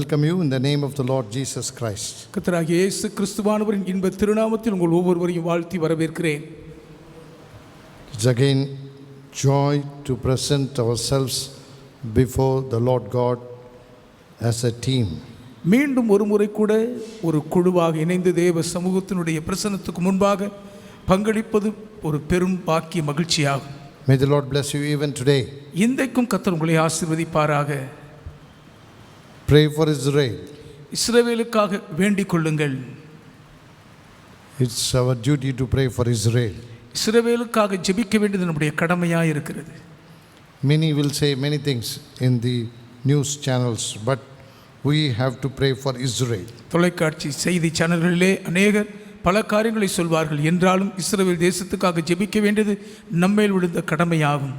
welcome you in the name of the Lord Jesus Christ. கர்த்தராகிய இயேசு கிறிஸ்துவானவரின் இன்ப திருநாமத்தில் உங்கள் ஒவ்வொருவரையும் வாழ்த்தி வரவேற்கிறேன். It's again joy to present ourselves before the Lord God as a team. மீண்டும் ஒரு முறை கூட ஒரு குழுவாக இணைந்து தேவ சமூகத்தினுடைய பிரசன்னத்துக்கு முன்பாக பங்களிப்பது ஒரு பெரும் பாக்கிய மகிழ்ச்சியாகும். May the Lord bless you even today. இன்றைக்கும் கர்த்தர் உங்களை ஆசீர்வதிப்பாராக. Pray for Israel. இஸ்ரவேலுக்காக வேண்டிக் கொள்ளுங்கள். It's our duty to pray for Israel. இஸ்ரவேலுக்காக ஜெபிக்க வேண்டியது நம்முடைய கடமையாக இருக்கிறது. Many will say many things in the news channels, but we have to pray for Israel. தொலைக்காட்சி செய்தி சேனல்களிலே அநேகர் பல காரியங்களை சொல்வார்கள். என்றாலும் இஸ்ரவேல் தேசத்துக்காக ஜெபிக்க வேண்டியது நம்மேல் விழுந்த கடமையாகும்.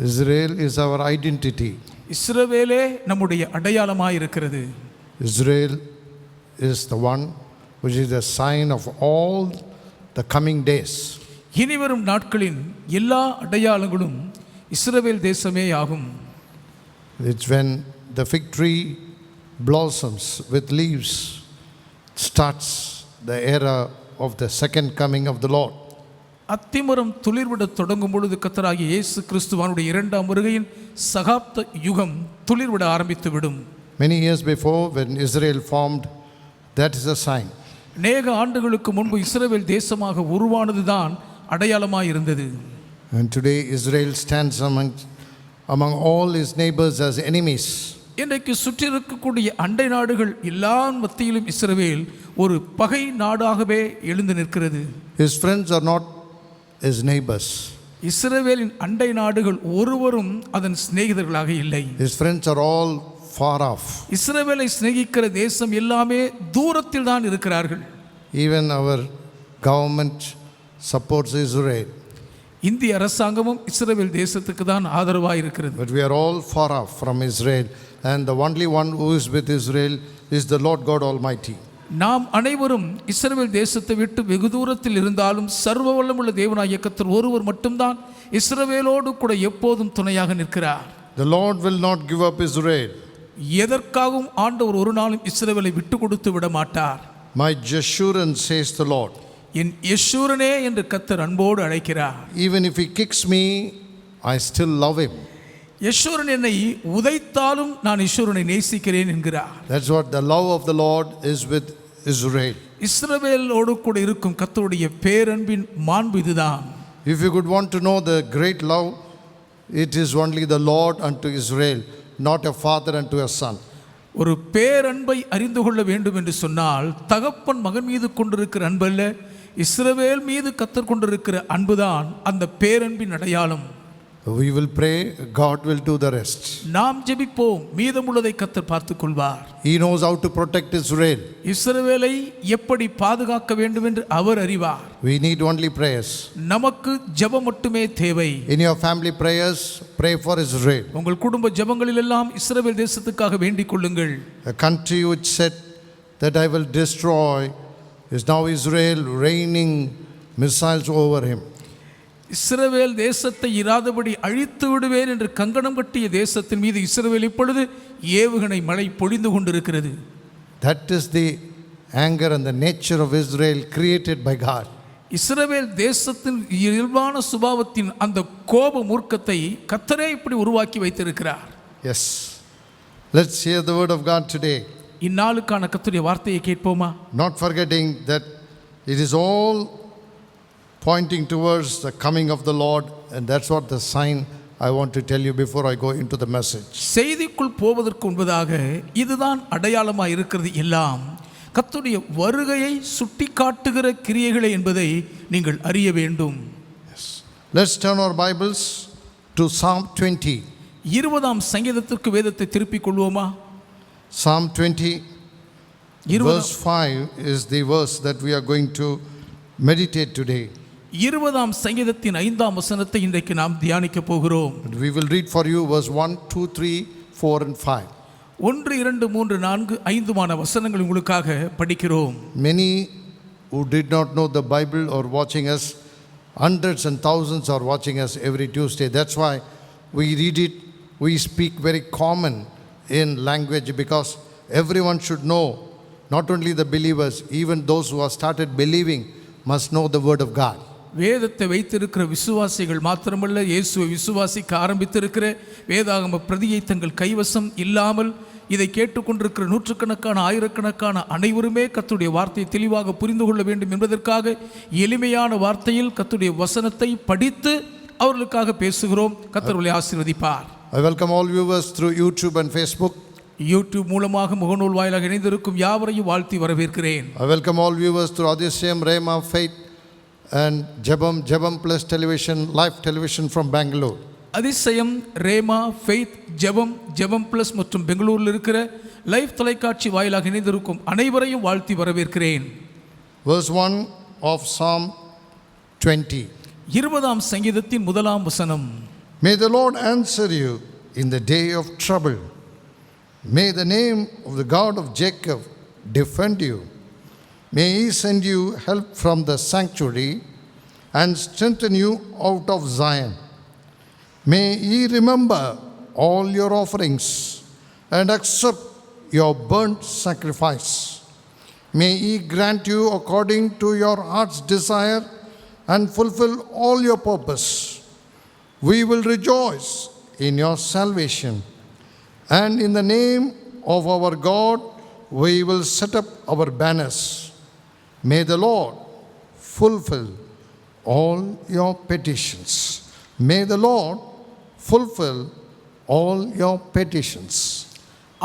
Israel is our identity. இஸ்ரவேலே நம்முடைய அடையாளமாக இருக்கிறது. Israel is the one which is the sign of all the coming days. இனிவரும் நாட்களின் எல்லா அடையாளங்களும் இஸ்ரவேல் தேசமே ஆகும். It's when the fig tree blossoms with leaves, starts the era of the second coming of the Lord. அத்திமரம் துளிர்விட தொடங்கும் பொழுது கர்த்தராகிய இயேசு கிறிஸ்துவானுடைய இரண்டாம் வருகையின் சகாப்த யுகம் துளிர்விட ஆரம்பித்து விடும். Many years before, when Israel formed, that is a sign. அநேக ஆண்டுகளுக்கு முன்பு இஸ்ரவேல் தேசமாக உருவானதுதான் அடையாளமாக இருந்தது. And today Israel stands among all his neighbors as enemies. இன்றைக்கு சுற்றி இருக்கக்கூடிய அண்டை நாடுகள் எல்லா மத்தியிலும் இஸ்ரவேல் ஒரு பகை நாடாகவே எழுந்து நிற்கிறது. His friends are not his neighbors. இஸ்ரவேலின் அண்டை நாடுகள் ஒருவரும் அதன் சிநேகிதர்களாக இல்லை. His friends are all far off. இஸ்ரவேலை சிநேகிக்கிற தேசம் எல்லாமே தூரத்தில் தான் இருக்கிறார்கள். Even our government supports Israel. இந்திய அரசாங்கமும் இஸ்ரவேல் தேசத்துக்கு தான் ஆதரவாக இருக்கிறது. But we are all far off from Israel, and the only one who is with Israel is the Lord God Almighty. நாம் அனைவரும் இஸ்ரவேல் தேசத்தை விட்டு வெகு தூரத்தில் இருந்தாலும் சர்வ வல்லமுள்ள தேவனாகிய கர்த்தர் ஒருவர் மட்டும்தான் இஸ்ரவேலோடு கூட எப்போதும் துணையாக நிற்கிறார். The Lord will not give up Israel. எதற்காகவும் ஆண்டவர் ஒரு நாளும் இஸ்ரவேலை விட்டு கொடுத்து விட மாட்டார். My Jeshurun, says the Lord. என் யெஷூரனே என்று கர்த்தர் அன்போடு அழைக்கிறார். Even if he kicks me, I still love him. Jeshurun என்னை உதைத்தாலும் நான் யெஷூரனை நேசிக்கிறேன் என்கிறார். That's what the love of the Lord is with Israel. இஸ்ரவேலோடு கூட இருக்கும் கர்த்தருடைய பேரன்பின் மாண்பு இதுதான். If you could want to know the great love, it is only the Lord unto Israel, not a father unto a son. ஒரு பேரன்பை அறிந்து கொள்ள வேண்டும் என்று சொன்னால் தகப்பன் மகன் மீது கொண்டிருக்கிற அன்பல்ல, இஸ்ரவேல் மீது கர்த்தர் கொண்டிருக்கிற அன்புதான் அந்த பேரன்பின் அடையாளம். We will pray, God will do the rest. நாம் ஜெபிப்போம், மீதமுள்ளதை கர்த்தர் பார்த்துக் கொள்வார். He knows how to protect Israel. இஸ்ரவேலை எப்படி பாதுகாக்க வேண்டும் என்று அவர் அறிவார். We need only prayers. நமக்கு ஜெபம் மட்டுமே தேவை. In your family prayers, pray for Israel. உங்கள் குடும்ப ஜெபங்களில் எல்லாம் இஸ்ரவேல் தேசத்துக்காக வேண்டிக் கொள்ளுங்கள். A country which said that I will destroy is now Israel raining missiles over him. இஸ்ரவேல் தேசத்தை இராதபடி அழித்து விடுவேன் என்று கங்கணம் கட்டிய தேசத்தின் மீது இஸ்ரவேல் இப்பொழுது ஏவுகணை மழை பொழிந்து கொண்டிருக்கிறது. That is the anger and the nature of Israel created by God. இஸ்ரவேல் தேசத்தின் இயல்பான சுபாவத்தின் அந்த கோப மூர்க்கத்தை கர்த்தரே இப்படி உருவாக்கி வைத்திருக்கிறார். Yes. Let's hear the word of God today. இந்நாளுக்கான கர்த்தருடைய வார்த்தையை கேட்போமா? Not forgetting that it is all pointing towards the coming of the Lord, and that's what the sign I want to tell you before I go into the message. செய்திக்குள் போவதற்கு முன்பதாக இதுதான் அடையாளமாக இருக்கிறது. எல்லாம் கர்த்தருடைய வருகையை சுட்டிக்காட்டுகிற கிரியைகளை என்பதை நீங்கள் அறிய வேண்டும். Yes. Let's turn our Bibles to Psalm 20. 20ஆம் சங்கீதத்திற்கு வேதத்தை திருப்பிக் கொள்வோமா? Psalm 20 verse 5 is the verse that we are going to meditate today. 20ஆம் சங்கீதத்தின் 5ஆம் வசனத்தை இன்றைக்கு நாம் தியானிக்க போகிறோம். We will read for you verse 1, 2, 3, 4 and 5. 1, 2, 3, 4, 5 வசனங்கள் உங்களுக்காக படிக்கிறோம். Many who did not know the Bible or watching us, hundreds and thousands are watching us every Tuesday. That's why we read it, we speak very common in language, because everyone should know, not only the believers, even those who have started believing must know the word of God. வேதத்தை வைத்திருக்கிற விசுவாசிகள் மாத்திரமல்ல, இயேசுவை விசுவாசிக்க ஆரம்பித்திருக்கிற வேதாகம பிரதியை தங்கள் கைவசம் இல்லாமல் இதை கேட்டுக்கொண்டிருக்கிற நூற்றுக்கணக்கான ஆயிரக்கணக்கான அனைவருமே கர்த்தருடைய வார்த்தையை தெளிவாக புரிந்து கொள்ள வேண்டும் என்பதற்காக எளிமையான வார்த்தையில் கர்த்தருடைய வசனத்தை படித்து அவர்களுக்காக பேசுகிறோம். கர்த்தர் ஆசீர்வதிப்பார். I welcome all viewers through YouTube and Facebook. YouTube மூலமாக முகநூல் வாயிலாக இணைந்திருக்கும் யாவரையும் வாழ்த்தி வரவேற்கிறேன். I welcome all viewers through Adisayam, Rhema, Faith and Jebam Plus Television, live television from Bangalore. அதிசயம், ரேமா, ஃபெய்த், ஜெபம் பிளஸ் மற்றும் பெங்களூரில் இருக்கிற லைவ் தொலைக்காட்சி வாயிலாக இணைந்திருக்கும் அனைவரையும் வாழ்த்தி வரவேற்கிறேன். Verse 1 of Psalm 20. 20ஆம் சங்கீதத்தின் 1ஆம் வசனம். May the Lord answer you in the day of trouble. May the name of the God of Jacob defend you. May he send you help from the sanctuary and strengthen you out of Zion. May he remember all your offerings and accept your burnt sacrifice. May he grant you according to your heart's desire and fulfill all your purpose. We will rejoice in your salvation, and in the name of our God we will set up our banners. May the Lord fulfill all your petitions. May the Lord fulfill all your petitions.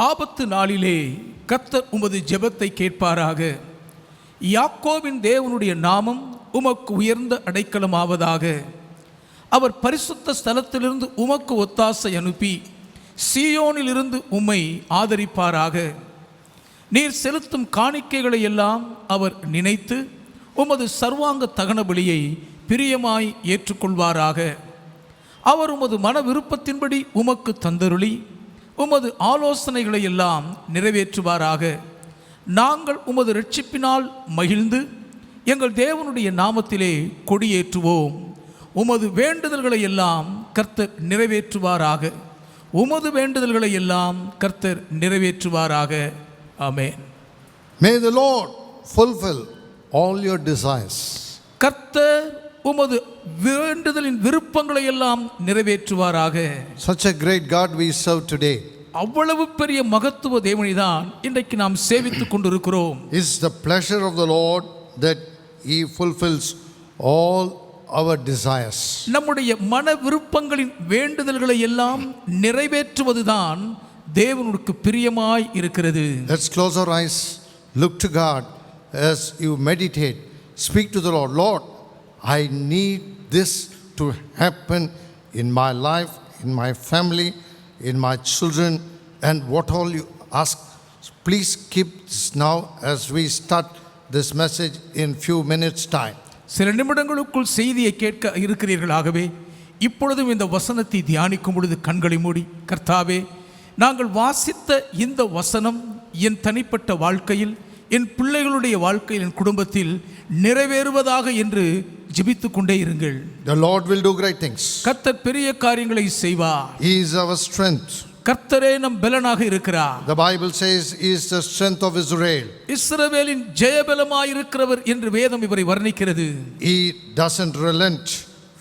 ஆபத்து நாளிலே கர்த்தர் உமது ஜெபத்தை கேட்பாராக. யாக்கோபின் தேவனுடைய நாமம் உமக்கு உயர்ந்த அடைக்கலமாவதாக. அவர் பரிசுத்த ஸ்தலத்திலிருந்து உமக்கு ஒத்தாசை அனுப்பி சீயோனிலிருந்து உம்மை ஆதரிப்பாராக. நீர் செலுத்தும் காணிக்கைகளை எல்லாம் அவர் நினைத்து உமது சர்வாங்க தகன பலியை பிரியமாய் ஏற்றுக்கொள்வாராக. அவர் உமது மன விருப்பத்தின்படி உமக்கு தந்தருளி உமது ஆலோசனைகளை எல்லாம் நிறைவேற்றுவாராக. நாங்கள் உமது இரட்சிப்பினால் மகிழ்ந்து எங்கள் தேவனுடைய நாமத்திலே கொடியேற்றுவோம். உமது வேண்டுதல்களை எல்லாம் கர்த்தர் நிறைவேற்றுவாராக. உமது வேண்டுதல்களை எல்லாம் கர்த்தர் நிறைவேற்றுவாராக. ஆமென். May the Lord fulfill all your desires. கர்த்தர் உமது வேண்டுதலின் விருப்பங்களை எல்லாம் நிறைவேற்றுவாராக. Such a great God we serve today. அவ்வளவு பெரிய மகத்துவ தேவனை தான் இன்றைக்கு நாம் சேவித்துக் கொண்டிருக்கிறோம். It's the pleasure of the Lord that he fulfills all our desires. நம்முடைய மன விருப்பங்களின் வேண்டுதல்களை எல்லாம் நிறைவேற்றுவதுதான் தேவனுக்கு பிரியமாய் இருக்கிறது. Let's close our eyes, look to God as you meditate. Speak to the Lord. Lord, I need this to happen in my life, in my family, in my children, and what all you ask. Please keep this now as we start this message in few minutes time. சில நிமிடங்களுக்குள் செய்தியை கேட்க இருக்கிறீர்களாகவே இப்பொழுதும் இந்த வசனத்தை தியானிக்கும் பொழுது கண்களை மூடி, கர்த்தாவே, நாங்கள் வாசித்த இந்த வசனம் என் தனிப்பட்ட வாழ்க்கையில், என் பிள்ளைகளுடைய வாழ்க்கையில், என் குடும்பத்தில் நிறைவேறுவதாக என்று ஜெபித்துக் கொண்டே இருங்கள். The Lord will do great things. கர்த்தர் பெரிய காரியங்களை செய்வார். He is our strength. கர்த்தரே நம் பலனாக இருக்கிறார். The Bible says he is the strength of Israel. இஸ்ரவேலின் ஜெயபலமாய் இருக்கிறவர் என்று வேதம் இவரை வர்ணிக்கிறது. He doesn't relent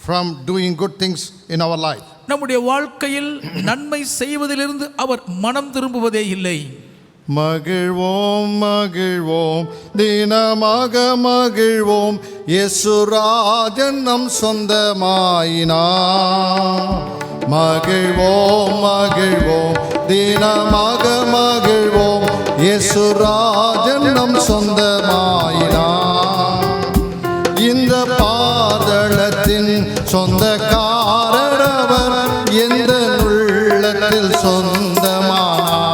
from doing good things in our life. நம்முடைய வாழ்க்கையில் நன்மை செய்வதிலிருந்து அவர் மனம் திரும்புவதே இல்லை. மகிழ்வோம் மகிழ்வோம் தினமாக மகிழ்வோம், இயேசுராஜன் நம் சொந்தமாயினார். மகிழ்வோம் மகிழ்வோம் தினமாக மகிழ்வோம், இயேசுராஜன் நம் சொந்தமாயினார். இந்த பாதளத்தின் சொந்தக்காரர் எந்த உள்ளத்தில் சொந்தமானார்.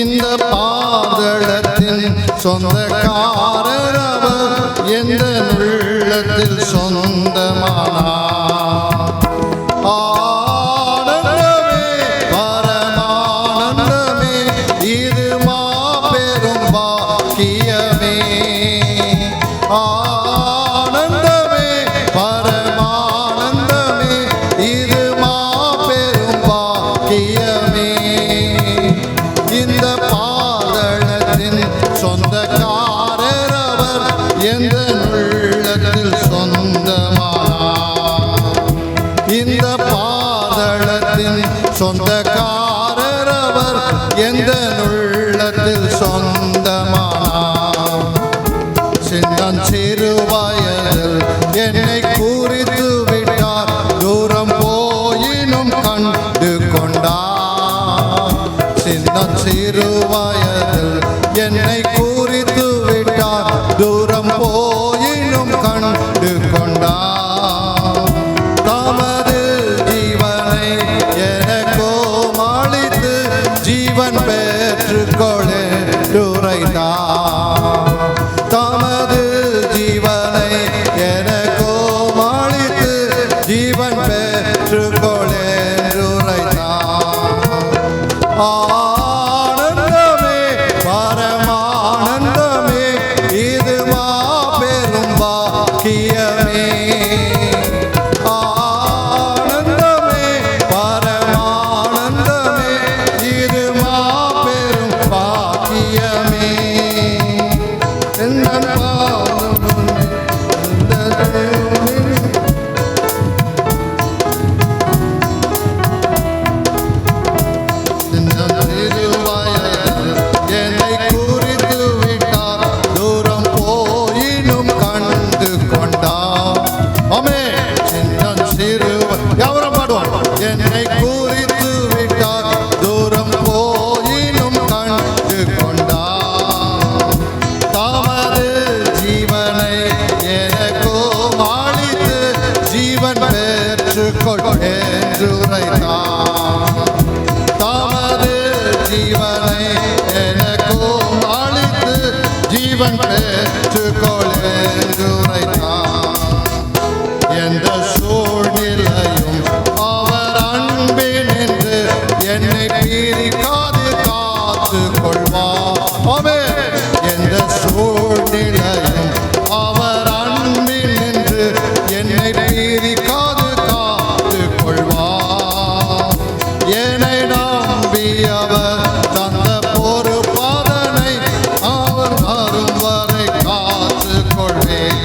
இந்த பாதளத்தின் சொந்தக்காரர் எந்த உள்ளத்தில் சொந்தமானார். ஆனந்தமே பரமானந்தமே இது மாபெரும் பாக்கியமே. ஆனந்தமே பரமானந்தமே இது மாபெரும் பாக்கியமே. இந்த எந்த உள்ளத்தில் சொந்தமானார். இந்த பாதளத்தின் சொந்தக்காரர் அவர், எந்த உள்ளத்தில் சொந்தமானார். சின்னன் சிறு வயதில் என்னை குறித்து விட்டார், தூரம் போயினும் கண்டு கொண்டார். சின்னன் சிறு வயதில் என்னை குறித்து விட்டார், தூரம் போயினும் கண்டு கொண்டார். தமது ஜீவனை எனக்கோ அளித்து ஜீவன் பெற்றுக்கொள்ளுரைத்தார். தமது ஜீவனை எனக்கோ அளித்து ஜீவன் பெற்றுக்கொள்ளுரைத்தார். ஆனந்தமே பரமானந்தமே, இது மாபெரும் பாக்கியமே. ஆனந்தமே பரமானந்தமே, இது மாபெரும் பாக்கியமே. எந்தன் பாதம் இந்த தேவனின் என்னை குறித்து விட்டார், தூரம் போயினும் கண்டு கொண்டார். ஆமென். சின்னன் சிறு எவரும் பாடுவார். என்னை குறித்து விட்டார், தூரம் போயினும் கண்டு கொண்டார். தமது ஜீவனை எனக்கோ அளித்து ஜீவன் பெற்றுக்கொள்ளுரைத்தார். தமது ஜீவனை எனக்கோ அளித்து ஜீவன் பெற்றுக்கொள்ளுரைத்தார். எந்த சூழ்நிலையும் அவர் அன்பினின்று என்னை பிரிக்காது காத்து கொள்வார். ஆமென். எந்த சூழ்நிலையும் அவர் அன்பினின்று என்னை பிரிக்காது காத்து கொள்வார். என்னை நம்பி அவர் தந்த பொறுப்பதனை அவர் வரும் வரை காத்து கொள்வேன்.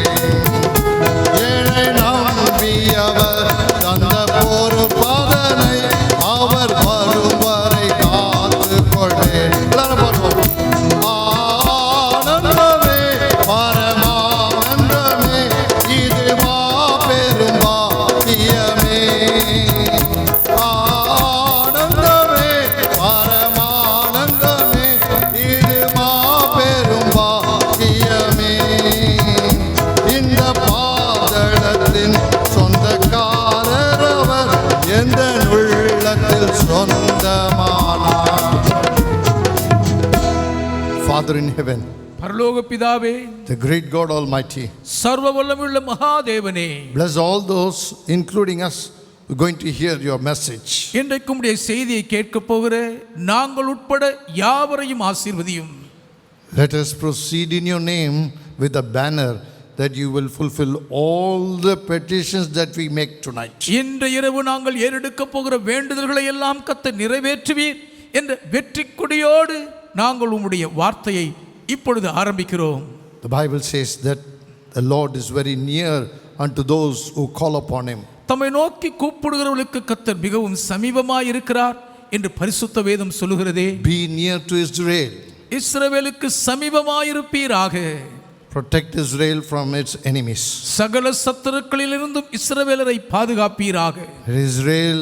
என்னை நம்பி அவர் தந்த பொறுப்பதனை அவர் வரும் வரை காத்து கொள்வேன். எல்லாரும் பாடுவோம். ஆனந்தமே பரமானந்தமே, இது மாபெரும் பாக்கியமே. ஆனந்தமே பரமானந்தமே, இது மாபெரும் பாக்கியமே. இந்த பாதளத்தின் சொந்தக்காரர் அவர், எந்த உள்ளத்தில் சொந்தமானார். Father in heaven, பரலோக பிதாவே, the great God Almighty, சர்வ வல்லமையுள்ள மகாதேவனே, bless all those, including us, who are going to hear your message. இன்றைக்கு உம்முடைய செய்தியை கேட்கப் போகிற நாங்கள் உட்பட யாவரையும் ஆசீர்வதியும். Let us proceed in your name with a banner that you will fulfill all the petitions that we make tonight. இன்று இரவு நாங்கள் ஏறெடுக்கப் போகிற வேண்டுதல்களை எல்லாம் கர்த்தர் நிறைவேற்றுவீர் என்ற வெற்றி கொடியோடு நாங்கள் உம்முடைய வார்த்தையை இப்பொழுது ஆரம்பிக்கிறோம். The Bible says that the Lord is very near unto those who call upon him. தம்மை நோக்கி கூப்பிடுகிறவர்களுக்கு கர்த்தர் மிகவும் சமீபமாய் இருக்கிறார் என்று பரிசுத்த வேதம் சொல்லுகிறதே. Be near to Israel. இஸ்ரவேலுக்கு சமீபமாயிருப்பீராக. Protect Israel from its enemies. சகல சத்துருக்களிலிருந்தும் இஸ்ரவேலரை பாதுகாப்பீராக. Israel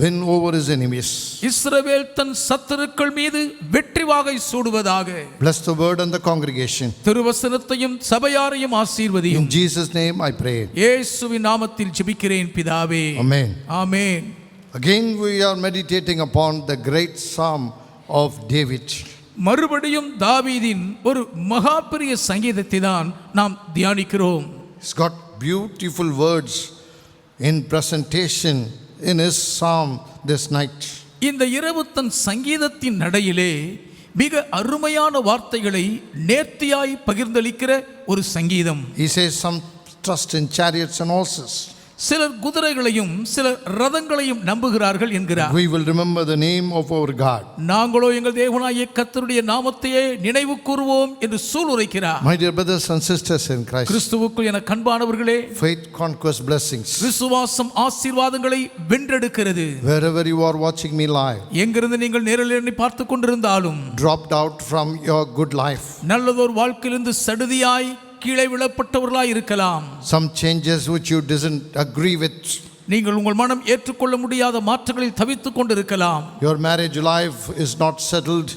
win over his enemies. இஸ்ரவேல் தன் சத்துருக்கள் மீது வெற்றி வாகை சூடுவதாக. Bless the word and the congregation. திருவசனத்தையும் சபையாரையும் ஆசீர்வதியும். In Jesus' name I pray. இயேசுவின் நாமத்தில் ஜெபிக்கிறேன் பிதாவே. Amen. Amen. Again we are meditating upon the great psalm of David. மறுபடியும் தாவீதின் ஒரு மகா பெரிய சங்கீதத்தை தான் நாம் தியானிக்கிறோம். He's got beautiful words in presentation in his psalm this night. இந்த இரவு தன் சங்கீதத்தின் நடையிலே மிக அருமையான வார்த்தைகளை நேர்த்தியாய் பகிர்ந்தளிக்கிற ஒரு சங்கீதம். He says, some trust in chariots and horses. சிலர் குதிரைகளையும் சிலர் ரதங்களையும் நம்புகிறார்கள் என்கிறார். We will remember the name of our God. நாங்களோ எங்கள் தேவனாகிய கர்த்தருடைய நாமத்தையே நினைவு கூறுவோம் என்று சூளுரைக்கிறார். My dear brothers and sisters in Christ, கிறிஸ்துவுக்குள் என கண்பானவர்களே, faith conquers blessings. விசுவாசம் ஆசீர்வாதங்களை வென்றெடுக்கிறது. Wherever you are watching me live, எங்கிருந்து நீங்கள் நேரில் என்னை பார்த்து கொண்டிருந்தாலும், dropped out from your good life, நல்லதோர் வாழ்க்கையிலிருந்து சடுதியாய் கீழே விழப்பட்டவர்களாய் இருக்கலாம். some changes which you didn't agree with, நீங்கள் உங்கள் மனம் ஏற்றுக்கொள்ள முடியாத மாற்றங்களில் தவித்துக் கொண்டிருக்கலாம். your marriage life is not settled,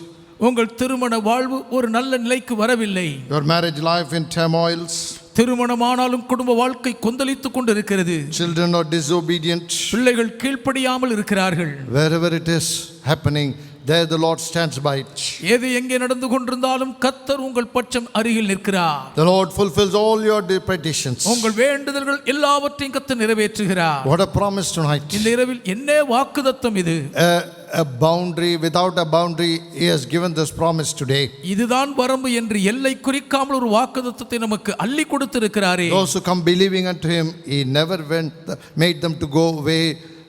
உங்கள் திருமண வாழ்வு ஒரு நல்ல நிலைக்கு வரவில்லை. your marriage life in turmoils, திருமணமானாலும் குடும்ப வாழ்க்கை கொந்தளித்துக் கொண்டிருக்கிறது. children are disobedient. பிள்ளைகள் கீழ்ப்படியாமல் இருக்கிறார்கள். Wherever it is happening, there the Lord stands by it. எது எங்கே நடந்து கொண்டிருந்தாலும் கர்த்தர் உங்கள் பட்சம் அருகில் நிற்கிறார். The Lord fulfills all your petitions. உங்கள் வேண்டுதல்கள் எல்லாவற்றையும் கர்த்தர் நிறைவேற்றுகிறார். What a promise tonight. இந்த இரவில் என்ன வாக்குத்தத்தம் இது? A boundary, without a boundary, He has given this promise today. இதுதான் வரம்பு என்று எல்லை குறிக்காமல் ஒரு வாக்குத்தத்தத்தை நமக்கு அள்ளி கொடுத்திருக்கிறாரே. Those who come believing unto Him, He never made them to go away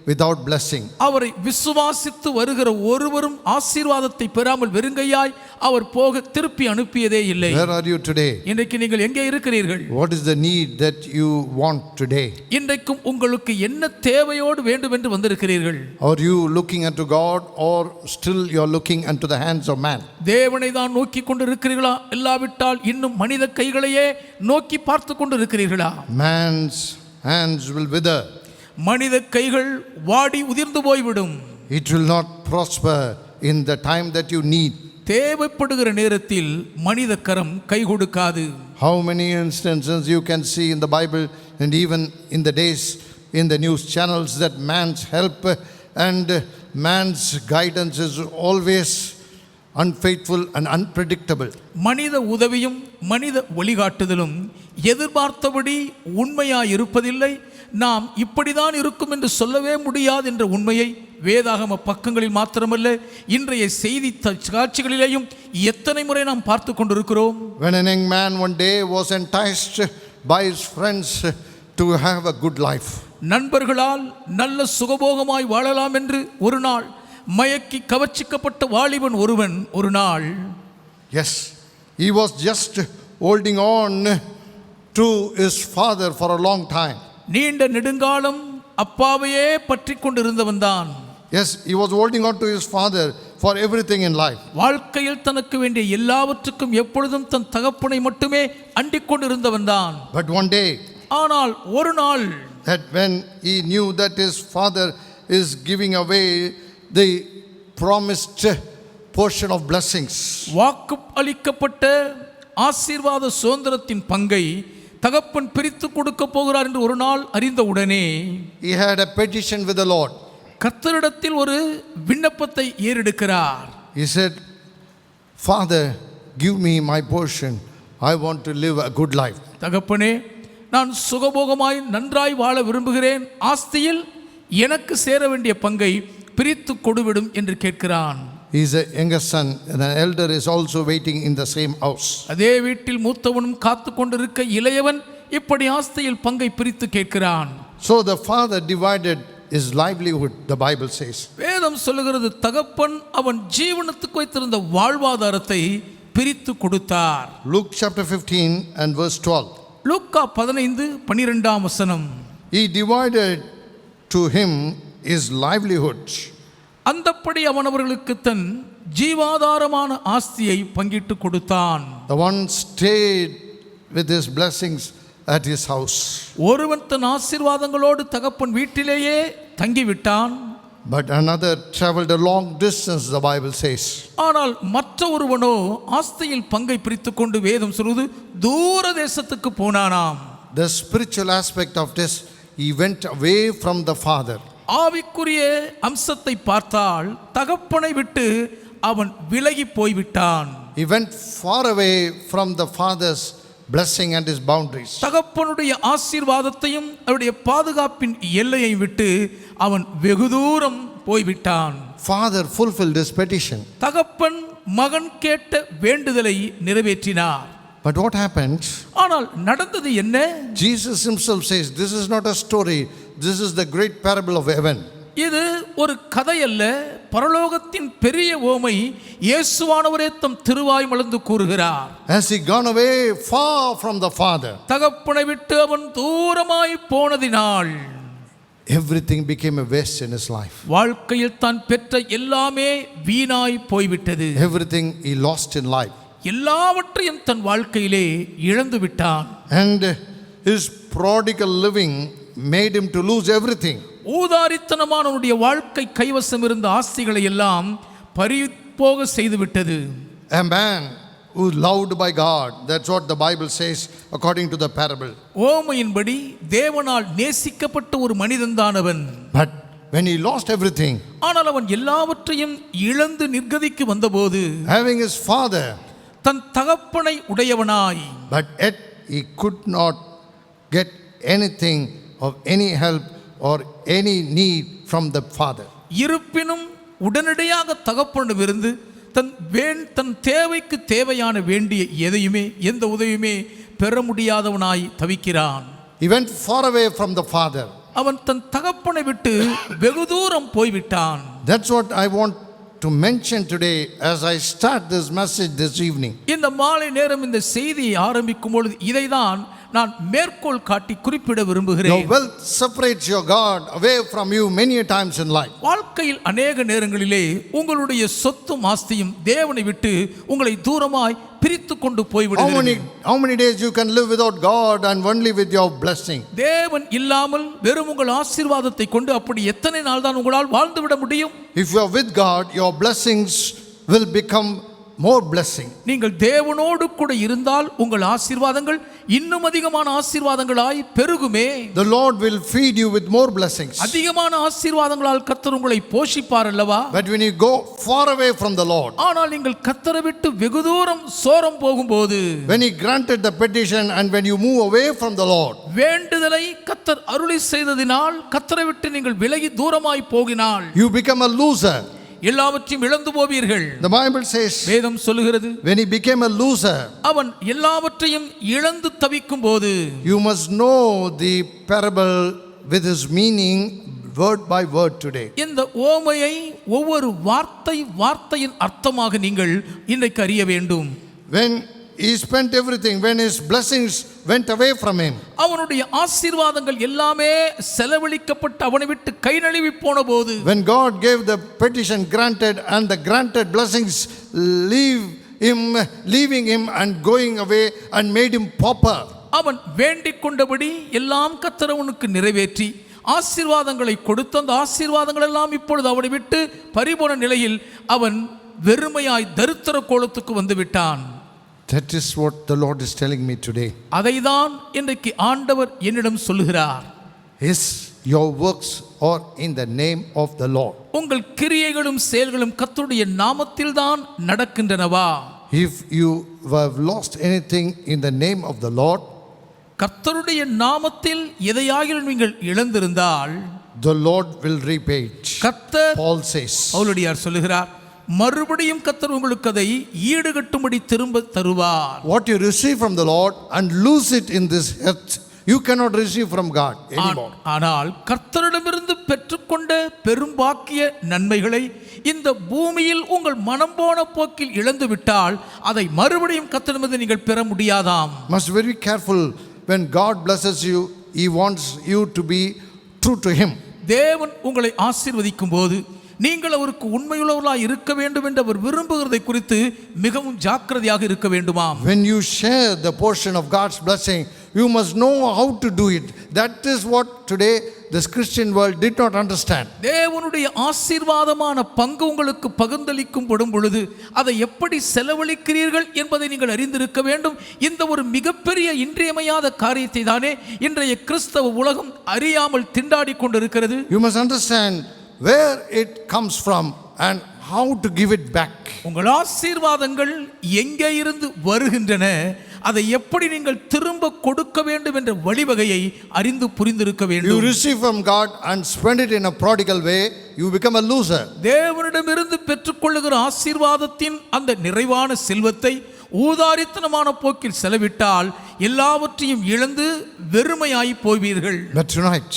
without blessing. அவரை விசுவாசித்து வருகிற ஒருவரும் ஆசீர்வாதத்தை பெறாமல் வெறுங்கையாய் அவர் போக திருப்பி அனுப்பியதே இல்லை. Where are you today? இன்றைக்கு நீங்கள் எங்கே இருக்கிறீர்கள்? What is the need that you want today? இன்றைக்கும் உங்களுக்கு என்ன தேவையோடு வேண்டும் என்று வந்திருக்கிறீர்கள்? Are you looking unto God, or still you are looking unto the hands of man? தேவனை தான் நோக்கி கொண்டிருக்கிறீர்களா, இல்லாவிட்டால் இன்னும் மனித கைகளையே நோக்கி பார்த்து கொண்டிருக்கிறீர்களா? Man's hands will wither. மனித கைகள் வாடி உதிர்ந்து போய்விடும். It will not prosper in the time that you need. தேவைப்படுகிற நேரத்தில் மனித கரம் கை கொடுக்காது. How many instances you can see in the Bible and even in the days in the news channels that man's help and man's guidance is always unfaithful and unpredictable. மனித உதவியும் மனித வழிகாட்டுதலும் எதிர்பார்த்தபடி உண்மையாய் இருப்பதில்லை. நாம் இப்படிதான் இருக்கும் என்று சொல்லவே முடியாது என்ற உண்மையை வேதாகம பக்கங்களில் மாத்திரமல்ல, இன்றைய செய்தி காட்சிகளிலேயும் எத்தனை முறை நாம் பார்த்து கொண்டிருக்கிறோம். When a young man one day was enticed by his friends to have a good life, நண்பர்களால் நல்ல சுகபோகமாய் வாழலாம் என்று ஒரு நாள் மயக்கி கவர்ச்சிக்கப்பட்ட வாலிபன் ஒருவன் ஒரு நாள், yes, he was just holding on to his father for a long time. நீண்ட நெடுங்காலம் அப்பாவையே பற்றி கொண்டிருந்தவன் தான். Yes, he was holding on to his father for everything in life. வாழ்க்கையில் தனக்கு வேண்டிய எல்லாவற்றுக்கும் எப்பொழுதும் தன் தகப்பனை மட்டுமே அண்டிக் கொண்டிருந்தவன் தான். But one day, ஆனால் ஒரு நாள், that when he knew that his father is giving away the promised portion of blessings, வாக்கு அளிக்கப்பட்ட ஆசீர்வாத சுதந்திரத்தின் பங்கை தகப்பன் பிரித்து கொடுக்க போகிறார் என்று ஒரு நாள் அறிந்தவுடனே, he had a petition with the Lord. கர்த்தரிடத்தில் ஒரு விண்ணப்பத்தை ஏறெடுக்கிறார். He said, Father, give me my portion. I want to live a good life. தகப்பனே, நான் சுகபோகமாய் நன்றாய் வாழ விரும்புகிறேன். ஆஸ்தியில் எனக்கு சேர வேண்டிய பங்கை பிரித்து கொடுவிடும் என்று கேட்கிறான். He is a younger son, and an elder is also waiting in the same house. அதே வீட்டில் மூத்தவனும் காத்து கொண்டிருக்க இளையவன் இப்படி ஆஸ்தியில் பங்கை பிரித்து கேட்கிறான். So the father divided his livelihood, the Bible says. வேதம் சொல்லுகிறது, தகப்பன் அவன் ஜீவனத்துக்கு வைத்திருந்த வாழ்வாதாரத்தை பிரித்து கொடுத்தார். Luke chapter 15 and verse 12. லூக்கா 15:12 வசனம். He divided to him his livelihood. அந்தப்படி அவன் அவர்களுக்கு தன் ஜீவாதாரமான ஆஸ்தியை பங்கிட்டு கொடுத்தான். The one stayed with his blessings at his house. ஒருவன் தன் ஆசீர்வாதங்களோடு தகப்பன் வீட்டிலேயே தங்கிவிட்டான். But another traveled a long distance, the Bible says. ஆனால் மற்ற ஒருவனோ ஆஸ்தியில் பங்கை பிரித்துக் கொண்டு வேதம் சொல்வது தூர தேசத்துக்கு போனானாம். The spiritual aspect of this, he went away from the father. ஆவிக்குரிய அம்சத்தை பார்த்தால் தகப்பனை விட்டு அவன் விலகி போய்விட்டான். He went far away from the father's blessing and his boundaries. தகப்பனுடைய ஆசீர்வாதத்தையும் அவருடைய பாதுகாப்பின் எல்லையை விட்டு அவன் வெகு தூரம் போய்விட்டான். Father fulfilled his petition. தகப்பன் மகன் கேட்ட வேண்டுதலை நிறைவேற்றினார். But what happened? ஆனால் நடந்தது என்ன? Jesus himself says, this is not a story this is the great parable of heaven. இது ஒரு கதை அல்ல, பரலோகத்தின் பெரிய ஓமை. இயேசுவானவரே தம் திருவாய் மலர்ந்து கூறுகிறார். Has he gone away far from the Father? தகப்பனை விட்டு அவன் தூரமாய் போனதினால் Everything became a waste in his life. வாழ்க்கையில் தான் பெற்ற எல்லாமே வீணாய் போய்விட்டது. Everything he lost in life. எல்லாவற்றையும் தன் வாழ்க்கையிலே இழந்து விட்டான். And his prodigal living made him to lose everything. ஊதாரித்தனமானவனுடைய வாழ்க்கை கைவசம் இருந்த ஆஸ்திகளை எல்லாம் பறிபோக செய்து விட்டது. A man who loved by God, that's what the Bible says according to the parable. ஓமையின்படி தேவனால் நேசிக்கப்பட்ட ஒரு மனிதன்தான் அவன். But when he lost everything, ஆனால் அவன் எல்லாவற்றையும் இழந்து நிர்கதிக்கு வந்தபோது, having his father, தன் தகப்பனை உடையவனாய், but yet he could not get anything of any help or any need from the father. இருப்பினும் உடனடியாக தகப்பனிடமிருந்து தன் தேவைக்கு தேவையான வேண்டிய எதையுமே எந்த உதவியுமே பெற முடியாதவனாய் தவிக்கிறான். He went far away from the father. அவன் தன் தகப்பனை விட்டு வெகு தூரம் போய்விட்டான். That's what I want to mention today as I start this message this evening. இந்த மாலை நேரம் இந்த செய்தியை ஆரம்பிக்கும் பொழுது இதைதான் நான் மேற்கோள் காட்டி குறிப்பிட விரும்புகிறேன். Your wealth separates your God away from you many times in life. வாழ்க்கையில் அநேக நேரங்களிலே உங்களுடைய சொத்தும் ஆஸ்தியும் தேவனை விட்டு உங்களை தூரமாய் பிரித்து கொண்டு போய்விடுகிறது. How many days you can live without God and only with your blessing? தேவன் இல்லாமல் வெறும் உங்கள் ஆசீர்வாதத்தை கொண்டு அப்படி எத்தனை நாள் தான் உங்களால் வாழ்ந்து விட முடியும்? If you are with God, your blessings will become more blessing. நீங்கள் தேவனோடு கூட இருந்தால் உங்கள் ஆசீர்வாதங்கள் இன்னும் அதிகமான ஆசீர்வாதங்களாய் பெருகுமே. The Lord will feed you with more blessings. அதிகமான ஆசீர்வாதங்களால் கர்த்தர் உங்களை போஷிப்பார் அல்லவா? But when you go far away from the Lord, ஆனால் நீங்கள் கர்த்தரை விட்டு வெகு தூரம் சோரம் போகும்போது, when he granted the petition and when you move away from the Lord, வேண்டுதலை கர்த்தர் அருளி செய்ததினால் கர்த்தரை விட்டு நீங்கள் விலகி தூரமாய் போகினால், you become a loser. எல்லாவற்றையும் இழந்து போவீர்கள். The Bible says, வேதம் சொல்லுகிறது, when he became a loser, அவன் எல்லாவற்றையும் இழந்து தவிக்கும் போது, you must know the parable with his meaning word by word today. இந்த ஓமையை ஒவ்வொரு வார்த்தையின் அர்த்தமாக நீங்கள் இன்றைக்கு அறிய வேண்டும். When he spent everything, when his blessings went away from him, அவனுடைய ஆசீர்வாதங்கள் எல்லாமே செலவழிக்கப்பட்டு அவனை விட்டு கை நழுவி போன போது, when God gave the petition granted and the granted blessings leaving him and going away and made him pauper, அவன் வேண்டிக் கொண்டபடி எல்லாம் கர்த்தர் அவனுக்கு நிறைவேற்றி ஆசீர்வாதங்களை கொடுத்து அந்த ஆசீர்வாதங்கள் எல்லாம் இப்பொழுது அவனை விட்டு பறிபோன நிலையில் அவன் வெறுமையாய் தரித்திர கோலத்துக்கு வந்து விட்டான். That is what the Lord is telling me today. அதைதான் இன்றைக்கு ஆண்டவர் என்னிடம் சொல்லுகிறார். Is your works are in the name of the Lord? உங்கள் கிரியைகளும் செயல்களும் கர்த்தருடைய நாமத்தில் தான் நடக்கின்றனவா? If you have lost anything in the name of the Lord, கர்த்தருடைய நாமத்தில் எதையாகிலும் நீங்கள் இழந்திருந்தால், the Lord will repay it. கர்த்தர், Paul says, பவுலடியார் சொல்லுகிறார், மறுபடியும் கர்த்தர் உங்களுக்கு அதை ஈடுகட்டும்படி திரும்ப தருவார். What you receive from the Lord and lose it in this earth, you cannot receive from God anymore. ஆனால் கர்த்தரிடமிருந்து பெற்றுக்கொண்ட பெரும்பாக்கிய நன்மைகளை இந்த பூமியில் உங்கள் மனம் போன போக்கில் இழந்து விட்டால் அதை மறுபடியும் கர்த்தரிடமிருந்து நீங்கள் பெற முடியாதாம். Must be very careful when God blesses you. He wants you to be true to him. தேவன் உங்களை ஆசீர்வதிக்கும் போது நீங்கள் அவருக்கு உண்மையுள்ளவர்களாய் இருக்க வேண்டும் என்று அவர் விரும்புகிறதை குறித்து மிகவும் ஜாக்கிரதையாக இருக்க வேண்டுமாம். When you share the portion of God's blessing, you must know how to do it. That is what today this Christian world did not understand. தேவனுடைய ஆசீர்வாதமான பங்கு உங்களுக்கு பகிர்ந்தளிக்கும் படும் பொழுது அதை எப்படி செலவழிக்கிறீர்கள் என்பதை நீங்கள் அறிந்திருக்க வேண்டும். இந்த ஒரு மிகப்பெரிய இன்றியமையாத காரியத்தை தானே இன்றைய கிறிஸ்தவ உலகம் அறியாமல் திண்டாடி கொண்டிருக்கிறது. You must understand where it comes from and how to give it back. உங்கள் ஆசீர்வாதங்கள் எங்கே இருந்து வருகின்றன, அதை எப்படி நீங்கள் திரும்ப கொடுக்க வேண்டும் என்ற வழிவகையை அறிந்து புரிந்திருக்க வேண்டும். You receive from God and spend it in a prodigal way, you become a loser. தேவனிடமிருந்து பெற்றுக்கொள்ளுகிற ஆசீர்வாதத்தின் அந்த நிறைவான செல்வத்தை ஊதாரித்தனமான போக்கில் செலவிட்டால் எல்லாவற்றையும் இழந்து வெறுமையாய் போவீர்கள். But tonight,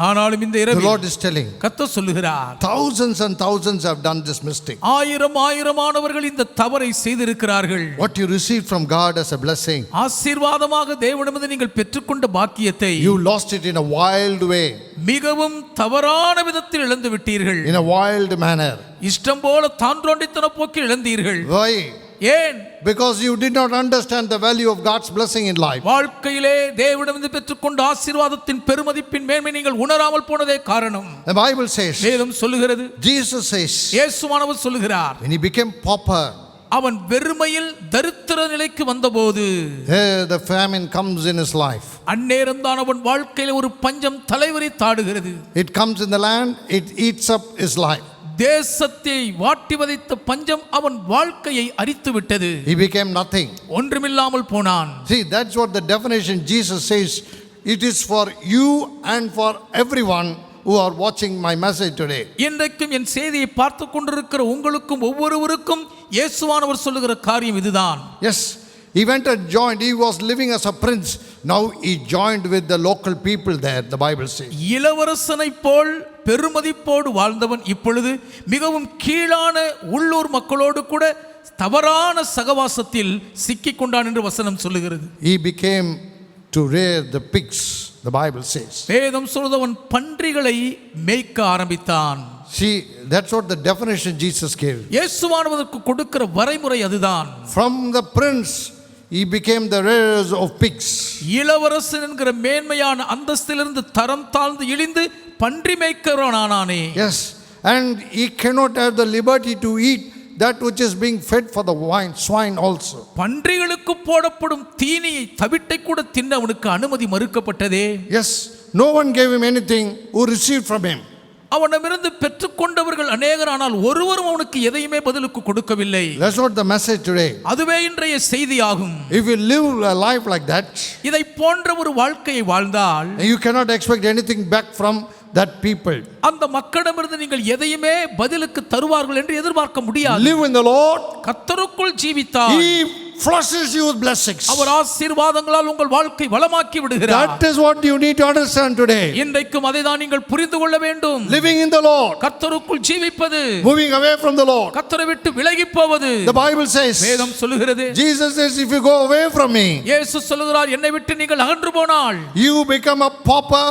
ஆனாலும் இந்த The இரவில் Lord is telling, கர்த்தர் சொல்லுகிறார், thousands and thousands have done this mistake. ஆயிரமானவர்கள் இந்த தவறை செய்திருக்கிறார்கள். What you received from God as a blessing, ஆசீர்வாதமாக தேவனிடமிருந்து நீங்கள் பெற்றுக்கொண்ட பாக்கியத்தை you lost it in a wild way, மிகவும் தவறான விதத்தில் இழந்து விட்டீர்கள். in a wild manner. இஷ்டம் போல தான்றோண்டித்தன போக்கில் இழந்தீர்கள். Why? ஏன்? Because you did not understand the value of God's blessing in life. வாழ்க்கையிலே தேவனிடமிருந்து பெற்றுக்கொண்ட ஆசீர்வாதத்தின் பெருமதிப்பின் மேன்மை நீங்கள் உணராமல் போனதே காரணம். The Bible says, வேதம் சொல்லுகிறது, Jesus says, இயேசுவானவர் சொல்லுகிறார், when he became pauper, அவன் வெறுமையில் தரித்திர நிலைக்கு வந்தபோது the famine comes in his life. அந்நேரம் தான் அவன் வாழ்க்கையில் ஒரு பஞ்சம் தலைவரி தாடுகிறது. It comes in the land, it eats up his life. தேசத்தை வாட்டி வதைத்த பஞ்சம் அவன் வாழ்க்கையை அரித்து விட்டது. He became nothing. ஒன்றுமில்லாமல் போனான். See, that's what the definition Jesus says. It is for you and for everyone who are watching my message today. இன்றைக்கும் என் செய்தியை பார்த்து கொண்டிருக்கிற உங்களுக்கும் ஒவ்வொருவருக்கும் இயேசுவானவர் சொல்லுகிற காரியம் இதுதான். Yes, he went and joined. He was living as a prince. Now he joined with the local people there, the Bible says. இளவரசனை போல் பெருமதிப்போடு வாழ்ந்தவன் இப்பொழுது மிகவும் கீழான உள்ளூர் மக்களோடு கூட தவறான சகவாசத்தில் சிக்கிக் கொண்டான் என்று வசனம் சொல்லுகிறது. He became to rear the pigs, the Bible says. வேதம் சொல்லுதவன் பன்றிகளை மேய்க்க ஆரம்பித்தான். See, that's what the definition Jesus gave. இயேசுவானவருக்கு கொடுக்கிற வரைமுறை அதுதான். From the prince, he became the rearers of pigs. இளவரசன் என்கிற மேன்மையான அந்தஸ்திலிருந்து தரம் தாழ்ந்து இழிந்து பன்றி மேய்க்கிறவனானானே. Yes, and he cannot have the liberty to eat that which is being fed for the swine also. பன்றிகளுக்கு போடப்படும் தீனியை தவிட்டை கூட தின்ன அவனுக்கு அனுமதி மறுக்கப்பட்டதே. Yes, no one gave him anything who received from him. அவனிடமிருந்து பெற்றுக்கொண்டவர்கள் அநேகர், ஆனால் ஒருவரும் அவனுக்கு எதையுமே பதிலுக்கு கொடுக்கவில்லை. That's what the message today. அதுவே இன்றைய செய்தியாகும். If you live a life like that, இதை போன்ற ஒரு வாழ்க்கையை வாழ்ந்தால் you cannot expect anything back from that people. அந்த மக்களிடமிருந்து நீங்கள் எதையுமே பதிலுக்கு தருவார்கள் என்று எதிர்பார்க்க முடியாது. Live in the Lord. கர்த்தருக்குள் ஜீவித்தால் He flushes you with blessings. அவர் ஆசீர்வாதங்களால் உங்கள் வாழ்க்கை வளமாக்கி விடுகிறார். That is what you need to understand today. இன்றைக்கும் அதை தான் நீங்கள் புரிந்து கொள்ள வேண்டும். Living in the Lord, கர்த்தருக்குள் ஜீவிப்பது, moving away from the Lord. கர்த்தரை விட்டு விலகி போவது. The Bible says, வேதம் சொல்லுகிறது, Jesus says, if you go away from me, இயேசு சொல்லுகிறார், என்னை விட்டு நீங்கள் அகன்று போனால் you become a pauper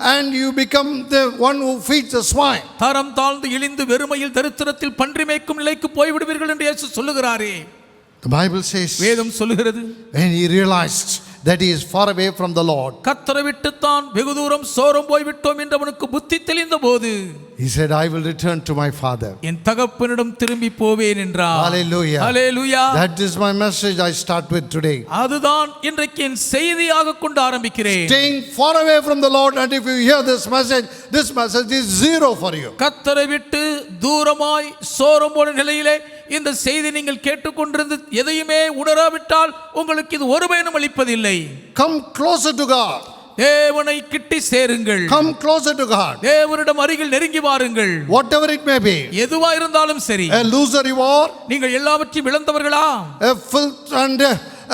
and you become the one who feeds the swine. தரம் தாழ்ந்து இழிந்து வெறுமையில் தரித்திரத்தில் பன்றி மேய்க்கும் நிலைக்கு போய்விடுவீர்கள் என்று இயேசு சொல்லுகிறாரே. The Bible says, வேதம் சொல்லுகிறது, when he realized that he is far away from the Lord, கர்த்தரை விட்டுத்தான் வெகு தூரம் சோரம் போய் விட்டோம் என்று அவனுக்கு புத்தி தெளிந்த போது he said, I will return to my father. என் தகப்பனிடம் திரும்பி போவேன் என்றார். Hallelujah. Hallelujah. That is my message I start with today. அதுதான் இன்றைக்கு என் செய்தியாக கொண்டு ஆரம்பிக்கிறேன். Staying far away from the Lord, and if you hear this message is zero for you. கர்த்தரை விட்டு தூரமாய் சோரம் போன நிலையிலே இந்த செய்தி நீங்கள் கேட்டுக்கொண்டிருந்து எதையுமே உணராவிட்டால் உங்களுக்கு இது ஒரு பயனும் அளிப்பதில்லை. Come closer to God. தேவனை கிட்டி சேருங்கள். Come closer to God. தேவனிடம் அருகில் நெருங்கி வாருங்கள். Whatever it may be. எதுவா இருந்தாலும் சரி. A loser you are. நீங்கள் எல்லாவற்றையும் இழந்தவர்களா? A filth and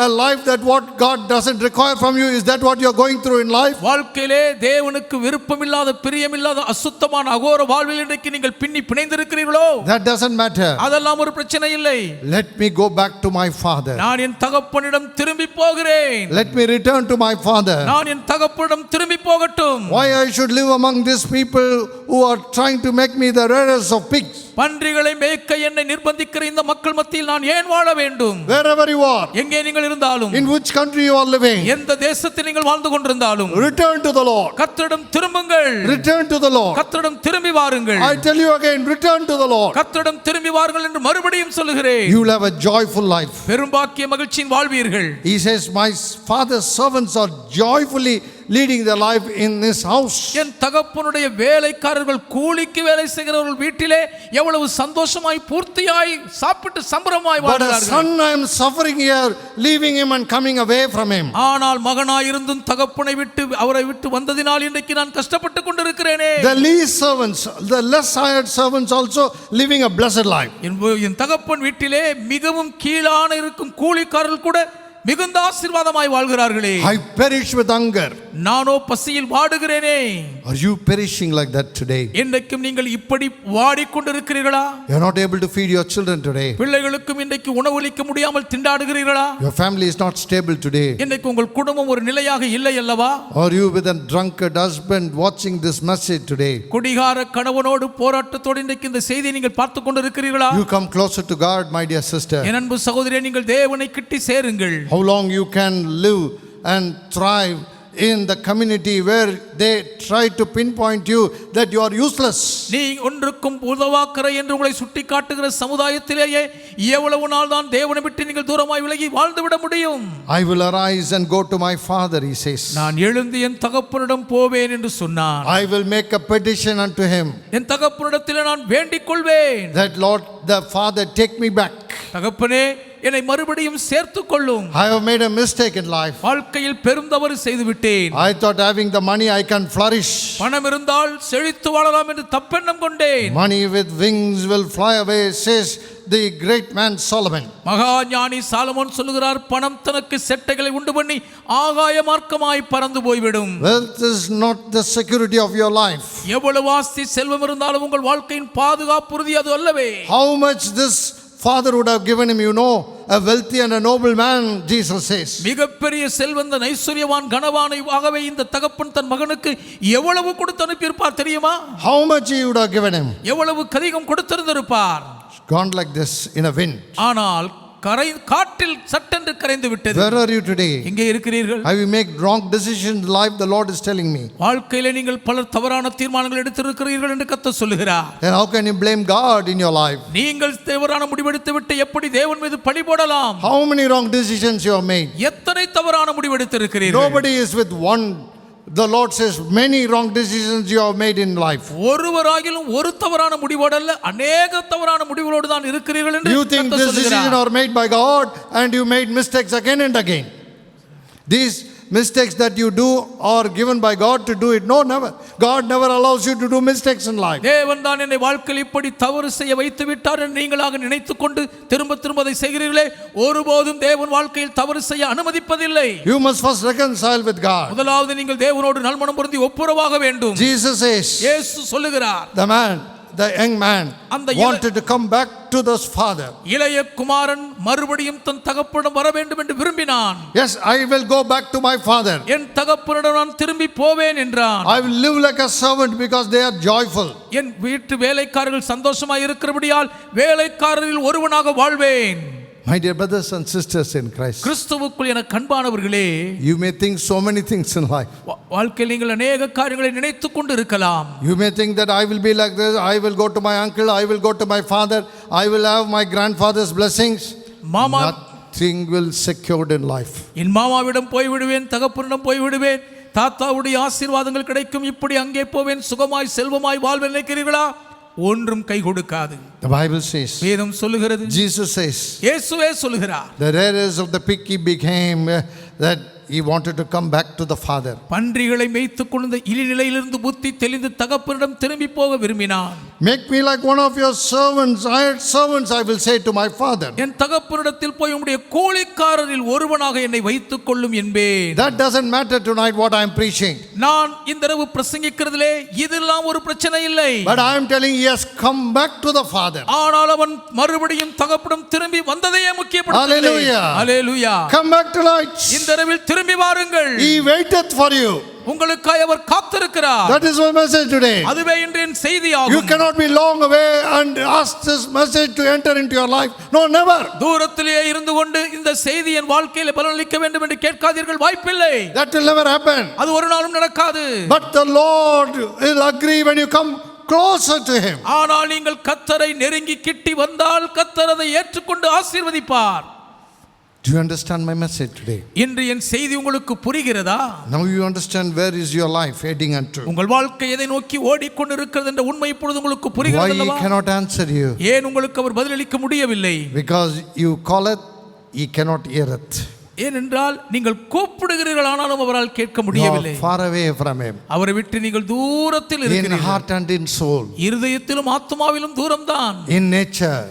a life that what God doesn't require from you, is that what you are going through in life? வாழ்க்கையிலே தேவனுக்கு விருப்பமில்லாத பிரியமில்லாத அசுத்தமான அகோர வாழ்வில் இன்றைக்கு நீங்கள் பின்னி பிணைந்திருக்கிறீர்களோ? That doesn't matter. அதெல்லாம் ஒரு பிரச்சனை இல்லை. Let me go back to my father. நான் என் தகப்பனிடம் திரும்பி போகிறேன். Let me return to my father. நான் என் தகப்பனிடம் திரும்பி போகட்டும். Why I should live among these people who are trying to make me the rearers of pigs? பன்றிகளை மேய்க்க என்னை நிர்பந்திக்கிற இந்த மக்கள் மத்தியில் நான் ஏன் வாழ வேண்டும்? Wherever you are, எங்கே நீங்கள் இருந்தாலும், in which country you are living, எந்த தேசத்தில் நீங்கள் வாழ்ந்து கொண்டிருந்தாலும், return to the Lord. கர்த்தரிடம் திரும்புங்கள். Return to the Lord. கர்த்தரிடம் திரும்பி வாருங்கள். I tell you again, return to the Lord. கர்த்தரிடம் திரும்பி வாருங்கள் என்று மறுபடியும் சொல்லுகிறேன். You will have a joyful life. பெரும்பாக்கிய மகிழ்ச்சியின் வாழ்வீர்கள். He says, my father's servants are joyfully leading their life in this house. என் தகப்பனுடைய வேலைக்காரர்கள் கூலிக்கு வேலை செய்கிறவர்கள் வீட்டிலே எவ்வளவு சந்தோஷமாய் பூர்த்தியாய் சாப்பிட்டு சம்பரமாய் But a வாழ்கிறார்கள். son, I am suffering here, leaving him and coming away from him. ஆனால் மகனாயிருந்தும் தகப்பனை விட்டு அவரை விட்டு வந்ததினால் இன்றைக்கு நான் கஷ்டப்பட்டு கொண்டிருக்கிறேனே. The least servants, the less hired servants also living a blessed life. என் தகப்பன் வீட்டிலே மிகவும் கீழான இருக்கும் கூலிக்காரர்கள் கூட மிகுந்த ஆசீர்வாதமாய் வாழ்கிறார்களே. I perish with hunger. நானோ பசியில் வாடுகிறேனே. Are you perishing like that today? இன்றைக்கும் நீங்கள் இப்படி வாடிக்கொண்டிருக்கிறீர்களா? You are not able to feed your children today. பிள்ளைகளுக்கும் இன்றைக்கு உணவளிக்க முடியாமல் திண்டாடுகிறீர்களா? Your family is not stable today. இன்றைக்கு உங்கள் குடும்பம் ஒரு நிலையாக இல்லை அல்லவா? Are you with a drunkard husband watching this message today? குடிகார கணவனோடு போராட்டத்தோடு இன்றைக்கு இந்த செய்தியை நீங்கள் பார்த்து கொண்டிருக்கிறீர்களா? You come closer to God, my dear sister. என் அன்பு சகோதரியே, நீங்கள் தேவனை கிட்டி சேருங்கள். How long you can live and thrive in the community where they try to pinpoint you that you are useless. நீ ஒன்றுக்கும் உதவாக்கற என்று உங்களை சுட்டிக்காட்டுகிற சமுதாயத்திலேயே எவ்வளவு நாள் தான் தேவனை விட்டு நீங்கள் தூரமாய் விலகி வாழ்ந்து விட முடியும்? I will arise and go to my father, he says. நான் எழுந்து என் தகப்பனிடம் போவேன் என்று சொன்னான். I will make a petition unto him. என் தகப்பனிடத்தில் நான் வேண்டிக் கொள்வேன். That Lord the Father take me back. தகப்பனே, என்னை மறுபடியும் சேர்த்துக் கொள்ளும். I have made a mistake in life. வாழ்க்கையில் பெரும் தவறு செய்து விட்டேன். I thought having the money I can flourish. பணம் இருந்தால் செழித்து வாழலாம் என்று தப்பெண்ணம் கொண்டேன். Money with wings will fly away, says the great man Solomon. மகா ஞானி சாலமோன் சொல்லுகிறார், பணம் தனக்கு செட்டைகளை உண்டு பண்ணி ஆகாய மார்க்கமாய் பறந்து போய்விடும். Wealth is not the security of your life. எவ்வளவு ஆஸ்தி செல்வம் இருந்தாலும் உங்கள் வாழ்க்கையின் பாதுகாப்பு உறுதி அது அல்லவே. How much this father would have given him, you know, a wealthy and a noble man, Jesus says. மிகப்பெரிய செல்வந்தன் ஐஸ்வர்யவான் கனவானை ஆகவே இந்த தகப்பன் தன் மகனுக்கு எவ்வளவு கொடுத்து அனுப்பியிருப்பார் தெரியுமா? How much he would have given him? எவ்வளவு அதிகம் கொடுத்திருந்திருப்பார்? Gone like this in a wind. ஆனால் காற்றில் சட்டென்று கரைந்து விட்டது. Where are you today? எங்கே இருக்கிறீர்கள்? Have you made wrong decisions in life? The Lord is telling me. வாழ்க்கையிலே நீங்கள் பல தவறான தீர்மானங்கள் எடுத்திருக்கிறீர்கள் என்று கர்த்தர் சொல்லுகிறார். Then how can you blame God in your life? நீங்கள் தவறான முடிவெடுத்து விட்டு எப்படி தேவன் மீது பழி போடலாம்? How many wrong decisions you have made? எத்தனை தவறான முடிவெடுத்திருக்கிறீர்கள்? Nobody is with one. The Lord says many wrong decisions you have made in life. ஒருவராகிலும் ஒரு தவறான முடிவோடல்ல அநேக தவறான முடிவுகளோடு தான் இருக்கிறீர்கள் என்று You think this decision are made by God and you made mistakes again and again. These mistakes that you do are given by God to do it. No, never. God never allows you to do mistakes in life. தேவன் தான் என்னை வாழ்க்கையில் இப்படி தவறு செய்ய வைத்து விட்டார் என்று நீங்களாக நினைத்துக்கொண்டு திரும்ப திரும்ப அதை செய்கிறீர்களே, ஒருபோதும் தேவன் வாழ்க்கையில் தவறு செய்ய அனுமதிப்பதில்லை. You must first reconcile with God. முதலாவது நீங்கள் தேவனோடு நல்மனம் பொருந்தி ஒப்புரவாக வேண்டும். Jesus says, இயேசு சொல்லுகிறார், the young man wanted to come back to his father. இளைய குமாரன் மறுபடியும் தன் தகப்பனிடம் வர வேண்டும் என்று விரும்பினான். Yes, I will go back to my father. என் தகப்பனிடம் நான் திரும்பி போவேன் என்றான். I will live like a servant because they are joyful. என் வீட்டு வேலைக்காரர்கள் சந்தோஷமாய் இருக்கிறபடியால் வேலைக்காரரில் ஒருவனாக வாழ்வேன். My dear brothers and sisters in Christ, கிறிஸ்துவுக்குள் என கண்பானவர்களே, you may think so many things in life. வாழ்க்கையில் நீங்கள் அநேக காரியங்களை நினைத்துக் கொண்டு இருக்கலாம். You may think that I will be like this, I will go to my uncle, I will go to my father, I will have my grandfather's blessings. Nothing will secured in life. என் மாமாவிடம் போய் விடுவேன், தகப்பனிடம் போய் விடுவேன், தாத்தாவுடைய ஆசீர்வாதங்கள் கிடைக்கும், இப்படி அங்கே போவேன், சுகமாய் செல்வமாய் வாழ்வேன் நினைக்கிறீர்களா? ஒன்றும் கை கொடுக்காது. The Bible says, வேதம் சொல்லுகிறது, Jesus says, இயேசுவே சொல்லுகிறார், the rearers of the pig became that he wanted to come back to the father. பன்றிகளை மேய்த்துக் கொண்ட இழிநிலையிலிருந்து புத்தி தெளிந்து தகப்பனிடம் திரும்பி போக விரும்பினான். Make me like one of your servants, hired servants, I will say to my father. என் தகப்பனிடத்தில் போய் உம்முடைய கூலிக்காரரில் ஒருவனாக என்னை வைத்துக் கொள்ளும் என்பேன். That doesn't matter tonight what I am preaching. நான் இந்த இரவு பிரசங்கிக்கிறதிலே இதெல்லாம் ஒரு பிரச்சனை இல்லை. But I am telling he has come back to the father. ஆனால் அவன் மறுபடியும் தகப்பனிடம் திரும்பி வந்ததையே முக்கியப்படுத்துகிறேன். Hallelujah. Hallelujah. Come back tonight. இந்த இரவில் திரும்பி வாருங்கள். He waited for you. உங்களுக்காக அவர் காத்திருக்கிறார். That is my message today. அதுவே இன்றைய செய்தியாகும். You cannot be long away and ask this message to enter into your life. No, never. தூரத்திலே இருந்து கொண்டு இந்த செய்தி என் வாழ்க்கையில் பலனளிக்க வேண்டும் என்று கேட்காதீர்கள், வாய்ப்பில்லை. That will never happen. அது ஒரு நாளும் நடக்காது. But the Lord will agree when you come closer to him. ஆனால் நீங்கள் கர்த்தரை நெருங்கி கிட்டி வந்தால் கர்த்தர் அதை ஏற்றுக்கொண்டு ஆசீர்வதிப்பார். Do you understand my message today? இன்று என் செய்தி உங்களுக்கு புரிகிறதா? Now you understand where is your life heading unto. உங்கள் வாழ்க்கை எதை நோக்கி ஓடிக்கொண்டிருக்கிறது என்ற உண்மை இப்பொழுது உங்களுக்கு புரிகிறது Why he அல்லவா? cannot answer you? ஏன் உங்களுக்கு அவர் பதிலளிக்க முடியவில்லை? Because you calleth, he cannot heareth. ஏனென்றால் நீங்கள் கூப்பிடுகிறீர்கள், ஆனாலும் அவரால் கேட்க You முடியவில்லை. are far away from him. அவரை விட்டு நீங்கள் தூரத்தில் In இருக்கிறீர்கள். heart and in soul. இருதயத்திலும் ஆத்மாவிலும் தூரம்தான். In nature.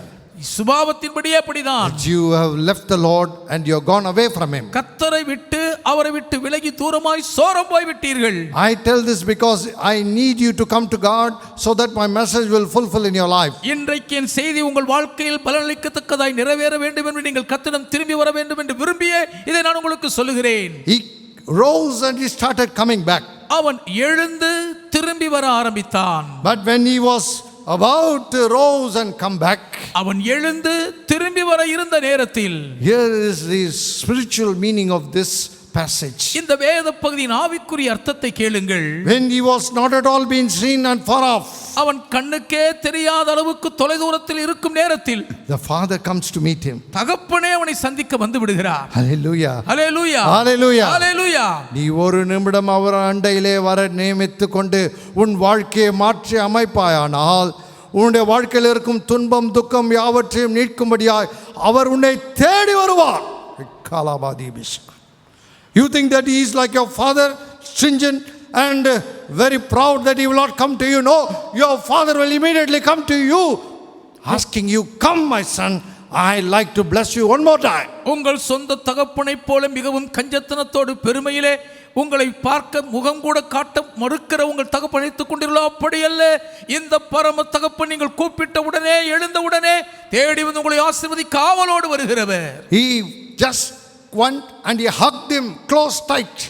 சுபாவத்தின்படியே அப்படிதான். That you have left the Lord and you have gone away from Him. கர்த்தரை விட்டு அவரை விட்டு விலகி தூரமாய் சோரம் போய் விட்டீர்கள். I tell this because I need you to come to God so that my message will fulfill in your life. இன்றைக்கு என் செய்தி உங்கள் வாழ்க்கையில் பலனளிக்கத்தக்கதாய் நிறைவேற வேண்டும் என்று நீங்கள் கர்த்தரிடம் திரும்பி வர வேண்டும் என்று விரும்பியே இதை நான் உங்களுக்கு சொல்லுகிறேன். He rose and he started coming back. அவன் எழுந்து திரும்பி வர ஆரம்பித்தான். But when he was about to rise and come back, அவன் எழுந்து திரும்பி வர இருந்த நேரத்தில், here is the spiritual meaning of this passage. இந்த வேத பகுதியின் ஆவிக்குரிய அர்த்தத்தை கேளுங்கள். When he was not at all being seen and far off, அவன் கண்ணுக்கே தெரியாத அளவுக்கு தொலைதூரத்தில் இருக்கும் நேரத்தில் the Father comes to meet him. தகப்பனே அவனை சந்திக்க வந்து விடுகிறார். Hallelujah. ஹல்லேலூயா. Hallelujah. ஹல்லேலூயா. நீ ஒரு நிமிடம் அவர் அண்டையிலே வர நியமித்து கொண்டு உன் வாழ்க்கையை மாற்றி அமைப்பாயானால் உன்னுடைய வாழ்க்கையில் இருக்கும் துன்பம் துக்கம் யாவற்றையும் நீக்கும்படியாய் அவர் உன்னை தேடி வருவார். You think that he is like your father, stringent and very proud that he will not come to you? No, your father will immediately come to you asking you, come my son, I like to bless you one more time. உங்கள் சொந்த தகப்பனைப் போல மிகவும் கஞ்சத்தனத்தோடு பெருமையிலே உங்களை பார்க்க முகம் கூட காட்ட மறுக்கிற உங்கள் தகப்பன் அழைத்துக் கொண்டீர்களோ அப்படி அல்ல. இந்த பரம தகப்பன் நீங்கள் கூப்பிட்ட உடனே எழுந்த உடனே தேடி வந்து உங்களை ஆசீர்வதிக்க ஆவலோடு வருகிறவர். He just went and he hugged him close tight.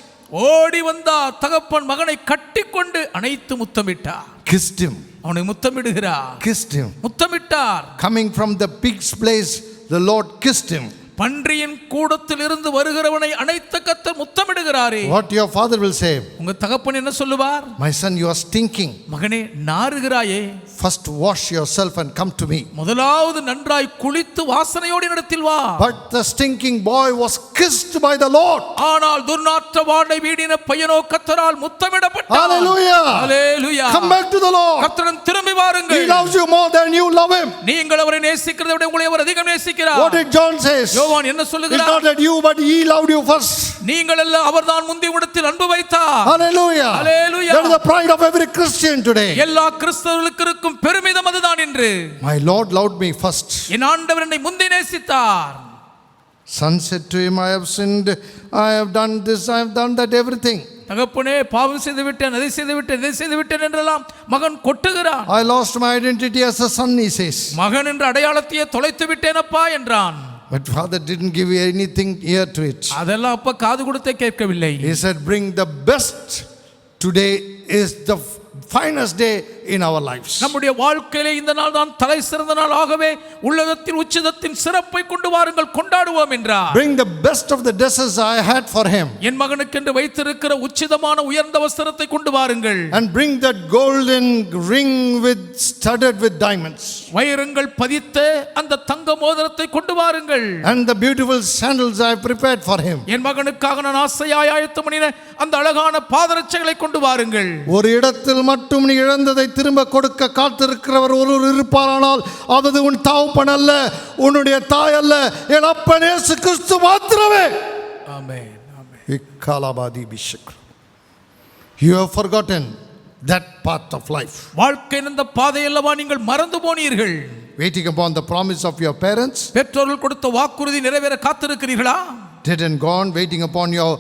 ஓடி வந்தார். தகப்பன் மகனை கட்டிக்கொண்டு அணைத்து முத்தமிட்டார். Kissed him. அவனை முத்தமிடுகிறார். Kissed him. முத்தமிட்டார். Coming from the pig's place, the Lord kissed him. பன்றியின் கூடத்தில் இருந்து வருகிறவனை அணைத்த கர்த்தர் முத்தமிடுகிறாரே. What your father will say? உங்க தகப்பன் என்ன சொல்லுவார்? My son, you are stinking. மகனே நாறுகிறாயே. First wash yourself and come to me. முதலாவது நன்றாய் குளித்து வாசனையோடு இடத்தில் வா. But the stinking boy was kissed by the Lord. ஆனால் துர்நாற்ற வாடை வீடின பையனோ கர்த்தரால் முத்தமிடப்பட்டான். Hallelujah. Hallelujah. Come back to the Lord. கர்த்தரிடம் திரும்பி வாருங்கள். He loves you more than you love him. நீங்கள் அவரை நேசிக்கிறதை விட உங்களை அவர் அதிகம் நேசிக்கிறார். What did John says? யோவான் என்ன It's சொல்லுகிறார்? not that you, but he loved you first. நீங்கள் அல்ல, அவர்தான் முந்தி உடத்தில் அன்பு வைத்தார். Hallelujah. Hallelujah. That is the pride of every Christian today. எல்லா கிறிஸ்தவர்களுக்கு இருக்கும் பெருமிதம் அதுதான் என்று. My Lord loved me first. என் ஆண்டவர் என்னை முந்தி நேசித்தார். Son said to him, I have sinned, I have done this, I have done that, everything. தகப்பனே பாவம் செய்து விட்டேன், அதை செய்து விட்டேன், இதை செய்து விட்டேன் என்றெல்லாம் மகன் கொட்டுகிறான். I lost my identity as a son, he says. மகன் என்ற அடையாளத்தையே தொலைத்து விட்டேனப்பா என்றான். But father didn't give anything ear to it. அதெல்லாம் அப்பா காது கொடுத்தே கேட்கவில்லை. He said, bring the best. Today is the finest day in our lives. நம்முடைய வாழ்க்கையிலே இந்த நாள் தான் தலை சிறந்த நாள். ஆகவே உள்ளதத்தின் உச்சிதத்தின் சிறப்பை கொண்டு வாருங்கள், கொண்டாடுவோம் என்றார். Bring the best of the dresses I had for him. என் மகனுக்கென்று வைத்திருக்கிற உச்சிதமான உயர்ந்த வஸ்திரத்தை கொண்டு வாருங்கள். And bring that golden ring with studded with diamonds. வைரங்கள் பதித்த அந்த தங்க மோதிரத்தை கொண்டு வாருங்கள். And the beautiful sandals I prepared for him. என் மகனுக்காக நான் ஆசையாய் ஆயத்தம் பண்ணின அந்த அழகான பாதரட்சைகளை கொண்டு வாருங்கள். ஒரு இடத்தில் மட்டும் நீ இழந்ததை திரும்ப கொடுக்க காத்திருக்கிறவர் ஒருவர் இருப்பாரானால் அது உன் தகப்பன் அல்ல, உன்னுடைய தாய் அல்ல, என் அப்பன் இயேசு கிறிஸ்து மாத்திரமே. ஆமென். ஆமென். இக்காலபாதி பிஷக். You have forgotten that path of life. வாழ்க்கையின் அந்த பாதை அல்லவா நீங்கள் மறந்து போனீர்கள். Waiting upon the promise of your parents. பெற்றோர்கள் கொடுத்த வாக்குறுதி நிறைவேற காத்திருக்கிறீர்களா? Dead and gone, waiting upon your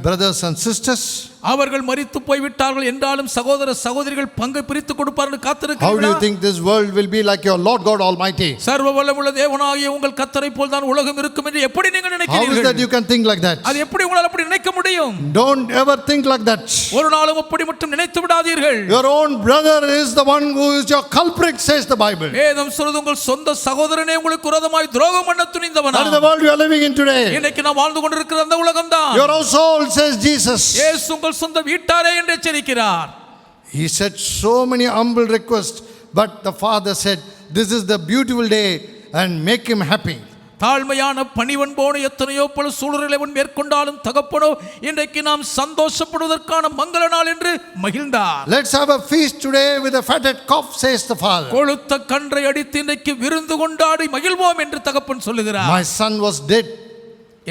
brothers and sisters. அவர்கள் மரித்து போய்விட்டார்கள் என்றாலும் சகோதர சகோதரிகள் பங்கை பிரித்து கொடுப்பார்கள் How do காத்திருக்கிறீர்களா? you think this world will be like your Lord God Almighty? சர்வ வல்லமுள்ள தேவனாகிய உங்கள் கர்த்தரை போல் தான் உலகம் இருக்கும் என்று எப்படி நீங்கள் How is that நினைக்கிறீர்கள்? you can think like that? அது எப்படி உங்களால் அப்படி நினைக்க முடியும்? Don't ever think like that. ஒரு நாளும் அப்படி மட்டும் நினைத்து விடாதீர்கள். Your own brother is the one who is your culprit, says the Bible. வேதம் சொல்வது உங்கள் சொந்த சகோதரனே உங்களுக்கு விரோதமாய் துரோகம் பண்ண துணிந்தவனா. That is the world we are living in today. இன்னைக்கு நாம் வாழ்ந்து கொண்டிருக்கிற அந்த உலகம் தான். Your own soul, says Jesus. இயேசு உங்கள் சொந்த வீட்டாரே என்று எச்சரிக்கிறார். He said so many humble requests, but the Father said, this is the beautiful day and make him happy. தாழ்மையான பணிவன்போடு எத்தனையோ பல சூழல்களை அவன் மேற்கொண்டாலும் தகப்பனோ இன்றைக்கு நாம் சந்தோஷப்படுவதற்கான மங்கள நாள் என்று மகிழ்ந்தார். Let's have a feast today with a fatted calf, says the Father. கொழுத்த கன்றை அடித்து இன்றைக்கு விருந்து கொண்டாடி மகிழ்வோம் என்று தகப்பன் சொல்லுகிறார். My son was dead,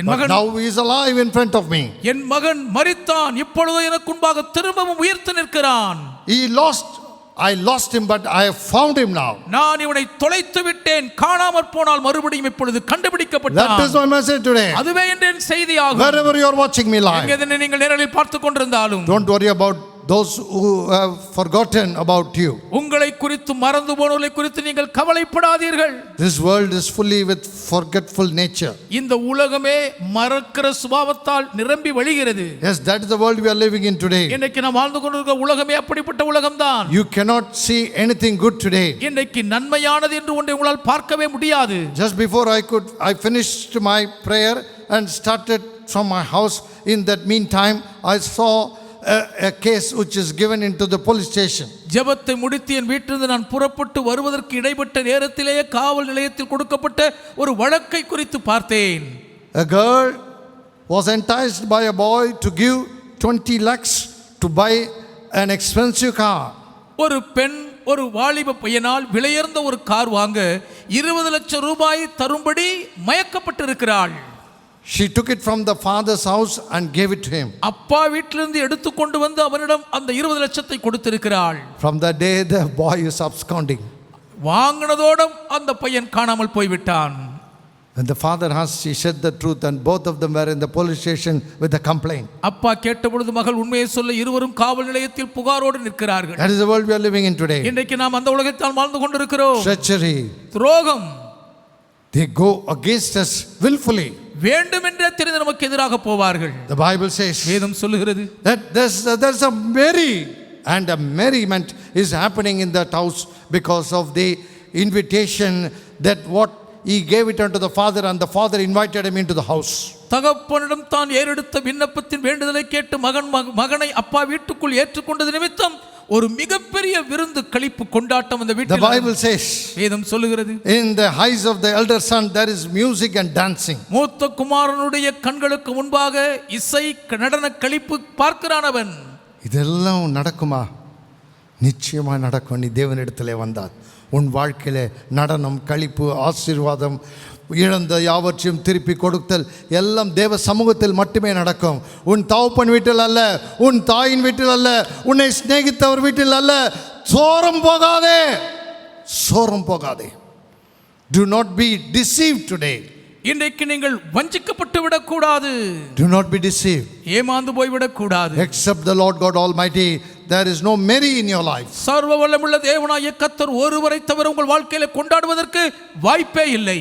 but now he is alive in front of me. என் மகன் மரித்தான், இப்பொழுது எனக்கு முன்பாக திரும்பவும் உயிர்த்து நிற்கிறான். He lost I lost him, but I have found him now. நான் இவனை தொலைத்து விட்டேன், காணாமற் போனால் மறுபடியும் இப்பொழுது That கண்டுபிடிக்கப்பட்டான். is my message today. அதுவே இன்றைய செய்தியாகும். Wherever you are watching me live, எங்கே நீங்கள் நேரலில் பார்த்துக் கொண்டிருந்தாலும் don't worry about those who have forgotten about you. உங்களை குறித்து மறந்து போனவர்களை குறித்து நீங்கள் கவலைப்படாதீர்கள். This world is fully with forgetful nature. இந்த உலகமே மறக்கிற சுபாவத்தால் நிரம்பி வழிகிறது. Yes, that is the world we are living in today. இன்னைக்கு நாம் வாழ்ந்து கொண்டிருக்கிற உலகமே அப்படிப்பட்ட உலகம்தான். You cannot see anything good today. இன்னைக்கு நன்மையானது என்று ஒன்றை உங்களால் பார்க்கவே முடியாது. Just before I finished my prayer and started from my house. In that meantime, I saw a case which is given into the police station. ஜெபத்தை முடித்து என் வீட்டிலிருந்து நான் புறப்பட்டு வருவதற்கு இடைப்பட்ட நேரத்திலேயே காவல் நிலையத்தில் கொடுக்கப்பட்ட ஒரு வழக்கை குறித்து பார்த்தேன். A girl was enticed by a boy to give 20 lakhs to buy an expensive car. ஒரு பெண் ஒரு வாலிப பையனால் விலையுயர்ந்த ஒரு கார் வாங்க 20 லட்சம் ரூபாய் தரும்படி மயக்கப்பட்டிருக்கிறாள். She took it from the father's house and gave it to him. அப்பா வீட்டிலிருந்து எடுத்துக்கொண்டு வந்து அவனிடம் அந்த 20 லட்சத்தை கொடுத்திருக்கிறாள். From that day the boy is absconding. வாங்கினதோடு அந்த பையன் காணாமல் போய்விட்டான். When the father asked, she said the truth, and both of them were in the police station with a complaint. அப்பா கேட்டபொழுது மகள் உண்மையை சொல்ல இருவரும் காவல் நிலையத்தில் புகாரோடு நிற்கிறார்கள். That is the world we are living in today. இன்றைக்கு நாம் அந்த உலகத்தில் வாழ்ந்து கொண்டிருக்கிறோம். Treachery. துரோகம். They go against us willfully. வேண்டுமென்றே தெரிந்து நமக்கு எதிராக போவார்கள். The Bible says வேதம் சொல்லுகிறது that there's a merry and a merriment is happening in that house because of the invitation that what he gave it unto the father, and the father invited him into the house. தகப்பனிடம் தான் ஏறெடுத்த விண்ணப்பத்தின் வேண்டுதலை கேட்டு மகனை அப்பா வீட்டுக்குள் ஏற்றுக்கொண்டது நிமித்தம் ஒரு மிகப்பெரிய விருந்து களிப்பு கொண்டாட்டம் அந்த வீட்டில். The Bible says வேதம் சொல்லுகிறது in the eyes of the elder son there is music and dancing. மூத்த குமாரனுடைய கண்களுக்கு முன்பாக இசை நடன களிப்பு பார்க்கிறான் அவன். இதெல்லாம் நடக்குமா? நிச்சயமா நடக்கும். நீ தேவனிடத்திலே வந்தால் உன் வாழ்க்கையிலே நடனம், களிப்பு, ஆசீர்வாதம், இழந்த யாவற்றையும் திருப்பி கொடுத்தல் எல்லாம் தேவ சமூகத்தில் மட்டுமே நடக்கும். உன் தகப்பன் வீட்டில் அல்ல, உன் தாயின் வீட்டில் அல்ல, உன்னை சிநேகித்தவர் வீட்டில் அல்ல. சோரம் போகாதே, சோரம் போகாதே. Do not be deceived today. இன்றைக்கு நீங்கள் வஞ்சிக்கப்பட்டு விடக்கூடாது. Do not be deceived. ஏமாந்து போய்விடக்கூடாது. Except the Lord God Almighty, there is no merry in your life. சர்வ வல்லமுள்ள தேவனாகிய கர்த்தர் ஒருவரை தவிர உங்கள் வாழ்க்கையில கொண்டாடுவதற்கு வாய்ப்பே இல்லை.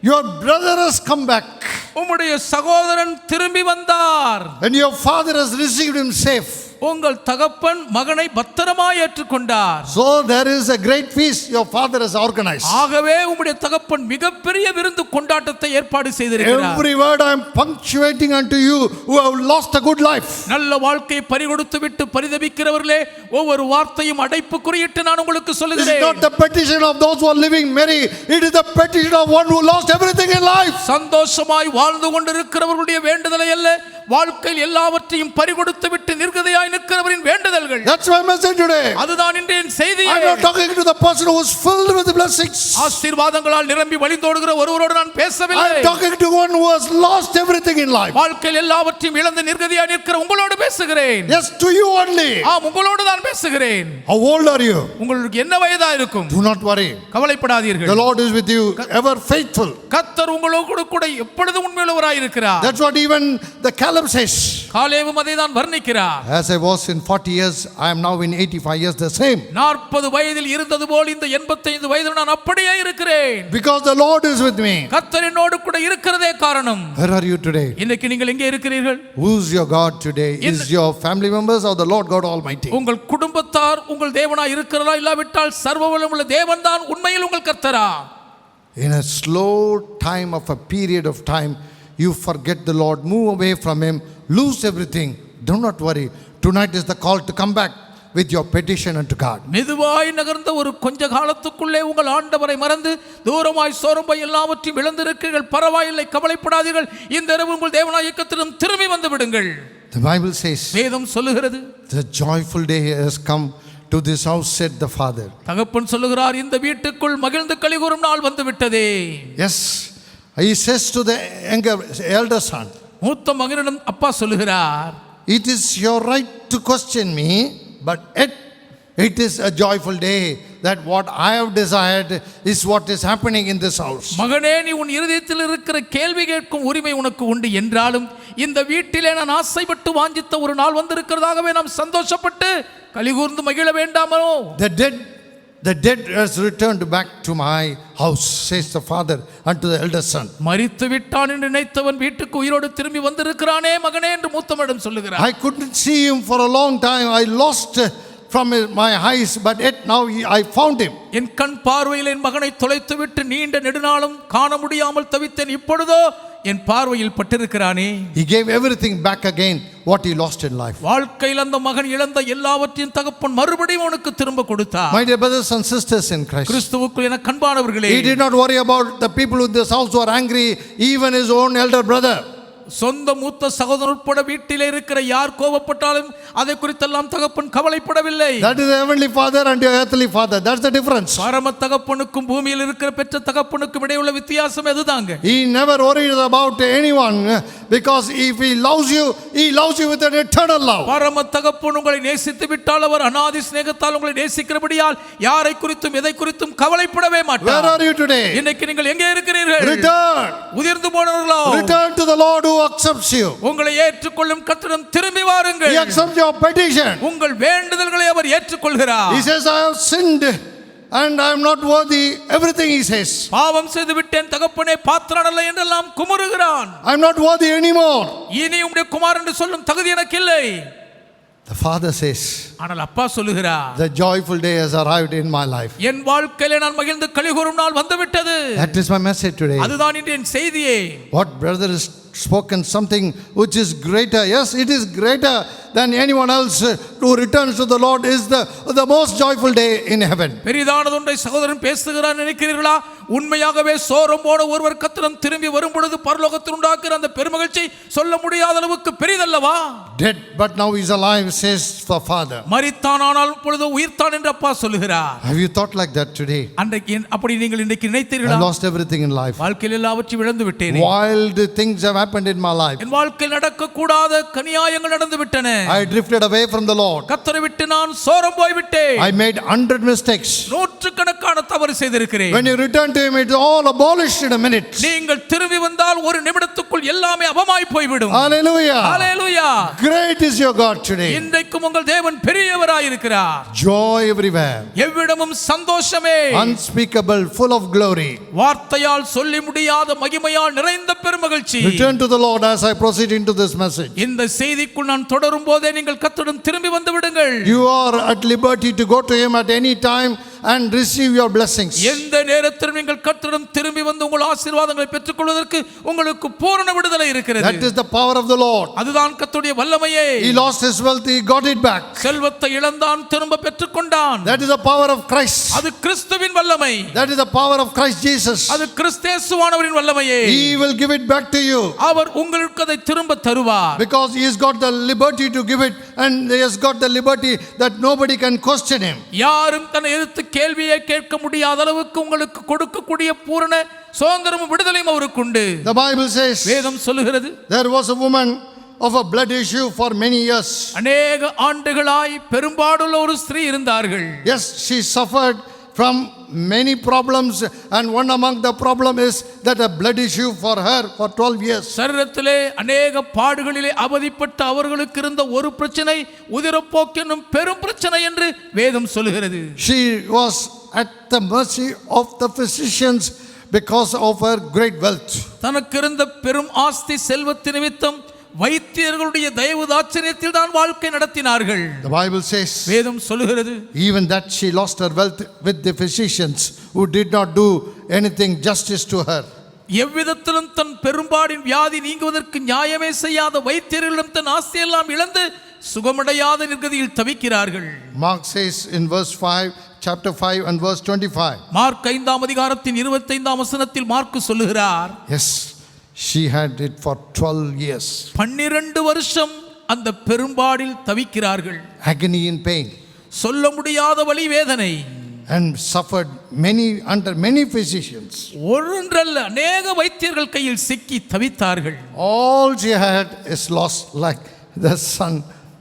Your brother has come back. உம்முடைய சகோதரன் திரும்பி வந்தார். And your father has received him safe. உங்கள் தகப்பன் மகனை பத்திரமாய் ஏற்றுக்கொண்டார். So there is a great feast your father has organized. ஆகவே உம்முடைய தகப்பன் மிகப்பெரிய விருந்து கொண்டாட்டத்தை ஏற்பாடு செய்திருக்கிறார். Every word I am punctuating unto you who have lost a good life. நல்ல வாழ்க்கையை பறிகொடுத்து விட்டு பரிதபிக்கிறவர்களே, ஒவ்வொரு வார்த்தையும் அடைப்பு குறியிட்டு நான் உங்களுக்கு This சொல்லுகிறேன். is not the petition of those who are living merry. It is the petition of one who lost everything in life. சந்தோஷமாய் வாழ்ந்து கொண்டிருக்கிறவர்களுடைய வேண்டுதலை அல்ல, வாழ்க்கையில் எல்லாவற்றையும் பறிகொடுத்து விட்டு நிர்கதையாய் நிற்கிறவரின் வேண்டுதல்கள். That's my message today. அதுதான் இன்றைய செய்தி. I'm not talking to the person who is filled with blessings. ஆசீர்வாதங்களால் நிரம்பி வழிந்தோடுகிற ஒருவரோடு நான் பேசவில்லை. I'm talking to one who has lost everything in life. வாழ்க்கையில் எல்லாவற்றையும் இழந்து நிர்கதியாய் நிற்கிற உங்களோடு பேசுகிறேன். Yes, to you only. உங்களோடு தான் பேசுகிறேன். How old are you? உங்களுக்கு என்ன வயதா இருக்கும்? Do not worry. கவலைப்படாதீர்கள். The Lord is with you, ever faithful. கர்த்தர் உங்களோடு கூட எப்பொழுதும் உண்மையுள்ளவராய் இருக்கிறார். That's what even the Caleb says. காலேபும் அதை தான் வர்ணிக்கிறார். As I was in 40 years, I am now in 85 years the same. 40 வயதில் இருந்தது போல் இந்த 85 வயதில் நான் அப்படியே இருக்கிறேன். Because the Lord is with me. கர்த்தர் என்னோடு கூட இருக்கிறதே காரணம். Where are you today? இன்னைக்கு நீங்கள் எங்கே இருக்கிறீர்கள்? Who's your God today? Is your family members or the Lord God Almighty? உங்கள் குடும்பத்தார் உங்கள் தேவனாய் இருக்கிறதா, இல்லாவிட்டால் சர்வவல்லமுள்ள தேவன் தான் உண்மையில் உங்கள் கர்த்தரா? In a slow time of a period of time, you forget the Lord, move away from Him, lose everything. Do not worry. Tonight is the call to come back with your petition unto God. மெதுவாய் நகர்ந்த ஒரு கொஞ்ச காலத்துக்குள்ளே உங்கள் ஆண்டவரை மறந்து தூரமாய் சோரமாய் எல்லாவற்றையும் இழந்திருக்கிறீர்கள். பரவாயில்லை, கவலைப்படாதீர்கள். இந்த இரவு உங்கள் தேவனாகிய கர்த்தரிடம் திரும்பி வந்து விடுங்கள். The Bible says, வேதம் சொல்லுகிறது, the joyful day has come to this house, said the father. தகப்பன் சொல்லுகிறார், இந்த வீட்டுக்குள் மகிழ்ந்து களிகூரும் நாள் வந்து விட்டதே. Yes, he says to the elder son, மூத்த மகனிடம் அப்பா சொல்லுகிறார், it is your right to question me, but yet It is a joyful day that what I have desired is what is happening in this house. மகனே, நீ உன் இருதயத்தில் இருக்கிற கேள்வி கேட்கும் உரிமை உனக்கு உண்டு என்றாலும் இந்த வீட்டிலே நான் ஆசைப்பட்டு வாஞ்சித்த ஒரு நாள் வந்திருக்கிறதாகவே நாம் சந்தோஷப்பட்டு கலிகூர்ந்து மகிழ வேண்டாமோ? The dead has returned back to my house, says the father unto the elder son. மரித்து விட்டான் என்று நினைத்தவன் வீட்டுக்கு உயிரோடு திரும்பி வந்திருக்கிறானே மகனே என்று மூத்தவனிடம் சொல்லுகிறார். I couldn't see him for a long time. I lost from my eyes, but yet now I found him. என் கண் பார்வையில் என் மகனை தொலைத்து விட்டு நீண்ட நெடுநாளும் காண முடியாமல் தவித்தேன். இப்பொழுதோ என் பார்வையில் பட்டிருக்கிறானே. He gave everything back again what he lost in life. வாழ்க்கையில் அந்த மகன் இழந்த எல்லாவற்றையும் தகப்பன் மறுபடியும் அவனுக்கு திரும்ப கொடுத்தார். My dear brothers and sisters in Christ, கிறிஸ்துவுக்குள் என கண்பானவர்களே, he did not worry about the people in this house who are angry, even his own elder brother. சொந்த மூத்த சகோதரர் உட்பட வீட்டிலே இருக்கிற யார் கோபப்பட்டாலும் அதை குறித்தெல்லாம் தகப்பன் கவலைப்படவில்லை. That is the heavenly father and your earthly father. That's the difference. பரம தகப்பனுக்கும் பூமியில் இருக்கிற பெற்ற தகப்பனுக்கும் இடையே உள்ள வித்தியாசம் எதுதாங்க? He never worried about anyone because if he loves you with an eternal love. பரம தகப்பன் உங்களை நேசித்து விட்டால் அவர் அநாதி சிநேகத்தால் உங்களை நேசிக்கிறபடியால் யாரை குறித்தும் எதை குறித்தும் கவலைப்படவே மாட்டார். Where are you today? இன்னைக்கு நீங்கள் எங்கே இருக்கிறீர்கள்? Return. உதிர்ந்து போனவர்களோ, Return to the Lord who accepts you. உங்களை ஏற்றுக்கொள்ளும் கர்த்தரிடம் திரும்பி வாருங்கள். He accepts your petition. உங்கள் வேண்டுதல்களை அவர் ஏற்றுக்கொள்கிறார். He says, I have sinned and I am not worthy. Everything he says. பாவம் செய்து விட்டேன் தகப்பனே, பாத்திரனல்ல என்றெல்லாம் குமுறுகிறான். I am not worthy anymore. இனி உம்முடைய குமாரன் என்று சொல்லும் தகுதி எனக்கு இல்லை. The father says, ஆனால் அப்பா சொல்லுகிறார், the joyful day has arrived in my life. என் வாழ்க்கையிலே நான் மகிழ்ந்து களிகூரும் நாள் வந்துவிட்டது. That is my message today. அதுதான் இன்று என் செய்தியே. What brother has spoken something which is greater. Yes, it is greater than anyone else who returns to the Lord is the most joyful day in heaven. பெரிதானது ஒன்றை சகோதரன் பேசுகிறார் நினைக்கிறீர்களா? உண்மையாகவே சோரம் போன ஒருவர் கர்த்தரிடம் திரும்பி வரும் பொழுது பரலோகத்தில் உண்டாக்குற அந்த பெருமகிழ்ச்சி சொல்ல முடியாத அளவுக்கு பெரிதல்லவா? Dead but now he is alive, says the father. மரித்தான் ஆனால் இப்பொழுது உயிர்த்தான் என்று அப்பா சொல்லுகிறார். Have you thought like that today? அன்றைக்கு அப்படி நீங்கள் இன்றைக்கு நினைத்தீர்களா? I lost everything in life. வாழ்க்கையில் எல்லாவற்றையும் இழந்து விட்டேனே. Wild things have happened in my life. என் வாழ்க்கையில் நடக்க கூடாத கனியாயங்கள் நடந்து விட்டன. I drifted away from the Lord. கர்த்தரை விட்டு நான் சோரம் போய் விட்டேன். I made 100 mistakes. நூற்றுக்கணக்கான தவறு செய்திருக்கிறேன். When you return to him, it's all abolished in a minute. நீங்கள் திரும்பி வந்தால் ஒரு நிமிடத்துக்குள் எல்லாமே அவமாய் போய்விடும். Hallelujah. Hallelujah. Great is your God today. இன்றைக்கும் உங்கள் தேவன் பெரியவராய் இருக்கிறார். Joy everywhere. எவ்விடமும் சந்தோஷமே. Unspeakable, full of glory. வார்த்தையால் சொல்லி முடியாத மகிமையால் நிறைந்த பெருமகிழ்ச்சி. Return to the Lord as I proceed into this message. இந்த செய்திக்குள் நான் தொடரும் போதே நீங்கள் கர்த்தரிடம் திரும்பி வந்து விடுங்கள். You are at liberty to go to him at any time and receive your blessings. எந்த நேரத்திலும் நீங்கள் கர்த்தரிடம் திரும்பி வந்து உங்கள் ஆசீர்வாதங்களை பெற்றுக்கொள்வதற்கு உங்களுக்கு பூரண விடுதலை இருக்கிறது. That is the power of the Lord. அதுதான் கர்த்தருடைய வல்லமையே. He lost his wealth, he got it back. செல்வத்தை இழந்தான், திரும்ப பெற்றுக்கொண்டான். That is the power of Christ. அது கிறிஸ்துவின் வல்லமை. That is the power of Christ Jesus. அது கிறிஸ்தேசுவானவரின் வல்லமையே. He will give it back to you. அவர் உங்களுக்கு அதை திரும்ப தருவார். Because he has got the liberty to give it and he has got the liberty that nobody can question him. யாரும் தன்னை எதிர்த்து கேள்வியை கேட்க முடியாத அளவுக்கு உங்களுக்கு கொடுக்கக்கூடிய பூரண சுதந்திரமும் விடுதலையும் அவருக்கு உண்டு. The Bible says, வேதம் சொல்லுகிறது, there was a woman of a blood issue for many years. அநேக ஆண்டுகளாய் பெரும்பாடுள்ள ஒரு ஸ்திரீ இருந்தார்கள். Yes, she suffered from many problems and one among the problem is that a blood issue for her for 12 years. சரீரத்திலே அநேக பாடுகளிலே அவதிப்பட்ட அவர்களுக்கு இருந்த ஒரு பிரச்சனை உதிரப்போக்கு என்னும் பெரும் பிரச்சனை என்று வேதம் சொல்லுகிறது. She was at the mercy of the physicians because of her great wealth. தனக்கு இருந்த பெரும் ஆஸ்தி செல்வத்தின் நிமித்தம் வைத்தியர்களுடைய தயவு தாட்சணியத்தில் தான் வாழ்க்கை நடத்தினார்கள். The Bible says, வேதம் சொல்லுகிறது, even that she lost her wealth with the physicians who did not do anything justice to her. எவ்விதத்திலும் தன் பெரும்பாடின் வியாதி நீங்குவதற்கு நியாயமே செய்யாத வைத்தியர்களிடம் தன் ஆஸ்தியெல்லாம் இழந்து சுகமடையாத நிர்கதியில் தவிக்கிறார்கள். Mark says in verse 5, chapter 5 and verse 25. Mark 5ஆம் அதிகாரத்தின் 25ஆம் வசனத்தில் மார்க் சொல்லுகிறார், Yes, she had it for 12 years. 12 வருஷம் அந்த பெரும்பாடில் தவிக்கிறார்கள். Agony in pain. சொல்ல முடியாத வலி வேதனை. And suffered under many physicians. ஒன்றல்ல அநேக வைத்தியர்கள் கையில் சிக்கி தவித்தார்கள். All she had is lost like the son,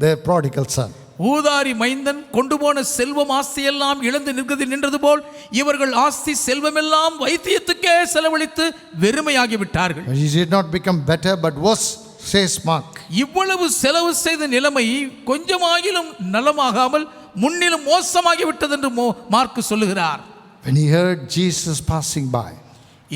the prodigal son. ஊதாரி மைந்தன் கொண்டு போன செல்வம் ஆஸ்தியெல்லாம் இழந்து நின்றது போல் இவர்கள் ஆஸ்தி செல்வமெல்லாம் வைத்தியத்துக்கே செலவழித்து வெறுமையாகி விட்டார்கள். He did not become better but worse, says Mark. இவ்வளவு செலவு செய்த நிலைமை கொஞ்சமாகிலும் நலமாகாமல் முன்னிலும் மோசமாகி விட்டது என்று மார்க் சொல்லுகிறார். When he heard Jesus passing by,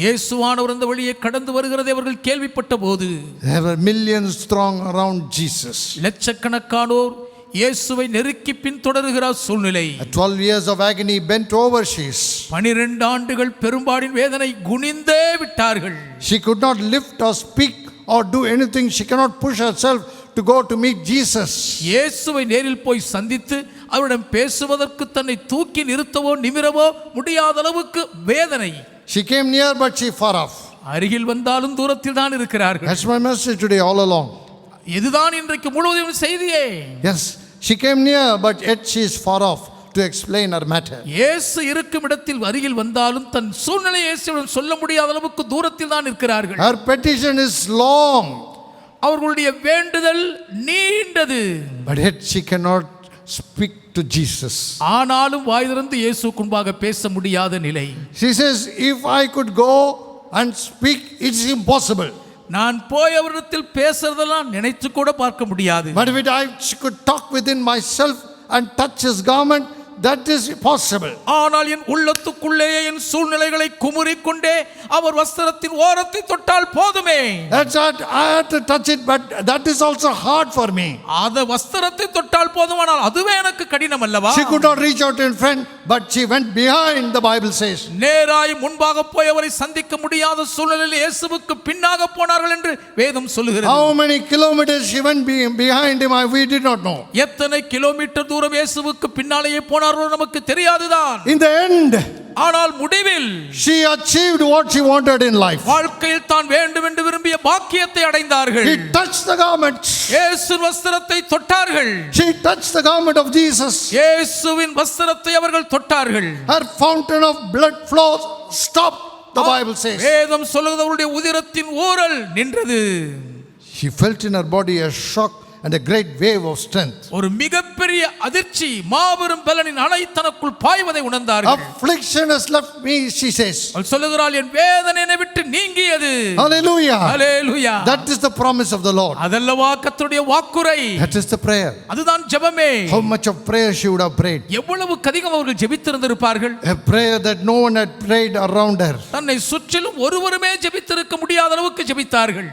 இயேசுவானவர் அந்த வழியே கடந்து வருகிறதை அவர்கள் கேள்விப்பட்ட போது, there were millions throng around Jesus. லட்சக்கணக்கானோர் இயேசுவை நெருக்கி பின்தொடருகிற சூழ்நிலை. 12 years of agony, bent over she is. 12 ஆண்டுகள் பெரும்பாடின் வேதனை, குனிந்தே விட்டார்கள். She could not lift or speak or do anything. She cannot push herself to go to meet Jesus. இயேசுவை நேரில் போய் சந்தித்து அவரிடம் பேசுவதற்கு தன்னை தூக்கி நிறுத்தவோ நிமிரவோ முடியாத அளவுக்கு வேதனை. She came near but she far off. அருகில் வந்தாலும் தூரத்தில் தான் இருக்கிறார்கள். That's my message today all along. இதுதான் இன்றைக்கு முழுவதும் செய்தியே. Yes, she came near but yet she is far off to explain her matter. இயேசு இருக்கும் இடத்தில் அருகில் வந்தாலும் தன் சூழ்நிலையை இயேசுவிடம் சொல்ல முடியாத அளவுக்கு தூரத்தில் தான் இருக்கிறார்கள். Her petition is long. அவர்களுடைய வேண்டுதல் நீண்டது. But yet she cannot speak to Jesus. ஆனாலும் வாய் திறந்து இயேசுவுக்கு முன்பாக பேச முடியாத நிலை. She says, if I could go and speak, it's impossible. நான் போய் அவரிடத்தில் பேசுறதெல்லாம் நினைத்து கூட பார்க்க முடியாது. But if I could talk within myself and touch his garment, that is possible. ஆனால் என் உள்ளத்துக்குள்ளேயே என் சூழ்நிலைகளை குமுறிக்கொண்டே அவர் வஸ்திரத்தின் ஓரத்தை தொட்டால் போதுமே. That's what I had to touch it, but that is also hard for me. அத வஸ்திரத்தை தொட்டால் போதுமானால் அதுவே எனக்கு கடினம் அல்லவா? She could not reach out in front, but she went behind, the Bible says. நேராய் முன்பாக போய் அவரை சந்திக்க முடியாத சூழ்நிலையில் இயேசுவுக்கு பின்னாக போனார்கள் என்று வேதம் சொல்லுகிறது. How many kilometers she went behind him, we did not know. எத்தனை கிலோமீட்டர் தூரம் இயேசுவுக்கு பின்னாலேயே போனார்களோ நமக்கு தெரியாதுதான். In the end, ஆனால் முடிவில் she achieved what she wanted in life. வாழ்க்கையில் தான் வேண்டும் என்று விரும்பிய பாக்கியத்தை அடைந்தார்கள். He touched the garment. இயேசு வஸ்திரத்தை தொட்டார்கள். She touched the garment of Jesus. இயேசுவின் வஸ்திரத்தை அவர்கள் தொட்டார்கள். Her fountain of blood flows stopped, the Bible says. வேதம் சொல்லுகிறது அவருடைய உதிரத்தின் ஊறல் நின்றது. She felt in her body a shock and a great wave of strength. ஒரு மிகப்பெரிய அதிர்ச்சி, மாபெரும் பலனின் அலை தனக்குள் பாய்வதை உணர்ந்தார்கள். Affliction has left me, she says. அவள் சொல்லுகிறாள், என் வேதனை என்னை விட்டு நீங்கியது. Hallelujah. Hallelujah. That is the promise of the Lord. அதல்லவா கர்த்தருடைய வாக்குரை. That is the prayer. அதுதான் ஜெபமே. How much of prayer she would have prayed. எவ்வளவு அதிகம் அவர்கள் ஜெபித்திருந்திருப்பார்கள். A prayer that no one had prayed around her. தன்னை சுற்றிலும் ஒருவருமே ஜெபித்திருக்க முடியாத அளவுக்கு ஜெபித்தார்கள்.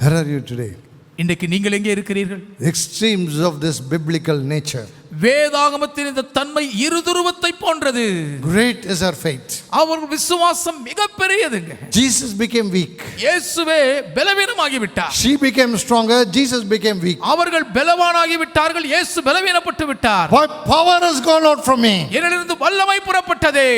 Where are you today? இன்றைக்கு நீங்கள் எங்கே இருக்கிறீர்கள்? Extremes of this biblical nature. வேதாகமத்தின் இந்த தன்மை இருதுருவத்தை போன்றது. Great is her faith. அவர்கள் விசுவாசம் மிகப்பெரியதுங்க. Jesus became weak. இயேசுவே பலவீனமாகி விட்டார். She became stronger. Jesus became weak. அவர்கள் பலவானாகி விட்டார்கள். இயேசு பலவீனப்பட்டு விட்டார். What power has gone out from me? என்னிலிருந்து வல்லமை புறப்பட்டதே.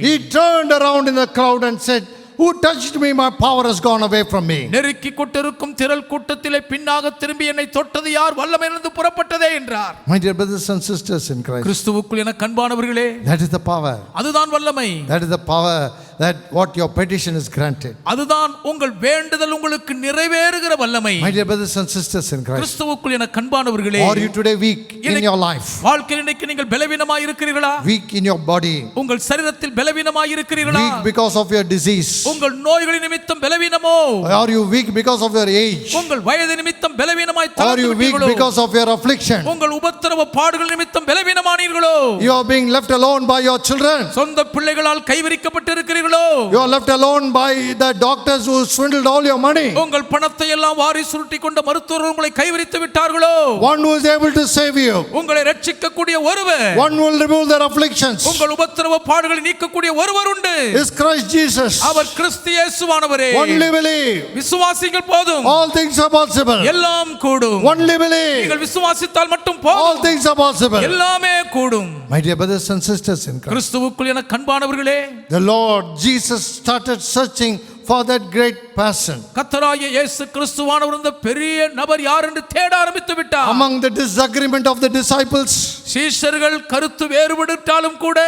He turned around in the crowd and said, who touched me? My power has gone away from me. நெருக்கி கொண்டிருக்கும் திரள் கூட்டத்திலே பின்னாக திரும்பி என்னை தொட்டது யார்? வல்லமையிலிருந்து புறப்பட்டதே என்றார். My dear brothers and sisters in Christ, கிறிஸ்துவுக்குள் என கண்பானவர்களே, that is the power. அதுதான் வல்லமை. That is the power that what your petition is granted. அதுதான் உங்கள் வேண்டுதல் உங்களுக்கு நிறைவேறுகிற வல்லமை. My dear brothers and sisters in Christ, கிறிஸ்துவுக்குள் என கண்பானவர்களே, are you today weak in your life? வாழ்க்கையில் இன்னைக்கு நீங்கள் பலவீனமாய் இருக்கிறீர்களா? Weak in your body. உங்கள் சரீரத்தில் பலவீனமாய் இருக்கிறீர்களா? Weak because of your disease. உங்கள் நோய்களின் நிமித்தம் பலவீனமோ? Are you weak because of your age? உங்கள் வயது நிமித்தம் பலவீனமாய் Are you weak because of your affliction? உங்கள் உபத்திரவ பாடுகள் நிமித்தம் பலவீனமானீர்களோ? You are being left alone by your children. சொந்த பிள்ளைகளால் கைவிரிக்கப்பட்டிருக்கிறீர்களோ? You are left alone by the doctors who swindled all your money. உங்கள் பணத்தை எல்லாம் வாரி சுருட்டி கொண்ட மருத்துவர்கள் உங்களை கைவிரித்து விட்டார்களோ? One who is able to save you. உங்களை ரட்சிக்க கூடிய ஒருவர். One who will remove their afflictions. உங்கள் உபத்திரவ பாடுகளை நீக்கக்கூடிய ஒருவர் உண்டு. Is Christ Jesus. Our Kristu இயேசுவானவரே. Only believe. விசுவாசிங்கள் போதும். All things are possible. எல்லாம் கூடும். Only believe. நீங்கள் விசுவாசித்தால் மட்டும் போதும். All things are possible. எல்லாமே கூடும். My dear brothers and sisters in Christ, கிறிஸ்துவுக்குள் என கண்பானவர்களே, the Lord Jesus started searching for that great person. கர்த்தராகிய இயேசு கிறிஸ்துவானவர் அந்த பெரிய நபர் யார் என்று தேட ஆரம்பித்து விட்டார். Among the disagreement of the disciples, சீஷர்கள் கருத்து வேறுபட்டாலும் கூட,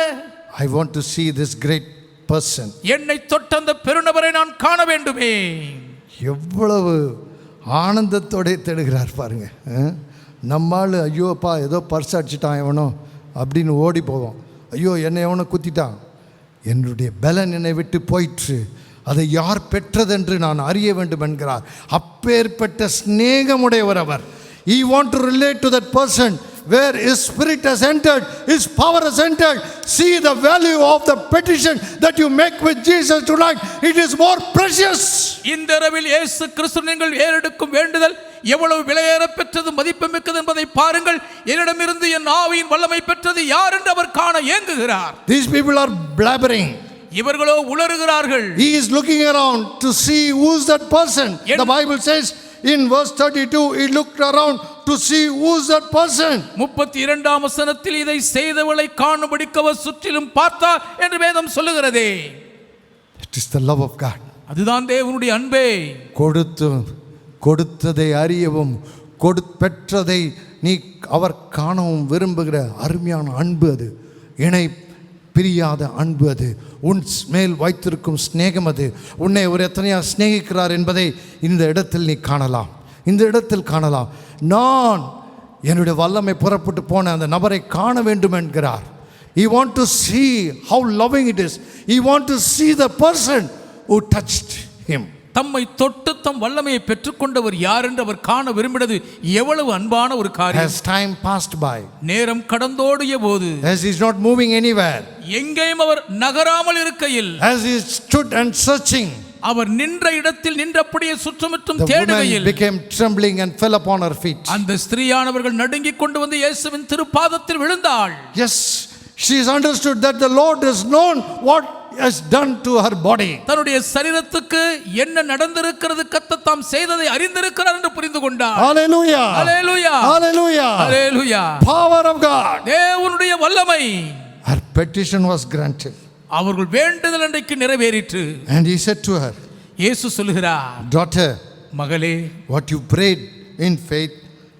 I want to see this great person. என்னை தொட்ட அந்த பெருநபரை நான் காண வேண்டுமே. எவ்வளவு ஆனந்தத்தோட தேடுகிறார் பாருங்க. நம்மால் ஐயோப்பா ஏதோ பர்ஸ் அடிச்சிட்டான் எவனோ அப்படின்னு ஓடி போவோம். ஐயோ என்னை எவனோ குத்திட்டான், என்னுடைய பலன் என்னை விட்டு போயிற்று, அதை யார் பெற்றதென்று நான் அறிய வேண்டும் என்கிறார். அப்பேற்பட்ட சிநேகமுடையவர் அவர். He want to relate to that person where his spirit has entered, his power has entered. See the value of the petition that you make with Jesus tonight. It is more precious. இந்த இரவில் இயேசு கிறிஸ்து நீங்கள் ஏறெடுக்கும் வேண்டுதல் எவ்வளவு விலையேற பெற்றது, மதிப்புமிக்கது என்பதை பாருங்கள். என்னிடமிருந்து என் ஆவியின் வல்லமை பெற்றது யார் என்று அவர் காண ஏங்குகிறார். These people are blabbering. இவர்களோ உளறுகிறார்கள். He is looking around to see who is that person. The Bible says in verse 32, he looked around to see who is that person. 32ஆம் வசனத்தில் இதை செய்தவளை காணும்படிக்கு அவர் சுற்றிலும் பார்த்தார் என்று வேதம் சொல்லுகிறதே. It is the love of God. அதுதான் தேவனுடைய அன்பே. கொடுத்ததை அறியவும் பெற்றதை நீ அவர் காணவும் விரும்புகிற அருமையான அன்பு அது. இணை பிரியாத அன்பு அது. உன் மேல் வைத்திருக்கும் ஸ்நேகம் அது. உன்னை ஒரு எத்தனையா ஸ்நேகிக்கிறார் என்பதை இந்த இடத்தில் நீ காணலாம், இந்த இடத்தில் காணலாம். நான் என்னுடைய வல்லமை புறப்பட்டு போன அந்த நபரை காண வேண்டும் என்கிறார். He want to see how loving it is. He want to see the person who touched him. தம்மை தொட்டு தம் வல்லமையை பெற்றுக்கொண்டவர் யார் என்று அவர் காண விரும்பினது எவ்வளவு அன்பான ஒரு காரியம். As time passed by, நேரம் கடந்தோடிய போது, as he is not moving anywhere, எங்கேயும் அவர் நகராமல் இருக்கையில், as he stood and searching, அவர் நின்ற இடத்தில் நின்றபடியே சுற்றமுற்றும் the தேடுகையில், woman became trembling and fell upon her feet. அந்த ஸ்திரீயானவர்கள் நடுங்கிக் கொண்டு வந்து இயேசுவின் திருப்பாதத்தில் விழுந்தாள். Yes, she has understood that the Lord has known what has done to her body. தன்னுடைய சரீரத்துக்கு என்ன நடந்திருக்கிறது, கர்த்தர் தாம் செய்ததை அறிந்திருக்கிறார் என்று புரிந்து கொண்டார். Hallelujah, hallelujah, hallelujah, hallelujah. power of God. தேவனுடைய வல்லமை. Her petition was granted. அவர்கள் வேண்டுதல் அன்றைக்கு நிறைவேறிற்று. And he said to her, இயேசு சொல்கிறார், daughter, மகளே, what you prayed in faith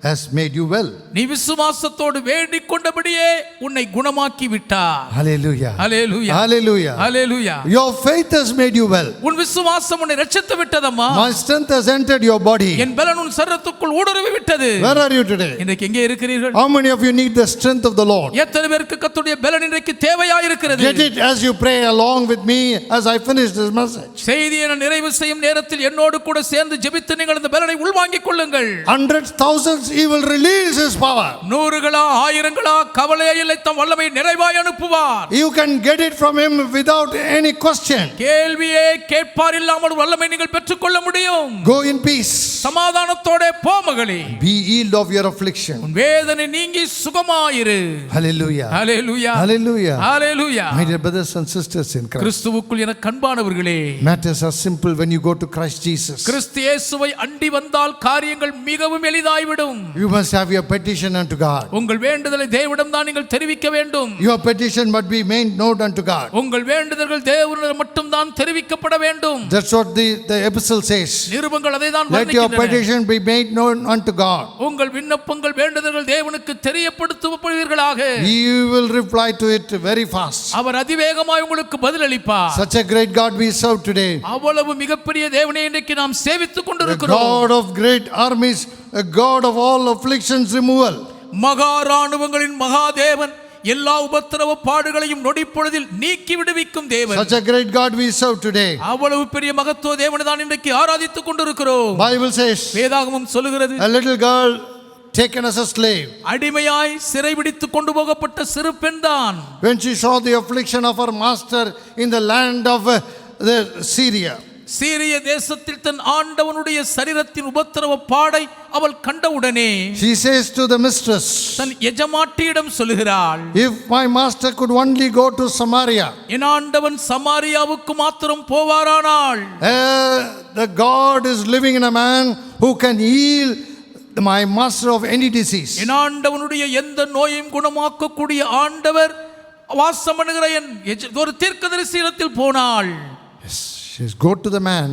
has made you well. நீ விசுவாசத்தோடு வேண்டிக் கொண்டபடியே உன்னை குணமாக்கி விட்டார். Hallelujah, hallelujah, hallelujah, hallelujah. your faith has made you well. உன் விசுவாசம் உன்னை ரட்சித்து விட்டதம்மா. My strength has entered your body. என் பலன் உன் சரீரத்துக்குள் ஊடுருவி விட்டது. Where are you today? இன்றைக்கு எங்கே இருக்கிறீர்கள்? How many of you need the strength of the Lord? எத்தனை பேருக்கு கர்த்தருடைய பலன் இன்றைக்கு தேவையா இருக்கிறது? Get it as you pray along with me as I finish this message. செய்தியை நான் நிறைவு செய்யும் நேரத்தில் என்னோடு கூட சேர்ந்து ஜெபித்து நீங்கள் இந்த பலனை உள்வாங்கிக் கொள்ளுங்கள். Hundreds, thousands, he will release his power. நூறுகளா ஆயிரங்களா கவலையே இல்லை, தம் வல்லமை நிறைவாய் அனுப்புவார். You can get it from him without any question. கேள்வியே கேட்பார் இல்லாமல் வல்லமை நீங்கள் பெற்றுக்கொள்ள முடியும். Go in peace. சமாதானத்தோட போ மகளே. Be healed of your affliction. உன் வேதனை நீங்கி சுகமாயிரு. Hallelujah, hallelujah, hallelujah, hallelujah. my dear brothers and sisters in Christ, கிறிஸ்துவுக்குள் எனக்கு அன்பானவர்களே, matters are simple when you go to Christ Jesus. கிறிஸ்து இயேசுவை அண்டி வந்தால் காரியங்கள் மிகவும் எளிதாய்விடும். You must have your petition unto God. உங்கள் வேண்டுதலை தேவனிடம் தான் நீங்கள் தெரிவிக்க வேண்டும். Your petition must be made known unto God. உங்கள் வேண்டுதல்கள் தேவனிடம் மட்டும் தான் தெரிவிக்கப்பட வேண்டும். That's what the epistle says. நிருபங்கள் அதை தான் Let your வர்ணிக்கின்றன. petition be made known unto God. உங்கள் விண்ணப்பங்கள் வேண்டுதல்கள் தேவனுக்கு தெரியப்படுத்தப்படுவீர்களாக. He will reply to it very fast. அவர் அதிவேகமாய் உங்களுக்கு பதிலளிப்பார். Such a great God we serve today. அவ்வளவு மிகப்பெரிய தேவனை இன்றைக்கு நாம் சேவித்துக் The கொண்டிருக்கிறோம். God of great armies, a God of all afflictions removal. மகா ராணுவங்களின் மகாதேவன், எல்லா உபத்திரவ பாடுகளையும் நொடிப்பொழுதில் நீக்கி விடுவிக்கும் தேவன். Such a great God we serve today. அவ்வளவு பெரிய மகத்துவ தேவனை தான் இன்றைக்கு ஆராதித்துக் கொண்டிருக்கிறோம். Bible says, வேதாகமம் சொல்லுகிறது, a little girl taken as a slave, அடிமையாய் சிறைபிடித்து கொண்டு போகப்பட்ட சிறு பெண் தான், when she saw the affliction of her master in the land of the Syria, சீரிய தேசத்தில் தன் ஆண்டவனுடைய சரீரத்தின் உபத்திரவ பாடை அவள் கண்டவுடனே she says to the mistress, தன் எஜமாட்டியிடம் சொல்லுகிறாள், if my master could only go to Samaria, என் ஆண்டவன் சமாரியாவுக்கு மாத்திரம் போவாரானால், the God is living in a man who can heal my master of any disease. என் ஆண்டவனுடைய எந்த நோயையும் குணமாக்கக்கூடிய ஆண்டவர் வாசம் பண்ணுகிற ஒரு தீர்க்கதரிசியிடத்தில் போனாள். Yes, she says, go to the man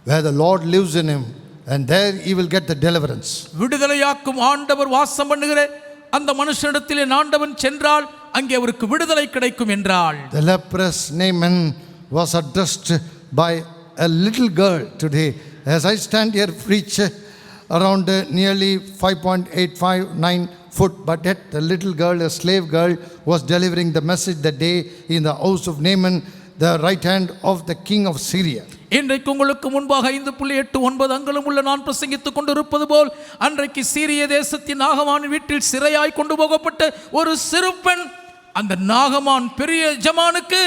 where the Lord lives in him, and there he will get the deliverance. விடுதலையாக்கும் ஆண்டவர் வாசம் பண்ணுகிற அந்த மனுஷனிடத்தில் என் ஆண்டவன் சென்றால் அங்கே அவருக்கு விடுதலை கிடைக்கும் என்றாள். The leprous Naaman was addressed by a little girl today. As I stand here preach, around nearly 5.859 foot, but yet the little girl, a slave girl, was delivering the message that day in the house of Naaman, the right hand of the king of Syria. இன்றைக்கு உங்களுக்கு முன்பாக 5.89 அங்குலம் உள்ள நான் பிரசங்கித்துக் கொண்டிருப்பது போல் அன்றைக்கு சீரிய தேசத்தின் நாகமான் வீட்டில் சிறையாய் கொண்டு போகப்பட்ட ஒரு சிறுபெண் அந்த நாகமான் பெரிய எஜமானுக்கு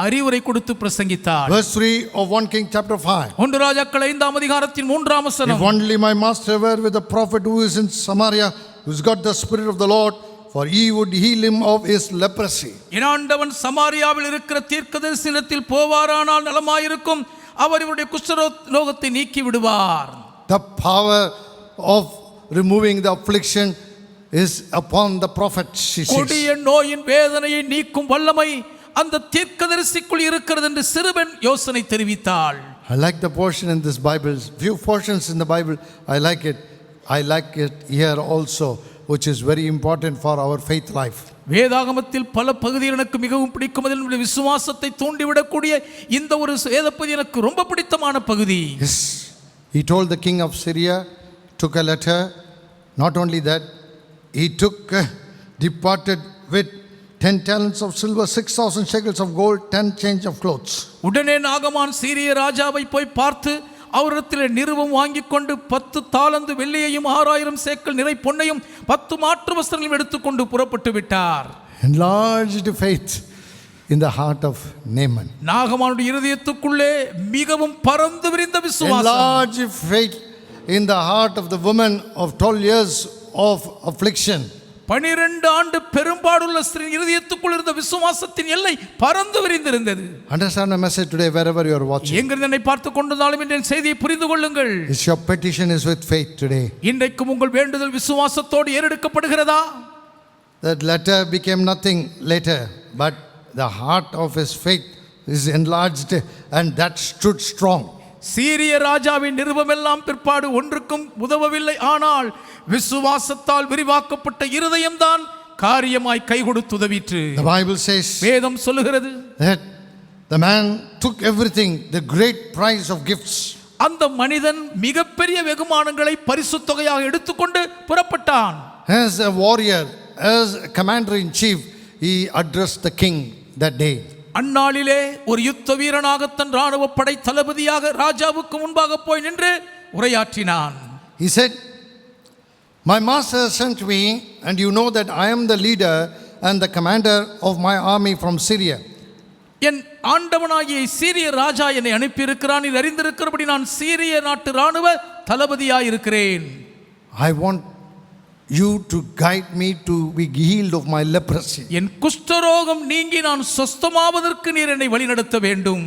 அறிவுரை கொடுத்து பிரசங்கித்தார். Verse 3 of 1 King chapter 5. 1 ராஜாக்கள் 5ஆம் அதிகாரத்தின் 3ஆம் வசனம். If only my master were with the prophet who is in Samaria, who's got the spirit of the Lord, for he would heal him of his leprosy. என் ஆண்டவன் சமாரியாவில் இருக்கிற தீர்க்கதரிசனத்தில் போவாரானால் நலமாயிருக்கும், அவர் இவருடைய குஷ்டரோகத்தை நீக்கி விடுவார். The power of removing the affliction is upon the prophet, she says. கொடிய நோயின் வேதனையை நீக்கும் வல்லமை அந்த தீர்க்கதரிசிக்குள் இருக்கிறது என்று சிறுவன் யோசனை தெரிவித்தாள். I like the portion in this Bible. Few portions in the Bible, I like it. I like it here also, which is very important for our faith life. வேதாகமத்தில் பல பகுதிகள் எனக்கு மிகவும் பிடிக்கும். அதில் நம்முடைய விசுவாசத்தை தூண்டிவிடக்கூடிய இந்த ஒரு வேத பகுதி எனக்கு ரொம்ப பிடித்தமான பகுதி. Yes, he told the king of Syria, took a letter. Not only that, he departed with 10 talents of silver, 6,000 shekels of gold, 10 change of clothes. உடனே நாகமான் சீரிய ராஜாவை போய் பார்த்து அவரிடத்தில் நிருபம் வாங்கி கொண்டு 10 தாலந்து வெள்ளியையும் 6000 சேக்கல் நிறை பொன்னையும் 10 மாற்று வஸ்திரங்களையும் எடுத்துக்கொண்டு புறப்பட்டு விட்டார். Enlarged faith in the heart of Naaman. நாகமானுடைய இருதயத்துக்குள்ளே மிகவும் பரந்து விரிந்த விசுவாசம். Enlarged faith in the heart of the woman of 12 years of affliction. 12 ஆண்டு பெரும்பாடுள்ள ஸ்திரீ இருதயத்துக்குள் இருந்த விசுவாசத்தின் எல்லை பரந்து விரிந்திருந்தது. Understand my message today wherever you are watching. எங்கிருந்து என்னை பார்த்து கொண்டிருந்தாலும் இந்த செய்தியை புரிந்து கொள்ளுங்கள். Is your petition is with faith today? இன்றைக்கு உங்கள் வேண்டுதல் விசுவாசத்தோடு ஏறெடுக்கப்படுகிறதா? That letter became nothing later, but the heart of his faith is enlarged and that stood strong. சீரிய ராஜாவின் நிருபமெல்லாம் பிற்பாடு ஒன்றுக்கும் உதவவில்லை. ஆனால் விசுவாசத்தால் விரிவாக்கப்பட்ட இருதயம்தான் காரியமாய் கை கொடுத்து உதவிற்று. The Bible says வேதம் சொல்லுகிறது that the man took everything, the great price of gifts. அந்த மனிதன் மிகப்பெரிய வெகுமானங்களை பரிசுத் தொகையாக எடுத்துக்கொண்டு புறப்பட்டான். As a warrior, as a commander in chief, he addressed the king that day. அந்நாளிலே ஒரு யுத்த வீரனாக தன் ராணுவ படை தளபதியாக ராஜாவுக்கு முன்பாக போய் நின்று உரையாற்றினான். He said, my master sent me, and you know that I am the leader and the commander of my army from Syria. என் ஆண்டவனாகிய சீரிய ராஜா என்னை அனுப்பியிருக்கிறான். நீர் அறிந்திருக்கிறபடி நான் சீரிய நாட்டு ராணுவ தளபதியாய் இருக்கிறேன். I want you to guide me to be healed of my leprosy. என் குஷ்டரோகம் நீங்கி நான் சொஸ்தமாவதற்கு நீர் என்னை வழிநடத்த வேண்டும்.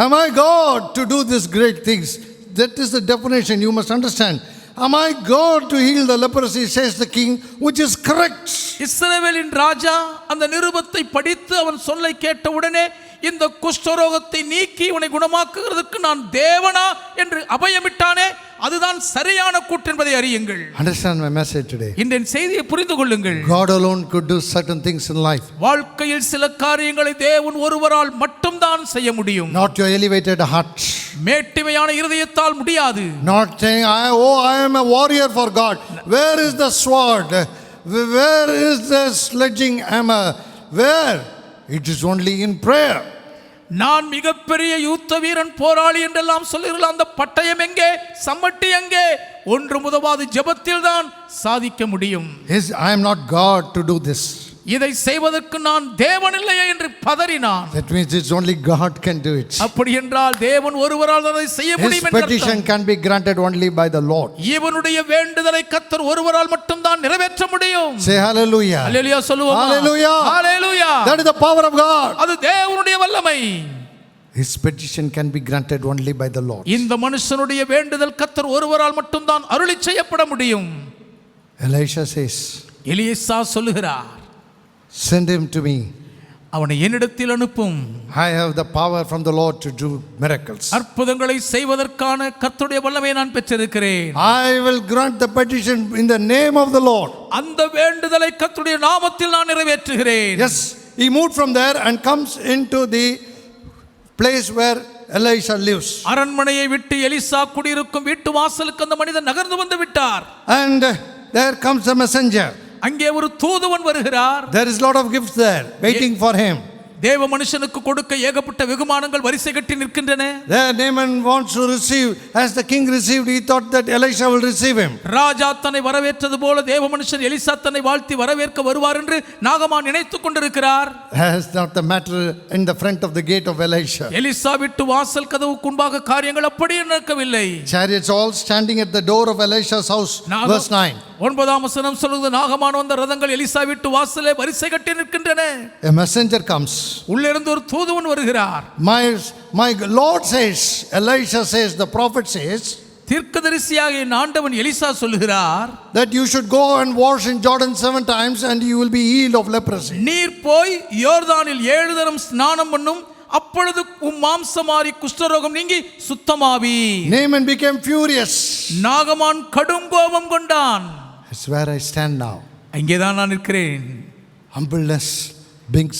Am I God to do these great things? That is the definition you must understand. Am I God to heal the leprosy, says the king, which is correct. இஸ்ரவேலின் ராஜா அந்த நிருபத்தை படித்து அவன் சொல்லை கேட்ட உடனே இந்த குஷ்டரோகத்தை நீக்கி இவனை குணமாக்குகிறதுக்கு நான் தேவனா என்று அபயமிட்டானே, அதுதான் சரியான கூற்று என்பதை அறியுங்கள். Understand my message today. இந்த செய்தியை புரிந்து கொள்ளுங்கள். God alone could do certain things in life. வாழ்க்கையில் சில காரியங்களை தேவன் ஒருவரால் மட்டும்தான் செய்ய முடியும். Not your elevated heart. மேட்டிமையான இருதயத்தால் முடியாது. Not saying, I am a warrior for God. Where is the sword? Where is the sledging hammer? Where? It is only in prayer. நான் மிகப்பெரிய யுத்த வீரன் போராளி என்றெல்லாம் சொல்லுகிறார்கள். அந்த பட்டயம் எங்கே, சம்மட்டி எங்கே? ஒன்று முதவாது ஜெபத்தில் தான் சாதிக்க முடியும். Yes, I am not God to do this. இதை செய்வதற்கு நான் தேவன் இல்லையே என்று பதறினான். That means it's only God can do it. அப்படி என்றால் தேவன் ஒருவரால் அதை செய்ய முடியும் His petition can be granted only by the Lord. இவனுடைய வேண்டுதலை கர்த்தர் ஒருவரால் மட்டும்தான் நிறைவேற்ற முடியும். Say hallelujah. ஹalleluya சொல்லுவோமா? Hallelujah. Hallelujah. That is the power of God. அது தேவனுடைய வல்லமை. His petition can be granted only by the Lord. இந்த மனுஷனுடைய வேண்டுதல் கர்த்தர் ஒருவரால் மட்டும்தான் அருளி செய்யப்பட முடியும். Elisha says, எலிசா சொல்லுகிறார், send him to me. அவனை என்னிடத்தில் அனுப்பும். I have the power from the Lord to do miracles. அற்புதங்களை செய்வதற்கான கர்த்தருடைய வல்லமையை நான் பெற்றிருக்கிறேன். I will grant the petition in the name of the Lord. அந்த வேண்டுதலை கர்த்தருடைய நாமத்தில் நான் நிறைவேற்றுகிறேன். Yes, he moved from there and comes into the place where Elisha lives. அரண்மனையை விட்டு எலிசா குடியிருக்கும் வீட்டு வாசலுக்கு அந்த மனிதன் நகர்ந்து வந்து விட்டார். And there comes a messenger. அங்கே ஒரு தூதுவன் வருகிறார். There is a lot of gifts there waiting for him. தேவ மனுஷனுக்கு கொடுக்க ஏகப்பட்ட வெகுமானங்கள் வரிசை கட்டி நிற்கின்றன. There Naaman wants to receive, as the king received, he thought that Elisha will receive him. ராஜா தன்னை வரவேற்றது போல தேவ மனுஷன் எலிசா தன்னை வாழ்த்தி வரவேற்க வருவார் என்று நாகமான் நினைத்துக் கொண்டிருக்கிறார். That's not the matter in the front of the gate of Elisha. Elisha விட்டு வாசல் கதவுக்கு முன்பாக காரியங்கள் அப்படியே நடக்கவில்லை. Chariots all standing at the door of Elisha's house. Verse 9. 9ஆம் வசனம் சொல்லுது, நாகமான் வந்த ரதங்கள் எலிசா விட்டு வாசலே வரிசை கட்டி நிற்கின்றன. A messenger comes. உள்ளே இருந்து ஒரு தூதுவன் வருகிறார். My Lord says, Elisha says, the prophet says, தீர்க்கதரிசியாக என் ஆண்டவன் எலிசா சொல்லுகிறார், that you should go and wash in Jordan 7 times and you will be healed of leprosy. நீர் போய் யோர்தானில் 7 தரம் ஸ்நானம் பண்ணும், அப்பொழுது உம் மாம்சமாரி குஷ்டரோகம் நீங்கி சுத்தமாவி. Naaman became furious. நாகமான் கடும் கோபம் கொண்டான். That's where I stand now. அங்கேதான் நான் இருக்கிறேன். Humbleness brings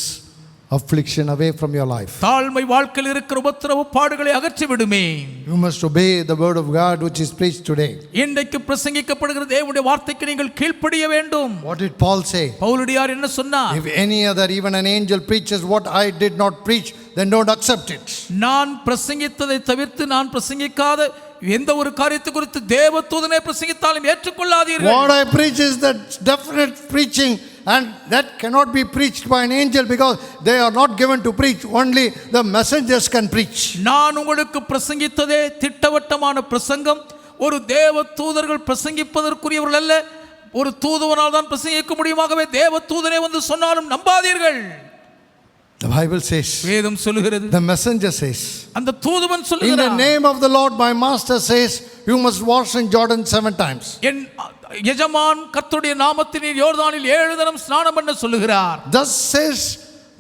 affliction away from your life. தாழ்மை வாழ்க்கையில் இருக்கிற உபத்திரவ பாடுகளை அகற்றி விடுமே. You must obey the word of God which is preached today. இன்றைக்கு பிரசங்கிக்கப்படுகிற தேவனுடைய வார்த்தைக்கு நீங்கள் கீழ்ப்படிய வேண்டும். What did Paul say? பவுலடியார் என்ன சொன்னார்? If any other, even an angel, preaches what I did not preach, then don't accept it. நான் பிரசங்கித்ததை தவிர்த்து நான் பிரசங்கிக்காத எந்த ஒரு காரியத்தை குறித்து தேவ தூதனை பிரசங்கித்தாலும் ஏற்றுக்கொள்ளாதீர்கள். What I preach is that definite preaching, and that cannot be preached by an angel because they are not given to preach. Only the messengers can preach. நான் உங்களுக்கு பிரசங்கித்ததே திட்டவட்டமான பிரசங்கம். ஒரு தேவ தூதர்கள் பிரசங்கிப்பதற்குரியவர்கள் அல்ல. ஒரு தூதுவனால் தான் பிரசங்கிக்க முடியுமாகவே தேவ தூதனே வந்து சொன்னாலும் நம்பாதீர்கள். The Bible says, வேதம் சொல்லுகிறது, the messenger says, அந்த தூதுவன் in சொல்லுகிறார், the name of the Lord my master says, you must wash in Jordan 7 times. என் எஜமான் கர்த்தருடைய நாமத்தில் யோர்தானில் 7 தரம் ஸ்நானம் பண்ண சொல்லுகிறார். Thus says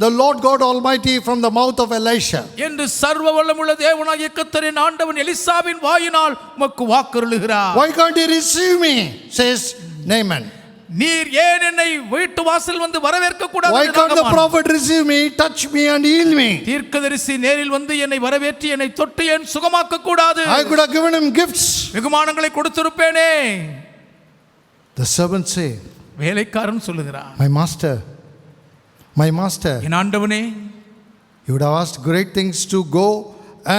the Lord God Almighty from the mouth of Elisha. என்று சர்வ வல்லமுள்ள தேவனாகிய கர்த்தரின் ஆண்டவன் எலிசாவின் வாயினால் உமக்கு வாக்குறுகிறார். Why can't you receive me? Says Naaman. நீர் ஏன் என்னை வீட்டு வாசல் வந்து வரவேற்க கூடாது? Why can't the prophet receive me, touch me and heal me? தீர்க்கதரிசி நேரில் வந்து என்னை வரவேற்றி என்னை தொட்டு ஏன் சுகமாக்க கூடாது? I could have given him gifts. வெகுமானங்களை கொடுத்திருப்பேனே. The servants say, வேலைக்காரன் சொல்லுகிறார், my master, என் ஆண்டவனே, you would have asked great things to go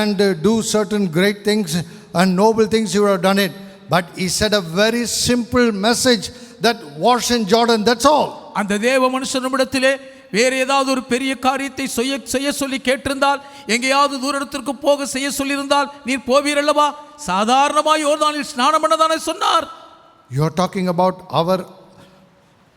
and do certain great things and noble things, you would have done it. But he said a very simple message that wash in Jordan, that's all. அந்த தேவ மனுஷனிடத்திலே வேற ஏதாவது ஒரு பெரிய காரியத்தை செய்ய சொல்லி கேட்டிருந்தால், எங்கேயாவது தூரத்திற்கு போக செய்ய சொல்லியிருந்தால் நீர் போவீர் அல்லவா? சாதாரணமாக யோர்தானில் ஸ்நானம் பண்ணதானே சொன்னார். You are talking about our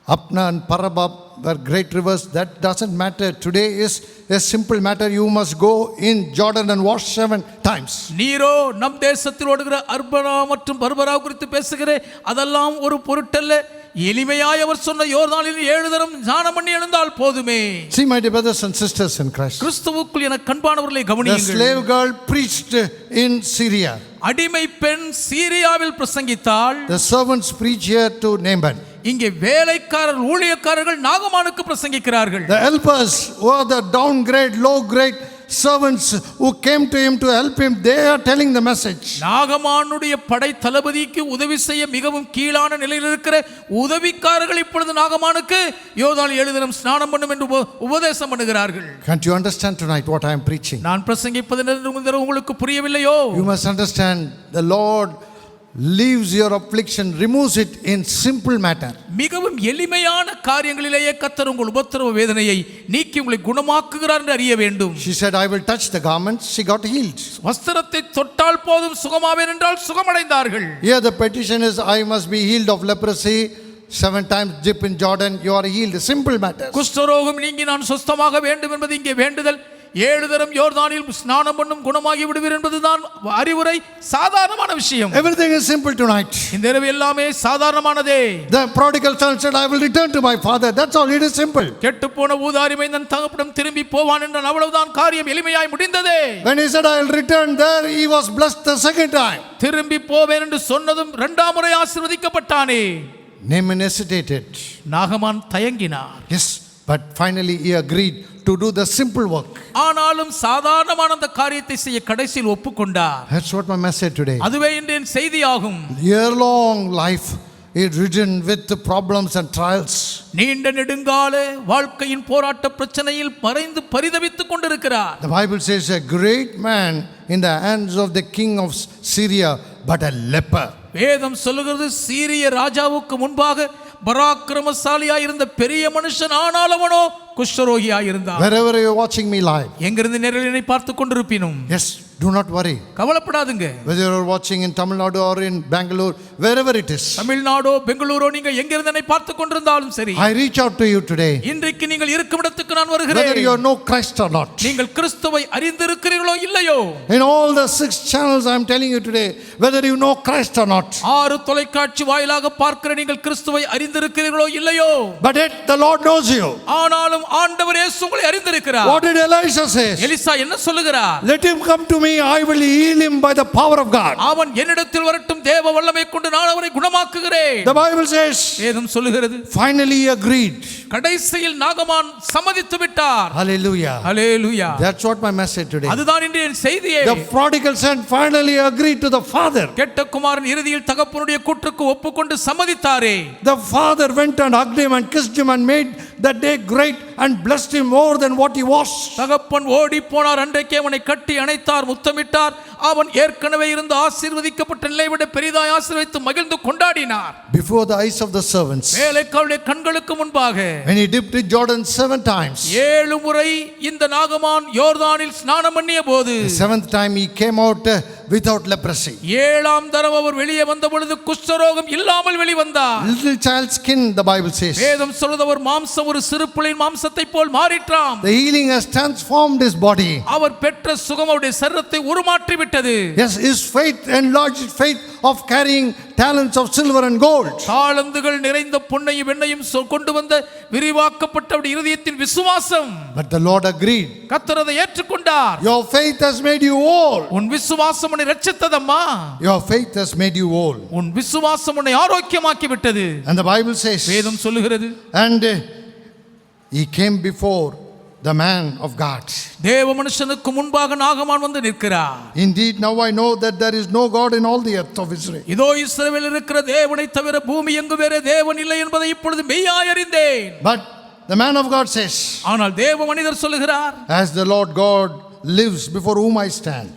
Apna and Parabha were great rivers. That doesn't matter. Today is a simple matter. You must go in Jordan and wash 7 times. நீரோ நம் தேசத்தில் ஓடுகிற அர்பனா மற்றும் பர்பரா குறித்து பேசுகிறே, அதெல்லாம் ஒரு பொருட்டல்ல. எளிமையாய் அவர் சொன்ன யோர்தானில் 7 தரம் ஸ்நானம் பண்ணி எழுந்தால் போதுமே. See, my dear brothers and sisters in Christ, கிறிஸ்துவுக்குள் என கண்பானவர்களை the கவனியுங்கள். slave girl preached in Syria. அடிமை பெண் சீரியாவில் பிரசங்கித்தாள். The servants preach here to Naaman. இங்கே வேலைக்காரர் ஊழியக்காரர்கள் நாகமானுக்கு பிரசங்கிக்கிறார்கள். The helpers who are the downgrade, low grade servants who came to him to help him, they are telling the message. நாகமானுடைய படை தளபதிக்கு உதவி செய்ய மிகவும் கீழான நிலையில் இருக்கிற உதவிக்காரர்கள் இப்பொழுது நாகமானுக்கு யோர்தானில் 7 தரம் ஸ்நானம் பண்ணும் என்று உபதேசம் பண்ணுகிறார்கள். Can't you understand tonight what I am preaching? நான் பிரசங்கிப்பது உங்களுக்கு புரியவில்லையோ? You must understand the Lord leaves your affliction, removes it in simple matter. மிகவும் எளிமையான காரியங்களிலேயே கர்த்தர் உங்கள் உபத்திரவ வேதனையை நீக்கி உங்களை குணமாக்குகிறார் என்று அறிய வேண்டும். She said, I will touch the garments. She got healed. வஸ்திரத்தை தொட்டால் போதும் சுகமாவேன் என்றால் சுகமடைந்தார்கள். Here the petition is, I must be healed of leprosy. 7 times dip in Jordan, you are healed. Simple matter. குஷ்டரோகம் நீங்கி நான் சுஸ்தமாக வேண்டும் என்பது இங்கே வேண்டுதல். 7 தரம் யோர்தானில் ஸ்நானம் பண்ணும் குணமாகி விடுவீர் என்பதுதான் அறிவுரை. சாதாரணமான விஷயம். Everything is simple tonight. இந்த இரவு எல்லாமே சாதாரணமானதே. The prodigal son said, I will return to my father. That's all. It is simple. கெட்டு போன ஊதாரி மைந்தன் தகப்பனிடம் திரும்பி போவான் என்ற அவ்வளவுதான் காரியம் எளிமையாய் முடிந்ததே. When he said, I will return there, he was blessed the second time. திரும்பி போவேன் என்று சொன்னதும் 2ஆம் முறை ஆசீர்வதிக்கப்பட்டானே. Naaman hesitated. நாகமான் தயங்கினார். Yes, But finally he agreed to do the simple work. ஆனாலும் சாதாரணமான அந்த காரியத்தை செய்ய கடைசியில் ஒப்புக்கொண்டார். That's what my message today. அதுவே இன்றைய செய்தியாகும். Year-long life is ridden with the problems and trials. நீண்ட நெடுங்கால வாழ்க்கையின் போராட்ட பிரச்சனையில் மறைந்து பரிதவித்துக் கொண்டிருக்கிறார். The Bible says a great man in the hands of the king of Syria, but a leper. வேதம் சொல்லுகிறது சீரிய ராஜாவுக்கு முன்பாக பராக்கிரமசாலியாய் இருந்த பெரிய மனுஷன், ஆனால் அவனோ குஷ்டரோகியாய் இருந்தான். Wherever you are watching me live, எங்கிருந்து நேரலை பார்த்து கொண்டிருப்பினும், yes, do not worry. கவலைப்படாதுங்க. Whether you are watching in Tamil Nadu or in Bangalore, wherever it is, தமிழ்நாடோ பெங்களூரோ நீங்க எங்கிருந்து என்னை பார்த்து கொண்டிருந்தாலும் சரி, I reach out to you today. இன்றைக்கு நீங்கள் இருக்கும் இடத்துக்கு நான் வருகிறேன். Whether you know Christ or not, நீங்கள் கிறிஸ்துவை அறிந்திருக்கிறீர்களோ இல்லையோ, in all the 6 channels I am telling you today, whether you know Christ or not, 6 தொலைக்காட்சி வாயிலாக பார்க்கிற நீங்கள் கிறிஸ்துவை அறிந்திருக்கிறீர்களோ இல்லையோ, but yet the Lord knows you. ஆனாலும் ஆண்டவர் இயேசு உங்களை அறிந்திருக்கிறார். What did Elisha say? Elisha என்ன சொல்லுகிறார்? Let him come to me, I will heal him by the power of God. அவன் என்னிடத்தில் வரட்டும், தேவ வல்லமை கொண்டு நான் அவரை குணமாக்குகிறேன். The Bible says, வேதம் சொல்லுகிறது finally he agreed. கடைசியில் நாகமான் சம்மதித்து விட்டார். Hallelujah. Hallelujah. That's what my message today. அதுதான் இன்றைய செய்தியே. The prodigal son finally agreed to the father. கெட்ட குமாரன் இறுதியில் தகப்பனுடைய கூற்றுக்கு ஒப்புக்கொண்டு சம்மதித்தாரே. The father went and hugged him and kissed him and made that day great and blessed him more than what he was. தகப்பன் ஓடி போனார், அன்றைக்கே அவனை கட்டி அணைத்தார், முத்தமிட்டார். அவன் ஏற்கனவே இருந்த ஆசீர்வதிக்கப்பட்ட நிலை விட பெரிதாய் ஆசீர்வதித்து மகிழ்ந்து கொண்டாடினார். Before the eyes of the servants, வேலைக்காரருடைய கண்களுக்கு முன்பாக, when he dipped in Jordan 7 times, 7 முறை இந்த நாகமான் யோர்தானில் ஸ்நானம் பண்ணிய போது, the 7th time he came out without leprosy. 7ஆம் தடவை அவர் வெளியே வந்த பொழுது குஷ்டரோகம் இல்லாமல் வெளிவந்தார். Little child's skin, the Bible says. வேதம் சொல்லுது அவர் மாம்சம் ஒரு சிறு பிள்ளையின் மாம்சத்தை போல் மாறிற்றாம். The healing has transformed his body. அவர் பெற்ற சுகம் அவருடைய சரீரத்தை உருமாற்றி விட்டது. Yes, his faith, enlarged faith of carrying talents of silver and gold. தாளந்துகள் நிறைந்த பொன்னையும் வெண்ணையும் கொண்டு வந்த விரிவாக்கப்பட்ட அவருடைய இருதயத்தின் விசுவாசம். But the Lord agreed. கர்த்தர் அதை ஏற்றுக்கொண்டார். Your faith has made you whole. உன் விசுவாசம் உன்னை ரட்சித்ததம்மா. Your faith has made you whole. உன் விசுவாசம் உன்னை ஆரோக்கியமாக்கி விட்டது. And the Bible says, வேதம் சொல்லுகிறது, and he came before the man of God. தேவ மனுஷனுக்கு முன்பாக நாகமான் வந்து நிற்கிறார். Indeed, now I know that there is no God in all the earth of Israel. இதோ இஸ்ரவேலில் இருக்கிற தேவனை தவிர பூமி எங்கு வேற தேவன் இல்லை என்பதை இப்பொழுது மெய்யாய் அறிந்தேன். But the man of God says, ஆனால் தேவ மனிதர் சொல்லுகிறார், as the Lord God lives before whom I stand,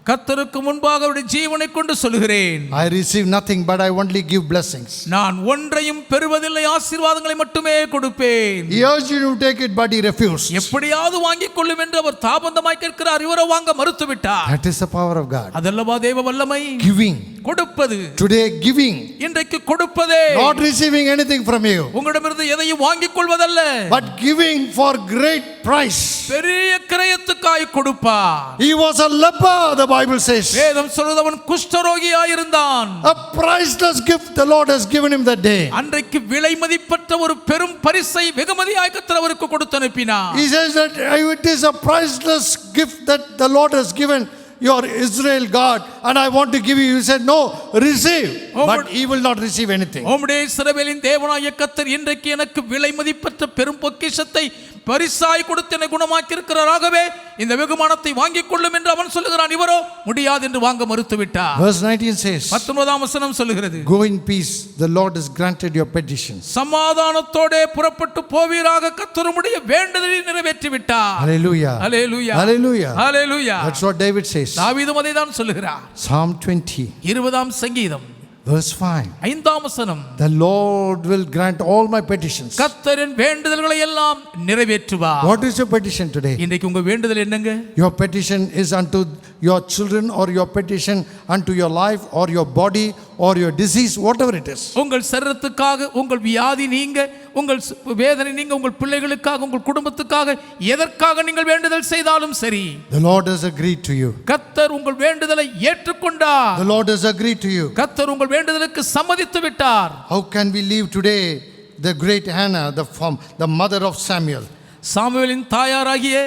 கர்த்தருக்கு முன்பாக அவருடைய ஜீவனை கொண்டு சொல்லுகிறேன், I receive nothing but I only give blessings. நான் ஒன்றையும் பெறுவதில்லை, ஆசீர்வாதங்களை மட்டுமே கொடுப்பேன். He urged him to take it, but he refused. எப்படியாவது வாங்கிக் கொள்ளும் என்று அவர் தாபந்தமாய் கேட்கிறார். இவரோ வாங்க மறுத்து விட்டார். That is the power of God. அதல்லவா தேவ வல்லமை. Giving. கொடுப்பது. Today giving. இன்றைக்கு கொடுப்பதே. Not receiving anything from you, உங்களிடமிருந்து எதையும் வாங்கிக் கொள்வதல்ல, but giving for great price. பெரிய கிரயத்துக்காய் கொடுப்பார். He was a leper, the Bible says. வேதம் சொல்லுது அவன் குஷ்டரோகியாய் இருந்தான். A priceless gift the Lord has given him that day. அன்றைக்கு விலை மதிப்பற்ற ஒரு பெரும் பரிசை வெகுமதியாய் கர்த்தர் அவருக்கு கொடுத்து அனுப்பினார். He says that it is a priceless gift that the Lord has given your Israel God, and I want to give you. He said, no, receive. But he will not receive anything. உம்முடைய இஸ்ரவேலின் தேவனாகிய கர்த்தர் இன்றைக்கு எனக்கு விலை மதிப்பற்ற பெரும் பொக்கிஷத்தை பரிசாய் கொடுத்து என்னை குணமாக்கி இருக்கிறாராகவே இந்த வெகுமானத்தை வாங்கிக் கொள்ளும் என்று அவன் சொல்லுகிறான். இவரோ முடியாது என்று வாங்க மறுத்து விட்டார். Verse 19 says, 19ஆம் வசனம் சொல்லுகிறது, go in peace, the Lord has granted your petitions. சமாதானத்தோட புறப்பட்டு போவீராக, கர்த்தர் உம்முடைய வேண்டுதலை நிறைவேற்றி விட்டார். Hallelujah. Hallelujah. Hallelujah. Hallelujah. That's what David says. தாவீதும் அதை தான் சொல்லுகிறார். Psalm 20, 20ஆம் சங்கீதம் verse 5. 5ஆம் வசனம், The Lord will grant all my petitions. கர்த்தரின் வேண்டுதல்களை எல்லாம் நிறைவேற்றுவார். What is your petition today? இன்றைக்கு உங்க வேண்டுதல் என்னங்க? Your petition is unto your children, or your petition unto your life, or your body, or your disease, whatever it is. உங்கள் சரீரத்துக்காக, உங்கள் வியாதி நீங்க, உங்கள் வேதனை நீங்க, உங்கள் பிள்ளைகளுக்காக, உங்கள் குடும்பத்துக்காக, எதற்காக நீங்கள் வேண்டுதல் செய்தாலும் சரி, The Lord has agreed to you. கர்த்தர் உங்கள் வேண்டுதலை ஏற்றுக்கொண்டார். The Lord has agreed to you. கர்த்தர் உங்கள் வேண்டுதலுக்கு சம்மதித்து விட்டார். How can we leave today the great Hannah, the mother of Samuel? சாமுவேலின் தாயாராகிய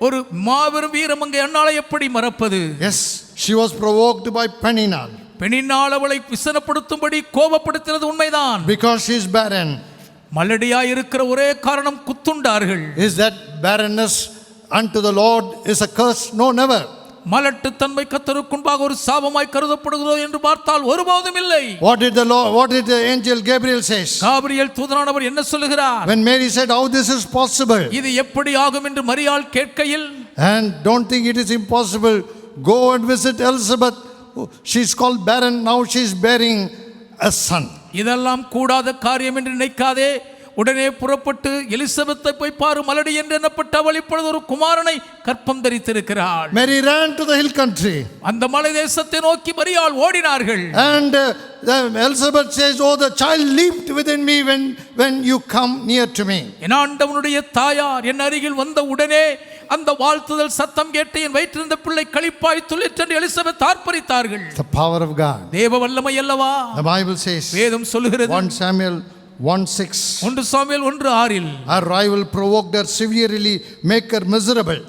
ஒரு மாபெரும் வீரமங்கை அன்னாளை எப்படி மறப்பது? Yes, she was provoked by Peninnah. பெண்ணினால் அவளை விசனப்படுத்தும்படி கோபப்படுத்தினது உண்மைதான். Because she is barren. மலடியாய் இருக்கிற ஒரே காரணம் குத்துண்டார்கள். Is that barrenness unto the Lord is a curse? No, never. மலட்டுத்தன்மை கர்த்தருக்குன்பாக ஒரு சாபமாய் கருதப்படுகிறதோ என்று பார்த்தால் ஒருபோதும் இல்லை. What did the angel Gabriel says? Gabriel தூதனானவர் என்ன சொல்லுகிறார்? When Mary said, how this is possible? இது எப்படி ஆகும் என்று மரியாள் கேட்கையில், And don't think it is impossible. Go and visit Elizabeth. She's called barren. Now she's bearing a son. இதெல்லாம் கூடாத காரியம் என்று நினைக்காதே, உடனே புறப்பட்டு எலிசபெத்தை போய் பாரு, மலடி என்று எண்ணப்பட்ட அவள் இப்பொழுது ஒரு குமாரனை கற்பம் தரித்திருக்கிறாள். Mary ran to the hill country. அந்த மலை தேசத்தை நோக்கி மரியாள் ஓடினார்கள். And Elizabeth says, oh, the child leaped within me when you come near to me. என் ஆண்டவனுடைய தாயார் என் அருகில் வந்த உடனே அந்த வாழ்த்துதல் சத்தம் கேட்டு என் வயிற்றிருந்த பிள்ளை களிப்பாய் துளிர்த்தென்று Elizabeth ஆர்ப்பரித்தார்கள். The power of God. தேவ வல்லமை அல்லவா? The Bible says, வேதம் சொல்லுகிறது, 1 Samuel 1:6, 1 Samuel 1:6, her rival provoked her severely, make her miserable.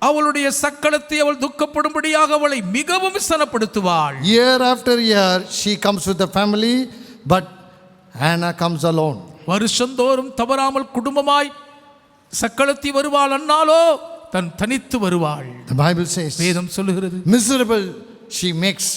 அவளுடைய சக்களத்தை அவள் துக்கப்படும்படியாக அவளை மிகவும் விசனப்படுத்துவாள். Year after year she comes with the family, but Hannah comes alone. வருஷந்தோறும் தவறாமல் குடும்பமாய் சக்களத்தி வருவாள், அன்னாலோ தனித்து வருவாள். The Bible says, வேதம் சொல்லுகிறது, miserable she makes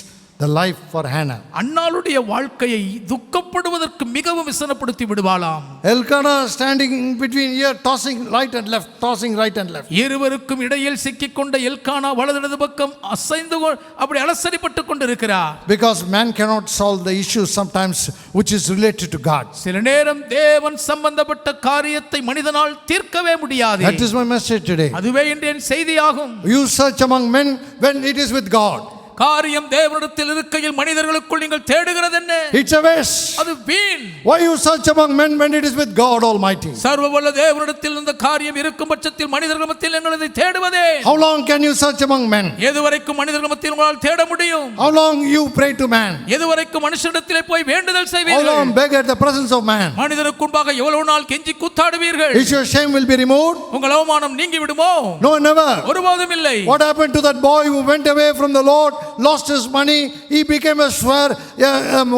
the life for Hannah. அன்னாளுடைய வாழ்க்கையை துக்கப்படுவதற்கு மிகவும் விசனப்படுத்தி விடுவாளாம். Elkanah standing in between here, tossing right and left, tossing right and left. இருவருக்கும் இடையில் சிக்கிக்கொண்ட எல்கானா வலது பக்கம் அசைந்து அப்படி அலசரிப்பட்டு கொண்டிருக்கிறார். Because man cannot solve the issue sometimes which is related to God. சில நேரம் தேவன் சம்பந்தப்பட்ட காரியத்தை மனிதனால் தீர்க்கவே முடியாது. That is my message today. அதுவே இன்றைய செய்தியாகும். You search among men when it is with God. காரியம் தேவனிடத்தில் இருக்கையில் மனிதர்களுக்குள் நீங்கள் தேடுகிறது என்ன? It's a waste. அது வீண். Why you search among men when it is with God Almighty? சர்வவல்ல தேவனிடத்தில் இந்த காரியம் இருக்கும் பட்சத்தில் மனிதர்கள் மத்தியில் நீங்கள் இதை தேடுவதே? How long can you search among men? எதுவரைக்கும் மனிதர்கள் மத்தியில் உங்களால் தேட முடியும்? How long you pray to man? எதுவரைக்கும் மனுஷனிடத்திலே போய் வேண்டுதல் How செய்வீர்கள்? long beg at the presence of man? மனிதருக்கு முன்பாக எவ்வளவு நாள் கெஞ்சி கூத்தாடுவீர்கள்? Is your shame will be removed? உங்கள் அவமானம் நீங்கி விடுமோ? No, never. ஒருபோதும் இல்லை. What happened to that boy who went away from the Lord, lost his money, he became a swear,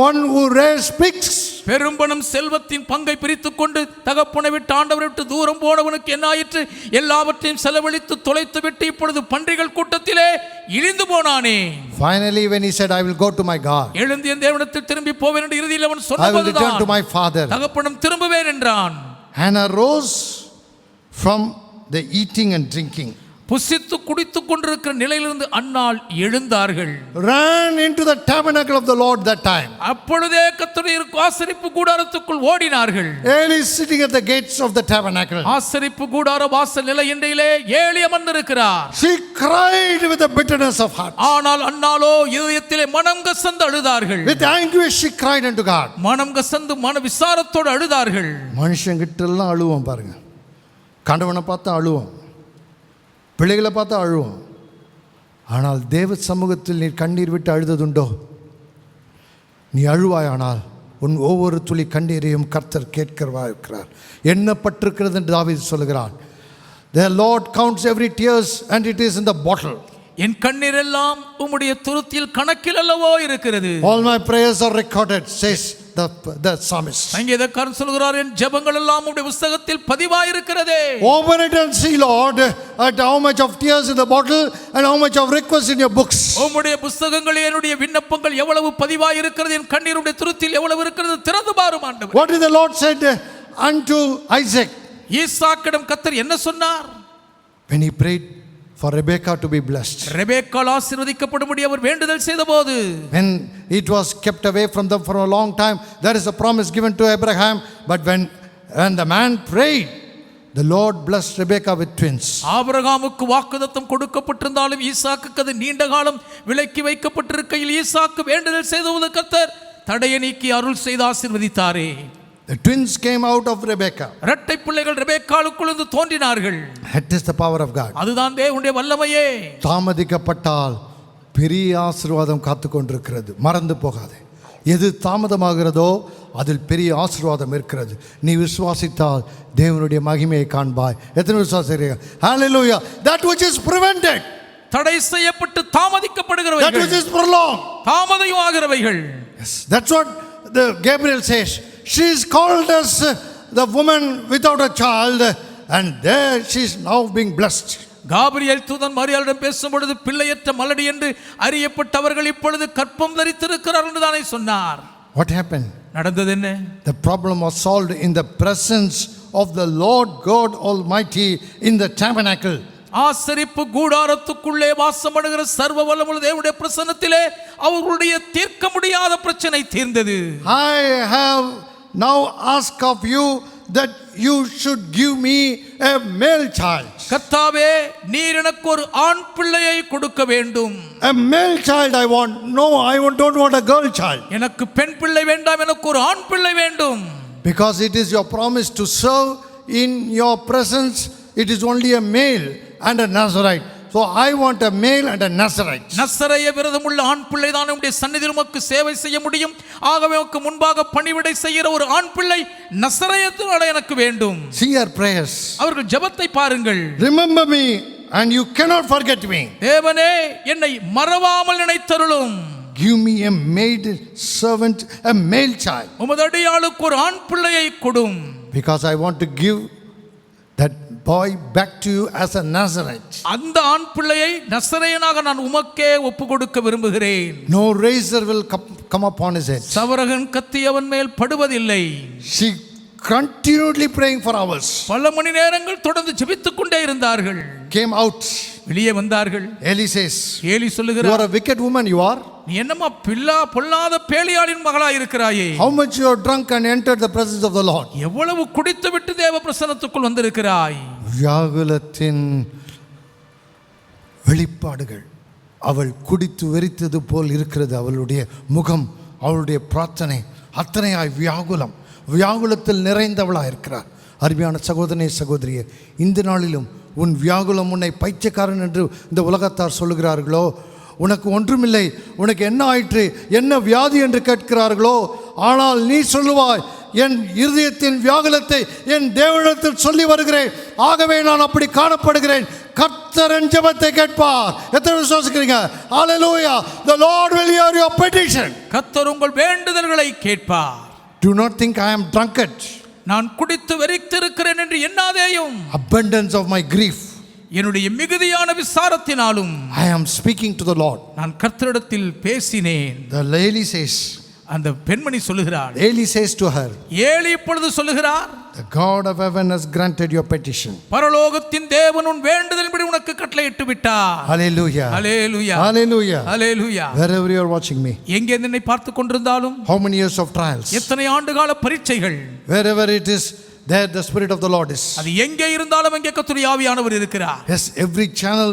one who raised pigs? பெரும்பணம் செல்வத்தின் பங்கை பிரித்துக் கொண்டு தகப்பனை விட்டு ஆண்டவரை விட்டு தூரம் போனவனுக்கு என்ன ஆயிற்று? எல்லாவற்றையும் செலவழித்து தொலைத்து விட்டு இப்பொழுது பன்றிகள் கூட்டத்திலே இழிந்து போனானே. Finally when he said, I will go to my God, எழுந்து என் தேவனிடத்தில் திரும்பி போவேன் என்று இறுதியில் அவன் I will return to சொன்னபோதுதான் my father. தகப்பனும் திரும்புவேன் என்றான். Hannah rose from the eating and drinking, புசித்து குடித்துக் கொண்டிருக்கிற நிலையிலிருந்து அன்னாள் எழுந்தார்கள். ran into the tabernacle of the Lord that time. அப்பொழுதே கர்த்தருடைய ஆசரிப்பு கூடாரத்துக்குள் ஓடினார்கள். Eli is sitting at the gates of the tabernacle. ஆசரிப்பு கூடார வாசல் நிலையின்றையிலே ஏலி அமர்ந்திருக்கிறார். She cried with a bitterness of heart. ஆனால் அன்னாளோ இதயத்திலே மனம் கசந்து அழுதார்கள். With anguish she cried unto God. மனம் கசந்து மன விசாரத்தோடு அழுதார்கள். மனுஷங்கிட்ட எல்லாம் அழுவோம் பாருங்க. கண்டவனை பார்த்தா அழுவோம், பிள்ளைகளை பார்த்தா அழுவோம். ஆனால் தேவ சமூகத்தில் நீ கண்ணீர் விட்டு அழுததுண்டோ? நீ அழுவாயானால் உன் ஒவ்வொரு துளி கண்ணீரையும் கர்த்தர் கேட்கிறவா இருக்கிறார். எண்ணப்பட்டிருக்கிறது என்று தாவீது சொல்கிறான். The Lord counts every tears and it is in the bottle. என் கண்ணீர் எல்லாம் உம்முடைய துருத்தியில் கணக்கில் அல்லவோ இருக்கிறது. All my prayers are recorded, says the psalmist. சங்கீதக்காரன் சொல்கிறார், என் ஜெபங்கள் எல்லாம் உம்முடைய புத்தகத்தில் பதிவாய் இருக்கிறதே. Open it and see, Lord, at how much of tears in the bottle and how much of requests in your books. உம்முடைய புத்தகங்களில் என்னுடைய விண்ணப்பங்கள் எவ்வளவு பதிவாய் இருக்கிறது, என் கண்ணீருடைய துருத்தியில் எவ்வளவு இருக்கிறது, திறந்து பாரும் ஆண்டவரே. What did the Lord said unto Isaac? ஈசாக்கிடம் கர்த்தர் என்ன சொன்னார்? When he prayed for Rebekah to be blessed. ரெபெக்காள் ஆசீர்வதிக்கப்படும்படி அவர் வேண்டுதல் செய்தபோது, When it was kept away from them for a long time, there is a promise given to Abraham. But when the man prayed, the Lord blessed Rebekah with twins. ஆபிரகாமுக்கு வாக்குத்தத்தம் கொடுக்கப்பட்டிருந்தாலும் ஈசாக்குக்கு அது நீண்ட காலம் விலக்கி வைக்கப்பட்டிருக்கையில் ஈசாக்கு வேண்டுதல் செய்தபோது கர்த்தர் தடையை நீக்கி அருள் செய்து ஆசீர்வதித்தாரே. The twins came out of Rebekah. இரட்டை பிள்ளைகள் ரெபெக்காளுக்குள்ளிருந்து தோன்றினார்கள். That is the power of God. அதுதான் தேவனுடைய வல்லமையே. தாமதிக்கப்பட்டால் பெரிய ஆசீர்வாதம் காத்து கொண்டிருக்கிறது. மறந்து போகாதே. எது தாமதமாகிறதோ அதில் பெரிய ஆசீர்வாதம் இருக்கிறது. நீ விசுவாசித்தால் தேவனுடைய மகிமையை காண்பாய். எத்தனை விசுவாசிக்கிறீர்கள்? Hallelujah. That which is prevented, தடை செய்யப்பட்டு தாமதிக்கப்படுகிறவைகள், that which is prolonged, தாமதமாகிறவைகள். yes, that's what the Gabriel says. She is called as the woman without a child, and there she is now being blessed. Gabriel தூதன் மரியாளிடம் பேசும்பொழுது பிள்ளையற்ற மலடி என்று அறியப்பட்டவர்கள் இப்பொழுது கற்பம் தரித்திருக்கிறார் என்று தானே சொன்னார். What happened? நடந்தது என்ன? The problem was solved in the presence of the Lord God Almighty in the tabernacle. ஆசரிப்பு கூடாரத்துக்குள்ளே வாசம் பண்ணுகிற சர்வ வல்லமுள்ள தேவனுடைய பிரசன்னத்திலே அவர்களுடைய தீர்க்க முடியாத பிரச்சனை தீர்ந்தது. I have now asked of you that you should give me a male child. கர்த்தாவே, நீர் எனக்கு ஒரு ஆண் பிள்ளையை கொடுக்க வேண்டும். A male child I want. No, don't want a girl child. எனக்கு பெண் பிள்ளை வேண்டாம், எனக்கு ஒரு ஆண் பிள்ளை வேண்டும். Because it is your promise to serve in your presence, it is only a male and a Nazarite. So I want a male and a Nazarite. நசரேய விரதமுள்ள ஆண் பிள்ளை தான் உம்முடைய சந்நிதியில் உமக்கு சேவை செய்ய முடியும். ஆகவே உமக்கு முன்பாக பணிவிடை செய்கிற ஒரு ஆண் பிள்ளை நசரேயத்தினால எனக்கு வேண்டும். See your prayers. அவர்கள் ஜெபத்தை பாருங்கள். Remember me and you cannot forget me. தேவனே, என்னை மறவாமல் நினைத்தருளும். Give me a maid servant, a male child. உமது அடியாளுக்கு ஒரு ஆண் பிள்ளையை கொடும். Because I want to give that boy back to you as a Nazarite. அந்த ஆண் பிள்ளையை நசரேயனாக நான் உமக்கே ஒப்பு கொடுக்க விரும்புகிறேன். No razor will come upon his head. சவரகன் கத்தி அவன் மேல் படுவதில்லை. She continually praying for hours. பல மணி நேரங்கள் தொடர்ந்து ஜெபித்துக் கொண்டே இருந்தார்கள். Came out. வெளியே வந்தார்கள். Eli says, ஏலி you சொல்லுகிறார், are a wicked woman, you are. நீ என்னம்மா பொல்லாத பேலியாளின் மகளாய் இருக்கிறாயே. How much you are drunk and entered the presence of the Lord. எவ்வளவு குடித்து விட்டு தேவ பிரசன்னத்துக்குள் வந்திருக்கிறாய். வியாகுலத்தின் வெளிப்பாடுகள். அவள் குடித்து வெறித்தது போல் இருக்கிறது அவளுடைய முகம், அவளுடைய பிரார்த்தனை அத்தனையாய் வியாகுலத்தில் நிறைந்தவளாக இருக்கிறார். அருமையான சகோதரனே, சகோதரியே, இந்த நாளிலும் உன் வியாகுலம் உன்னை பைத்தியக்காரன் என்று இந்த உலகத்தார் சொல்லுகிறார்களோ, உனக்கு ஒன்றுமில்லை, உனக்கு என்ன ஆயிற்று, என்ன வியாதி என்று கேட்கிறார்களோ, ஆனால் நீ சொல்லுவாய், என் இருதயத்தின் வியாகுலத்தை என் தேவனிடத்தில் சொல்லி வருகிறேன், ஆகவே நான் அப்படி காணப்படுகிறேன். கர்த்தர் என் ஜெபத்தை கேட்பார். எத்தனை விசுவாசிக்கிறீங்க? Hallelujah. The Lord will hear your petition. கர்த்தர் உங்கள் வேண்டுதல்களை கேட்பார். Do not think I am drunkard. நான் குடித்து வெறித்திருக்கிறேன் என்று எண்ணாதேயும். Abundance of my grief. என்னுடைய மிகுதியான விசாரத்தினாலும் I am speaking to the Lord. நான் கர்த்தரிடத்தில் பேசினேன். The lady says, அந்த பெண்மணி சொல்லுகிறாள், Eli says to her, Eli இப்பொழுது சொல்லுகிறார், the God of heaven has granted your petition. பரலோகத்தின் தேவன் உன் வேண்டுதலின்படி உனக்கு கட்டளையிட்டு விட்டார். Hallelujah. Hallelujah. Hallelujah. Hallelujah. Wherever you are watching me, எங்கே என்னை பார்த்து கொண்டிருந்தாலும், how many years of trials, எத்தனை ஆண்டுகால பரீட்சைகள், wherever it is, there the Spirit of the Lord is. அது எங்கே இருந்தாலும் அங்கே கர்த்தருடைய ஆவியானவர் இருக்கிறார். Yes, every channel,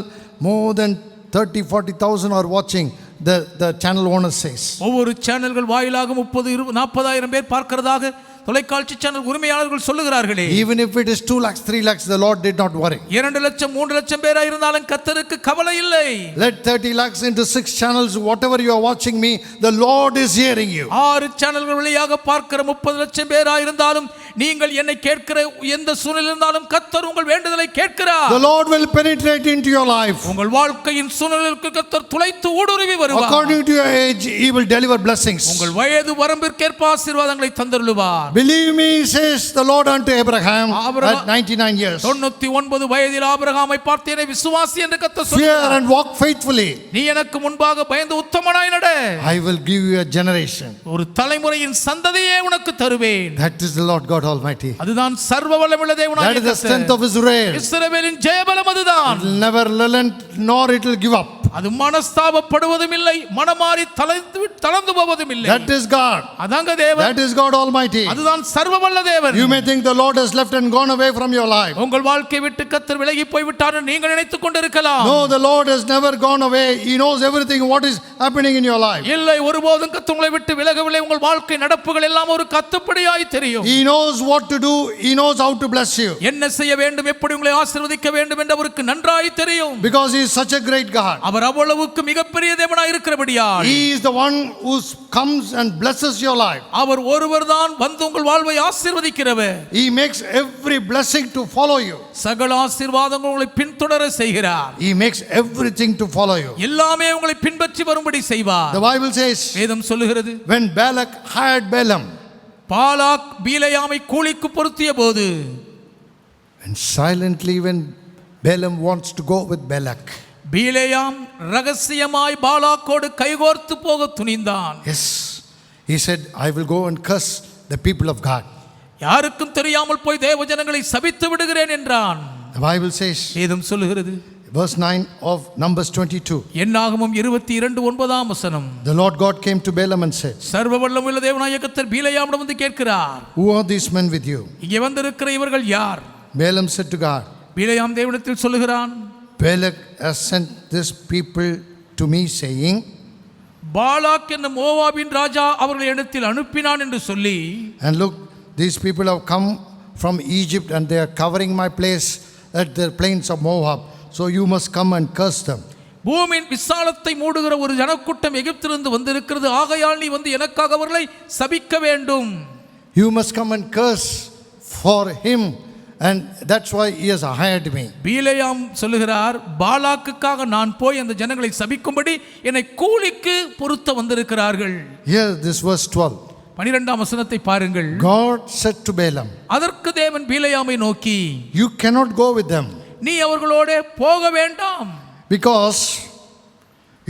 more than 30,000-40,000 are watching. The channel owner says. ஒவ்வொரு சேனல்கள் வாயிலாக 30,000-40,000 பேர் பார்க்கிறதாக தொலைக்காட்சி சேனல் உரிமையாளர்கள் சொல்லுகிறார்களே. Even if it is 2 lakhs, 3 lakhs, the Lord did not worry. 2 லட்சம் 3 லட்சம் பேரா இருந்தாலும் கர்த்தருக்கு கவலை இல்லை. Let 30 lakhs into 6 channels, whatever you are watching me, the Lord is hearing you. 6 சேனல்கள் வழியாக பார்க்கிற 30 லட்சம் பேரா இருந்தாலும் நீங்கள் என்னை கேட்கிற எந்த சூழ்நிலை இருந்தாலும் கர்த்தர் உங்கள் வேண்டுதலை கேட்கிறார். The Lord will penetrate into your life. உங்கள் வாழ்க்கையின் சூழ்நிலைக்கு கர்த்தர் துளைத்து ஊடுருவி வருவார். According to your age, He will deliver blessings. உங்கள் வயது வரம்பிற்கேற்ப ஆசீர்வாதங்களை தந்தருளுவார். Believe me, says the Lord unto Abraham at 99 years. 99 வயதில் ஆபிரகாமை பார்த்து என்னை விசுவாசி என்று கர்த்தர் Fear சொன்னார். and walk faithfully. நீ எனக்கு முன்பாக பயந்து உத்தமனாய் நட. I will give you a generation. ஒரு தலைமுறையின் சந்ததியை உனக்கு தருவேன். That is the Lord God Almighty. அதுதான் சர்வ வல்லமையுள்ள தேவனாகிய That is the strength of Israel. இஸ்ரவேலின் ஜெயபலம் அதுதான். It will never relent nor it will give up. அது மனஸ்தாபப்படுவதும் இல்லை, மனமாறி தளர்ந்து போவதும் இல்லை. That is God. அதாங்க தேவன். That is God Almighty. அதுதான் சர்வ வல்ல தேவன். You may think the Lord has left and gone away from your life. உங்கள் வாழ்க்கை விட்டு கர்த்தர் விலகி போய் விட்டார் என்று நீங்கள் நினைத்துக் கொண்டிருக்கலாம். No, the Lord has never gone away. He knows everything what is happening in your life. இல்லை, ஒருபோதும் கர்த்தர் உங்களை விட்டு விலகவில்லை. உங்கள் வாழ்க்கை நடப்புகள் எல்லாம் ஒரு கத்துப்படியாய் தெரியும். He knows what to do. He knows how to bless you. என்ன செய்ய வேண்டும், எப்படி உங்களை ஆசீர்வதிக்க வேண்டும் என்று அவருக்கு நன்றாய் தெரியும். Because He is such a great God. அவர் அவ்வளவுக்கு மிகப்பெரிய தேவனாய் இருக்கிறபடியால் He is the one who comes and blesses your life. அவர் ஒருவர்தான் வந்து உங்கள் வாழ்வை ஆசீர்வதிக்கிறவர். He makes every blessing to follow you. சகல ஆசீர்வாதங்கள் உங்களை பின்தொடர செய்கிறார். He makes everything to follow you. எல்லாமே உங்களை பின்பற்றி வரும்படி செய்வார். The Bible says, வேதம் சொல்லுகிறது, when Balak hired Balaam, palak பீலையாமை கூலிக்கு பொருத்திய போது, and silently when Balaam wants to go with Balak, பீலையாம் ரகசியமாய் பாலாக்கோடு கைகோர்த்து போக துணிந்தான். yes, he said, I will go and curse the people of God. யாருக்கும் தெரியாமல் போய் தேவ ஜனங்களை சபித்து விடுகிறேன் என்றான். The Bible says, வேதம் சொல்லுகிறது, verse 9 of Numbers 22, என்னாகமம் 22:9 the Lord God came to Balaam and said, சர்வ வல்லமையுள்ள தேவனாகிய கர்த்தர் பீலையாமிடம் வந்து கேட்கிறார், who are these men with you? இங்கே வந்திருக்கிற இவர்கள் யார்? Balaam said to God, பீலையாம் தேவனிடத்தில் சொல்லுகிறான், Balak has sent this people to me saying, palak என்னும் மோவாபின் ராஜா அவர்களை இடத்தில் அனுப்பினான் என்று சொல்லி, and look, these people have come from Egypt and they are covering my place at the plains of Moab, so you must come and curse them. பூமியின் விசாலத்தை மூடுகிற ஒரு ஜனக்கூட்டம் எகிப்திலிருந்து வந்திருக்கிறது, ஆகையால் நீ வந்து எனக்காக அவர்களை சபிக்க வேண்டும். You must come and curse for him, and that's why he has hired me. பீலையாம் சொல்லுகிறார், பாலாக்குக்காக நான் போய் அந்த ஜனங்களை சபிக்கும்படி என்னை கூலிக்கு பொருத்த வந்திருக்கிறார்கள். Here this verse 12. 12ஆம் வசனத்தை பாருங்கள். God said to Balaam, அதற்கு தேவன் பீலையாமை நோக்கி, you cannot go with them, நீ அவர்களோட போக வேண்டாம், because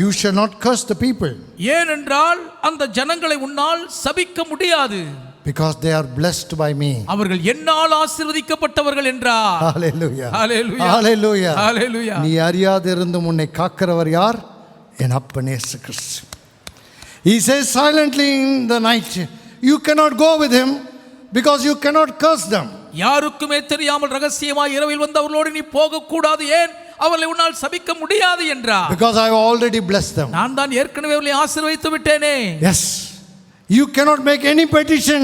you shall not curse the people, ஏனென்றால் அந்த ஜனங்களை உன்னால் சபிக்க முடியாது, because they are blessed by me. அவர்கள் என்னால் ஆசீர்வதிக்கப்பட்டவர்கள் என்றார். Hallelujah. ஹalleluya, Hallelujah. ஹalleluya. நீ அறியாதிருந்தும் உன்னை காக்கிறவர் யார்? என் அப்பன் இயேசு கிறிஸ்து. He says silently in the night, you cannot go with him because you cannot curse them. யாருக்குமே தெரியாமல் ரகசியமாய் இரவில் வந்து அவர்களோடு நீ போக கூடாது, ஏன் அவர்களை உன்னால் சபிக்க முடியாது என்றார். Because I have already blessed them. நான் தான் ஏற்கனவே அவர்களை ஆசீர்வதித்து விட்டேனே. Yes. You cannot make any petition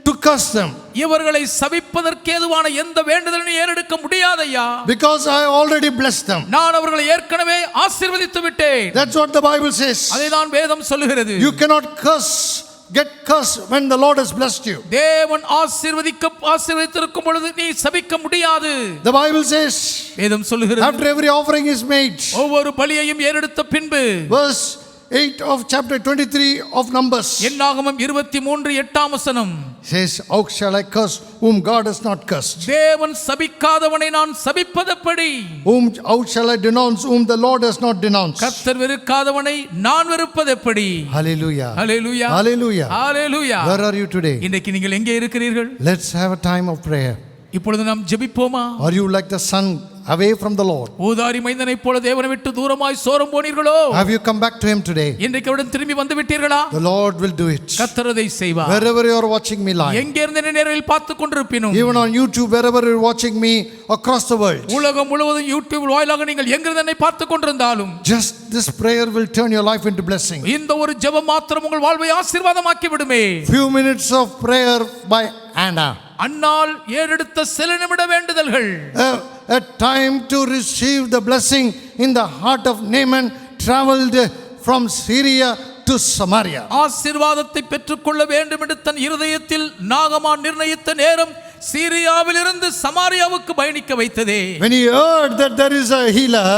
to curse them. இவர்களை சபிப்பதற்கு ஏதுவான எந்த வேண்டுதலையும் ஏறெடுக்க முடியாதையா. Because I already blessed them. நான் அவர்களை ஏற்கனவே ஆசீர்வதித்து விட்டேன். That's what the Bible says. அதைதான் வேதம் சொல்லுகிறது. You cannot get cursed when the Lord has blessed you. தேவன் ஆசீர்வதித்திருக்கும் பொழுது நீ சபிக்க முடியாது. The Bible says, வேதம் சொல்லுகிறது, after every offering is made, ஒவ்வொரு பலியையும் ஏறெடுத்த பின்பு, verse 8 of chapter 23 of Numbers, என்னாகமம் 23:8 வசனம் says, how shall I curse whom God has not cursed? தேவன் சபிக்காதவனை நான் சபிப்பதெப்படி? How shall I denounce whom the Lord has not denounced? கர்த்தர் வெறுக்காதவனை நான் வெறுப்பதெப்படி? Hallelujah. Hallelujah, Hallelujah. Hallelujah. Where are you today? இன்றைக்கு நீங்கள் எங்கே இருக்கிறீர்கள்? Let's have a time of prayer. இப்பொழுது நாம் ஜெபிப்போமா? Are you like the son away from the Lord? ஊதாரி மைந்தனைப் போல தேவனை விட்டு தூரமாய் சோரம் போனீர்களோ? Have you come back to him today? இன்றைக்கு அவரிடம் திரும்பி வந்து விட்டீர்களா? The Lord will do it. கர்த்தர் அதை செய்வார். Wherever you are watching me live, எங்கே இருந்து நேரில் பார்த்து கொண்டிருப்பினும், even on YouTube, wherever you are watching me across the world, உலகம் முழுவதும் யூடியூப் வாயிலாக நீங்கள் எங்கிருந்து என்னை பார்த்து கொண்டிருந்தாலும், just this prayer will turn your life into blessing. இந்த ஒரு ஜெபம் மாத்திரம் உங்கள் வாழ்வை ஆசீர்வாதமாக்கி விடுமே. Few minutes of prayer by Anna. அன்னாள் ஏறெடுத்த சில நிமிட வேண்டுதல்கள், A time to receive the blessing in the heart of Naaman traveled from Syria to Samaria. ஆசீர்வாதத்தை பெற்றுக்கொள்ள வேண்டும் என்று தன் இருதயத்தில் நாகமான் நிர்ணயித்த நேரம் சீரியாவிலிருந்து சமாரியாவுக்கு பயணிக்க வைத்ததே. When he heard that there is a healer,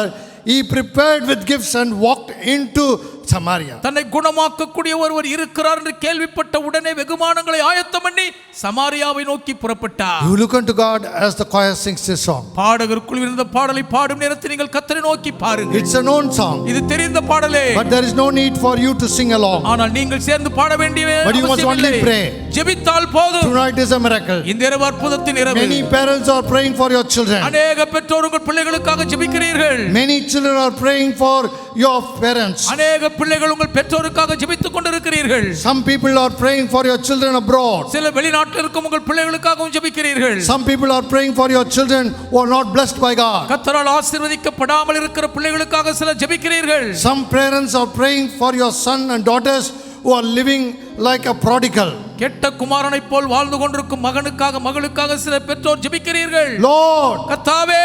he prepared with gifts and walked into Samaria. தன்னை குணமாக்கக்கூடிய ஒருவர் இருக்கிறார் என்று கேள்விப்பட்ட உடனே வெகுமானங்களை ஆயத்தம் பண்ணி சமாரியாவை நோக்கி புறப்பட்டார். You look unto God as the choir sings this song. பாடகர் குழுவில் இருந்த பாடலை பாடும் நேரத்தில் நீங்கள் கர்த்தரை நோக்கி பாருங்கள். It's a known song. இது தெரிந்த பாடலே. But there is no need for you to sing along. ஆனால் நீங்கள் சேர்ந்து பாட வேண்டிய But you must only pray. ஜெபித்தால் போதும். Tonight is a miracle. இந்த இரவு அற்புதத்தின் இரவு. Many parents are praying for your children. அநேக பெற்றோர் உங்கள் பிள்ளைகளுக்காக ஜெபிக்கிறீர்கள். Many children are praying for your parents. அநேக பிள்ளைகள் உங்கள் பெற்றோருக்காக ஜெபித்துக் கொண்டிருக்கிறீர்கள். Some people are praying for your children abroad. சில வெளிநாட்டில் இருக்கும் உங்கள் பிள்ளைகளுக்காகவும் ஜெபிக்கிறீர்கள். Some people are praying for your children who are not blessed by God. கர்த்தரால் ஆசீர்வதிக்கப்படாமல் இருக்கிற பிள்ளைகளுக்காக சில ஜெபிக்கிறீர்கள். Some parents are praying for your son and daughters who are living like a prodigal. கெட்ட குமாரனைப் போல் வாழ்ந்து கொண்டிருக்கும் மகனுக்காக மகளுக்காக சில பெற்றோர் ஜெபிக்கிறீர்கள். Lord, கர்த்தாவே,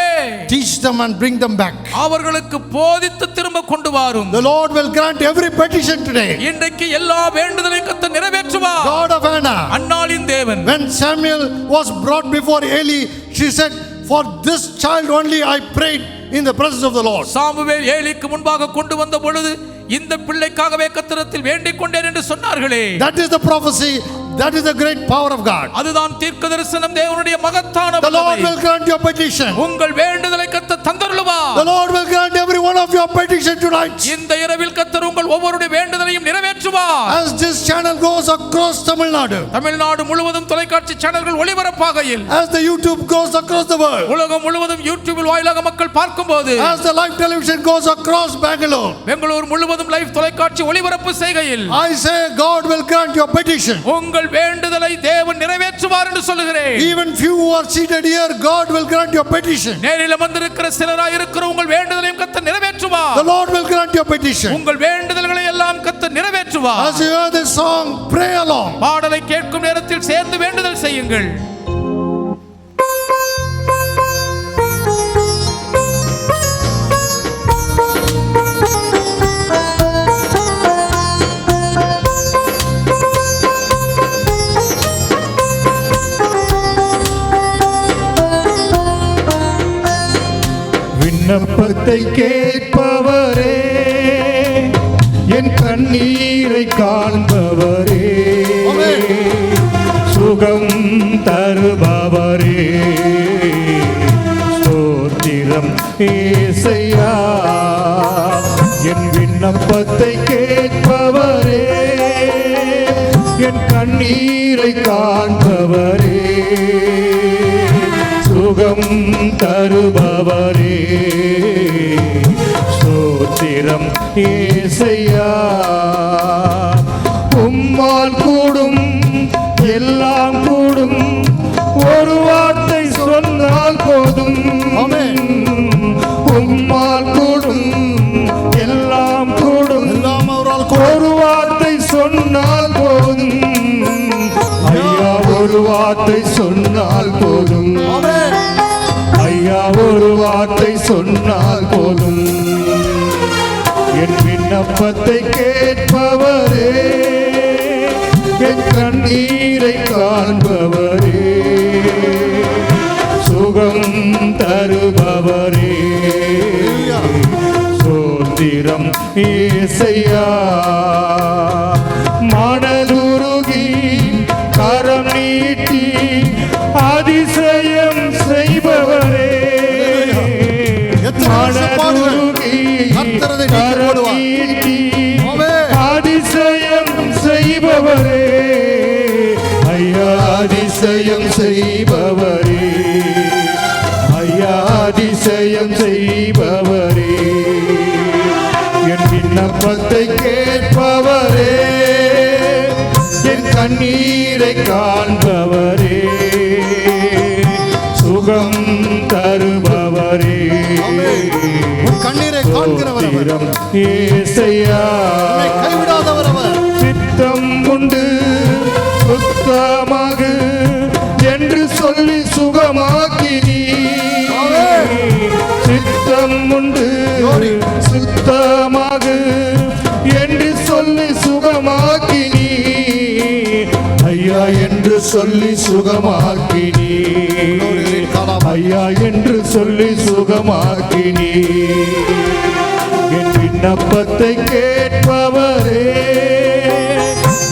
teach them and bring them back. அவர்களுக்கு போதித்து திரும்ப கொண்டு வாரும். The Lord will grant every petition today. இன்றைக்கு எல்லா வேண்டுதலையும் கர்த்தர் நிறைவேற்றுவார். God of Anna, அன்னாளின் தேவன். when Samuel was brought before Eli, she said, for this child only I prayed in the presence of the Lord. Samuel ஏலிக்கு முன்பாக கொண்டு வந்த பொழுது இந்த பிள்ளைக்காகவே கர்த்தரிடத்தில் வேண்டிக் கொண்டேன் என்று சொன்னார்களே. That is the prophecy That is the great power of God. அதுதான் தீர்க்கதரிசனம் தேவனுடைய மகத்தான The Lord வல்லமை. will grant your petition. உங்கள் வேண்டுதலை கர்த்தர் தந்தருளுவார். The Lord will grant every one of your petition tonight. இந்த இரவில் கர்த்தர் உங்கள் ஒவ்வொருடைய வேண்டுதலையும் நிறைவேற்றுவார். As this channel goes across Tamil Nadu, Tamil Nadu முழுவதும் தொலைக்காட்சி சேனல்கள் ஒளிபரப்பாகையில், as the YouTube goes across the world, உலகம் முழுவதும் யூடியூபில் வாயிலாக மக்கள் பார்க்கும்போது, as the live television goes across Bangalore, Bangalore முழுவதும் லைவ் தொலைக்காட்சி ஒளிபரப்பு செய்கையில், I say God will grant your petition. உங்கள் வேண்டுதலை தேவன் நிறைவேற்றுவார் என்று சொல்லுகிறேன். Even few who are seated here, God will grant your petition. நேரில் வந்திருக்கிற சிலராய் இருக்கிற உங்கள் வேண்டுதலையும் கர்த்தர் நிறைவேற்றுவார். The Lord will grant your petition. உங்கள் வேண்டுதல்களை எல்லாம் கர்த்தர் நிறைவேற்றுவார். As you hear this song, pray along. பாடலை கேட்கும் நேரத்தில் சேர்ந்து வேண்டுதல் செய்யுங்கள். விண்ணப்பத்தை கேட்பவரே, என் கண்ணீரை காண்பவரே, சுகம் தருபவரே, ஸ்தோத்திரம் ஏசையா. என் விண்ணப்பத்தை கேட்பவரே, என் கண்ணீரை காண்பவரே, சுகம் தருபவரே, ஸ்தோத்திரம் ஏசையா. உம்மால் கூடும் எல்லாம் கூடும், ஒரு வார்த்தை சொன்னால் போதும். உம்மால் கூடும் எல்லாம் கூடும், ஒரு வார்த்தை சொன்னால் போதும். ஐயா ஒரு வார்த்தை சொன்னால் போதும். ஐயா ஒரு வார்த்தை சொன்னால் போதும். என் விண்ணப்பத்தை கேட்பவரே, என் கண்ணீரை காண்பவரே, சுகம் தருபவரே, ஸ்தோத்திரம் ஏசையா. மனதுருகி கரம் நீட்டி அதிசயம் செய்பவரே, மனதுருகி கரம் நீட்டி அதிசயம் செய்பவரே, ஐயா அதிசயம் செய்பவரே, ஐயா அதிசயம் செய்பவரே, என் விண்ணப்பத்தை கேட்பவரே, என் கண்ணீரை காண்பவரே, சுகம் தருபவரே, கண்ணீரை காண்கிறவர் அவர். ஏசையா. கைவிடாதவர் அவர். சித்தம் உண்டு சுத்தமாக என்று சொல்லி சுகமாக்கினி. சித்தம் உண்டு சுத்தமாக என்று சொல்லி சுகமாக்கினி. ஐயா என்று சொல்லி சுகமாக்கினி. ஐயா என்று சொல்லி சுகமாக்கினி. என் விண்ணப்பத்தை கேட்பவரே,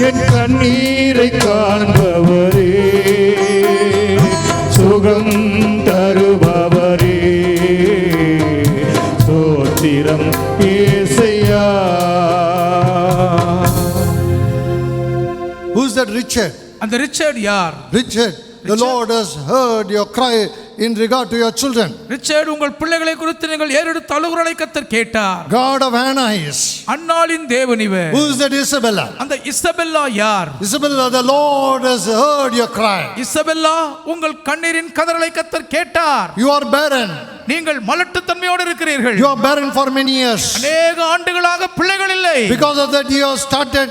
என் கண்ணீரை காண்பவரே, சுகம் தருபவரே, ஸ்தோத்திரம் ஏசையா. Who's that Richard? அந்த ரிச்சர்ட் யார்? Richard, the Lord has heard your cry in regard to your children. Richard உங்கள் பிள்ளைகளை குறித்து நீங்கள் ஏறெடுத்த அழுகுரலை கர்த்தர் கேட்டார். God of Anais. அன்னாளின் தேவன் இவர். Who is that Isabella? அந்த இசபெல்லா யார்? Isabella, the Lord has heard your cry. Isabella உங்கள் கண்ணீரின் கதறலை கர்த்தர் கேட்டார். You are barren. நீங்கள் மலட்டுத்தன்மையோடு இருக்கிறீர்கள். You are barren for many years. அநேக ஆண்டுகளாக பிள்ளைகள் இல்லை. Because of that you have started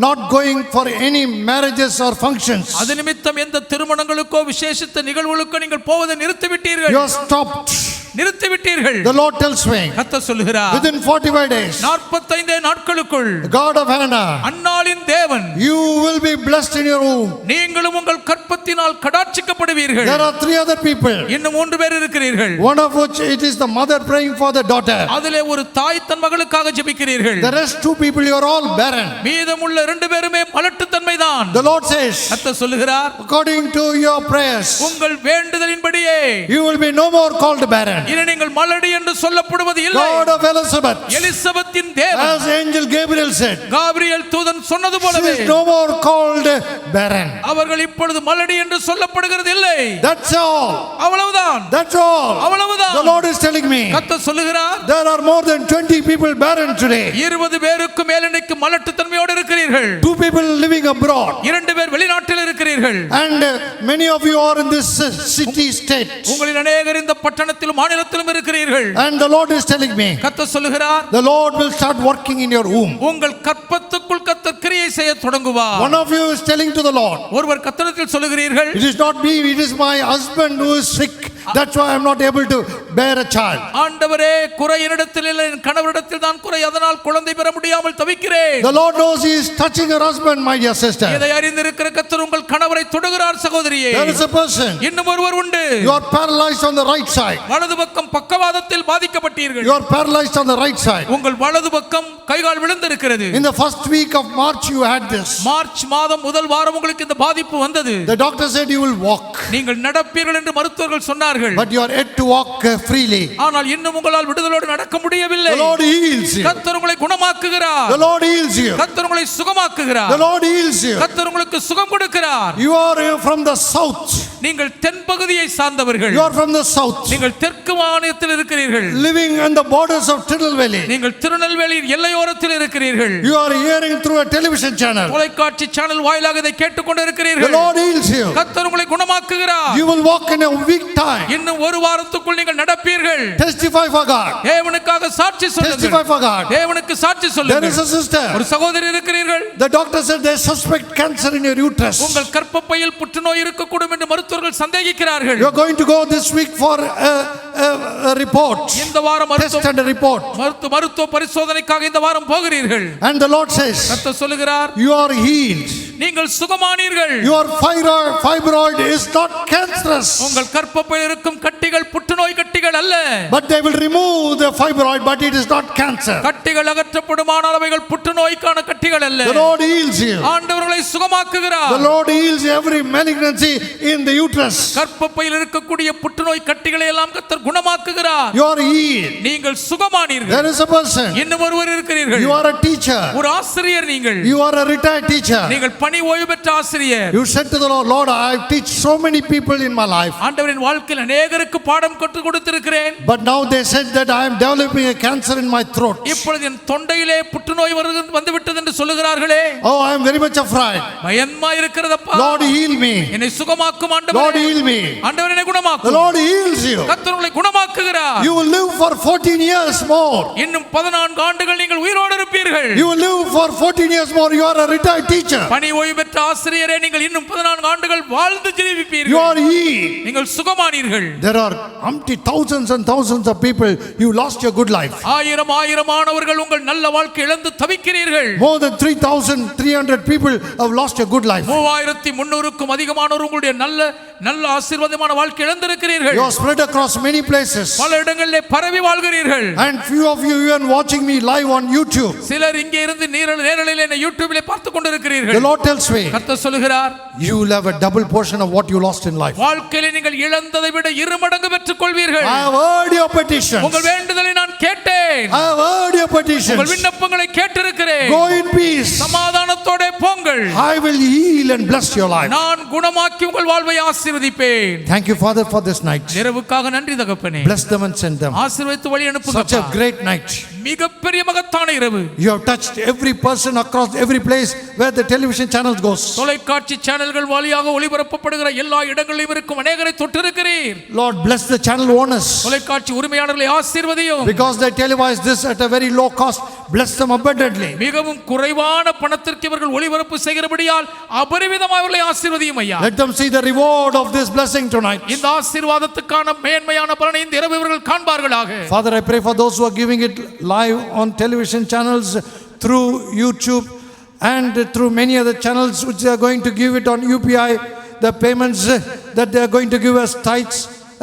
not going for any marriages or functions. அது நிமித்தம் எந்த திருமணங்களுக்கோ விசேஷித்த நிகழ்வுகளுக்கோ நீங்கள் போவதை நிறுத்திவிட்டீர்கள். You have stopped. நிறுத்திவிட்டீர்கள். The Lord tells me, கர்த்தர் சொல்லுகிறார், within 45 days, 45 நாட்களுக்குள் the God of Hannah, அன்னாளின் தேவன், you will be blessed in your womb. நீங்களும் உங்கள் கற்பத்தினால் கடாட்சிக்கப்படுவீர்கள். There are 3 other people, இன்னும் 3 பேர் இருக்கிறீர்கள். one of which it is the mother praying for the daughter. அதிலே ஒரு தாய் தன் மகளுக்காக ஜெபிக்கிறீர்கள். The rest 2 people, you are all barren. மீதமுள்ள 2 பேருமே மலட்டுத்தன்மைதான். The Lord says, கர்த்தர் சொல்லுகிறார், according to your prayers, உங்கள் வேண்டுதலின்படியே you will be no more called barren. இனி நீங்கள் மலடி என்று சொல்லப்படுவது இல்லை. God of Elizabeth, எலிசபெத்தின் தேவன், as angel Gabriel said, Gabriel தூதன் சொன்னது she போலவே is no more called barren. அவர்கள் இப்பொழுது மலடி என்று சொல்லப்படுகிறது இல்லை. That's all. அவ்வளவுதான். That's all. அவ்வளவுதான். The Lord is telling me, கர்த்தர் சொல்லுகிறார், there are more than 20 people barren today. 20 பேருக்கு மேல் இன்னைக்கு மலட்டுத்தன்மையோடு இருக்கிறீர்கள். 2 people living abroad. 2 பேர் வெளிநாட்டில் இருக்கிறீர்கள். And many of you are in this city state. உங்களில் அநேகர் இந்த பட்டணத்திலும் மாநிலத்திலும் இருக்கிறீர்கள். And the Lord is telling me, கர்த்தர் சொல்லுகிறார், the Lord will start working in your womb. உங்கள் கற்பத்துக்குள் கர்த்தர் கிரியை செய்ய தொடங்குவார். One of you is telling to the Lord, ஒருவர் கர்த்தரிடத்தில் சொல்லுகிறீர்கள், it is not me, it is my husband who is sick. That's why I am not able to bear a child. ஆண்டவரே, குறை என்னிடத்தில் இல்லை, என் கணவரிடத்தில் தான் குறை, அதனால் குழந்தை பெற முடியாமல் தவிக்கிறேன். The Lord knows he is touching her husband, my dear sister. இதை அறிந்திருக்கிற கர்த்தர் உங்கள் கணவரை தொடுகிறார் சகோதரியே. There is a person, இன்னும் ஒருவர் உண்டு. you are paralyzed on the right side. வலது பக்கம் பக்கவாதத்தில் பாதிக்கப்பட்டீர்கள். You are paralyzed on the right side. உங்கள் வலது பக்கம் கைகால் விழுந்திருக்கிறது. In the first week of March you had this. March மாதம் முதல் வாரம் உங்களுக்கு இந்த பாதிப்பு வந்தது. The doctor said you will walk, நீங்கள் நடப்பீர்கள் என்று மருத்துவர்கள் சொன்னார்கள். but you are yet to walk freely. ஆனால் இன்னும் உங்களால் விடுதலோடு நடக்க முடியவில்லை. The Lord heals you. கர்த்தர் உங்களை குணமாக்குகிறார். The Lord heals you. கர்த்தர் உங்களை சுகமாக்குகிறார். The Lord heals you. கர்த்தர் உங்களுக்கு சுகம் கொடுக்கிறார். You are from the south. நீங்கள் தென் பகுதியை சார்ந்தவர்கள். You are from the south, நீங்கள் தெற்கு மாநிலத்தில் இருக்கிறீர்கள். living on the borders of Tirunelveli. நீங்கள் திருநெல்வேலியின் எல்லையோரத்தில் இருக்கிறீர்கள். You are hearing through a television channel. தொலைக்காட்சி சேனல் வாயிலாக இதை கேட்டுக்கொண்டு The இருக்கிறீர்கள். Lord heals you. கர்த்தர் உங்களை குணமாக்குகிறார். You will walk in a week time. இன்னும் ஒரு வாரத்துக்குள் நீங்கள் நடப்பீர்கள். Testify for God. தேவனுக்காக சாட்சி Testify சொல்லுங்கள். for God. தேவனுக்கு சாட்சி There சொல்லுங்கள். is a sister. ஒரு சகோதரி இருக்கிறீர்கள். The doctor said they suspect cancer in your uterus. உங்கள் கர்ப்பப்பையில் புற்றுநோய் இருக்கக்கூடும் என்று மருத்துவர்கள் சந்தேகிக்கிறார்கள். You are going to go this week for a report. இந்த வாரம் Test and a report. மருத்துவ பரிசோதனைக்காக இந்த வாரம் போகிறீர்கள். And the Lord says, கர்த்தர் சொல்லுகிறார், you are healed. நீங்கள் சுகமானீர்கள். Your fibroid is not cancerous. உங்கள் கர்ப்பப்பையில் இருக்கும் கட்டிகள் புற்றுநோய் கட்டிகள் அல்ல. But they will remove the fibroid, but it is not cancer. கட்டிகள் அகற்றப்படுமானால் அவைகள் புற்றுநோய்க்கான கட்டிகள் அல்ல. The Lord heals you. ஆண்டவர்களை சுகமாக்குகிறார். The Lord heals every malignancy in the uterus. கர்ப்பப்பையில் இருக்கக்கூடிய புற்றுநோய் கட்டிகளை எல்லாம் கர்த்தர் குணமாக்குகிறார். You are healed. நீங்கள் சுகமானீர்கள். There is a person. இன்னும் ஒருவர் இருக்கிறீர்கள். You are a teacher. ஒரு ஆசிரியர் நீங்கள். You are a retired teacher. நீங்கள் பணி ஓய்வு பெற்ற ஆசிரியர். You said to the Lord, Lord, I have teach so many people in my life. ஆண்டவரின் வாழ்க்கையில் அநேகருக்கு பாடம் கற்றுக் கொடுத்திருக்கிறேன். But now they said that I am developing a cancer in my throat. இப்பொழுது என் தொண்டையிலே புற்றுநோய் வந்து விட்டது என்று சொல்லுகிறார்களே. Oh, I am very much afraid. பயமா இருக்கிறதப்பா. Lord, heal me. என்னை சுகமாக்கும் ஆண்டவரே. Lord, heal me. ஆண்டவரே என்னை The குணமாக்கும். Lord heals you. கர்த்தர் உங்களை குணமாக்குகிறார். You will live for 14 years more. இன்னும் 14 ஆண்டுகள் நீங்கள் உயிரோடு இருப்பீர்கள். You will live for 14 years more. You are a retired teacher. பணி ஓய்வு பெற்ற ஆசிரியரே, நீங்கள் இன்னும் 14 ஆண்டுகள் வாழ்ந்து ஜீவிப்பீர்கள். You are healed. நீங்கள் சுகமானீர்கள். There are umpty thousands and thousands of people, you lost your good life. ஆயிரமானவர்கள் உங்கள் நல்ல வாழ்க்கை இழந்து தவிக்கிறீர்கள். More than 3,300 people have lost your good life. 3300க்கும் அதிகமானோர் உங்களுடைய நல்ல ஆசீர்வாதமான வாழ்க்கை இழந்திருக்கிறீர்கள். You are spread across many places. பல இடங்களிலே பரவி வாழ்கிறீர்கள். And few of you even watching me live on YouTube. சிலர் இங்கே இருந்து நேரலையிலே யூடியூபிலே பார்த்துக் கொண்டிருக்கிறீர்கள். The Lord tells me, கர்த்தர் சொல்கிறார், you will have a double portion of what you lost in life. வாழ்க்கையிலே நீங்கள் இழந்ததை விட 2 மடங்கு பெற்றுக் கொள்வீர்கள். I have heard your petitions. உங்கள் வேண்டுதலை நான் கேட்டேன். I have heard your petitions. உங்கள் விண்ணப்பங்களை கேட்டிருக்கிறேன். Go in peace. சமாதானத்தோட போங்கள். I will heal and bless your life. நான் குணமாக்கி உங்கள் வாழ்வை ஆசீர்வதிப்பேன். Thank you, Father, for this night. இரவுக்காக நன்றி தகப்பனே. Bless them and send them. ஆசீர்வதித்து வழி அனுப்புங்க. Such a great night. மிகப்பெரிய மகத்தான இரவு. You have touched every person across every place where the television channels goes. தொலைக்காட்சி சேனல்கள் வழியாக ஒளிபரப்பப்படுகிற எல்லா இடங்களிலும் இருக்கும் அநேகரை தொட்டிருக்கிறீர். Lord, bless the channel owners. தொலைக்காட்சி உரிமையாளர்களை ஆசீர்வதியும். Because because they televised this at a very low cost, bless them abundantly. மிகவும் குறைவான பணத்திற்கு இவர்கள் ஒளிபரப்பு செய்கிறபடியால் அபரிமிதமாக அவர்களை ஆசீர்வதியும் ஐயா. Let them see the reward of this blessing tonight. இந்த ஆசீர்வாதத்துக்கான மேன்மையான பலனை இந்த இரவு இவர்கள் காண்பார்களாக. Father, I pray for those who are giving it live on television channels, through YouTube and through many other channels which they are going to give it on UPI, the payments that they are going to give as tithes,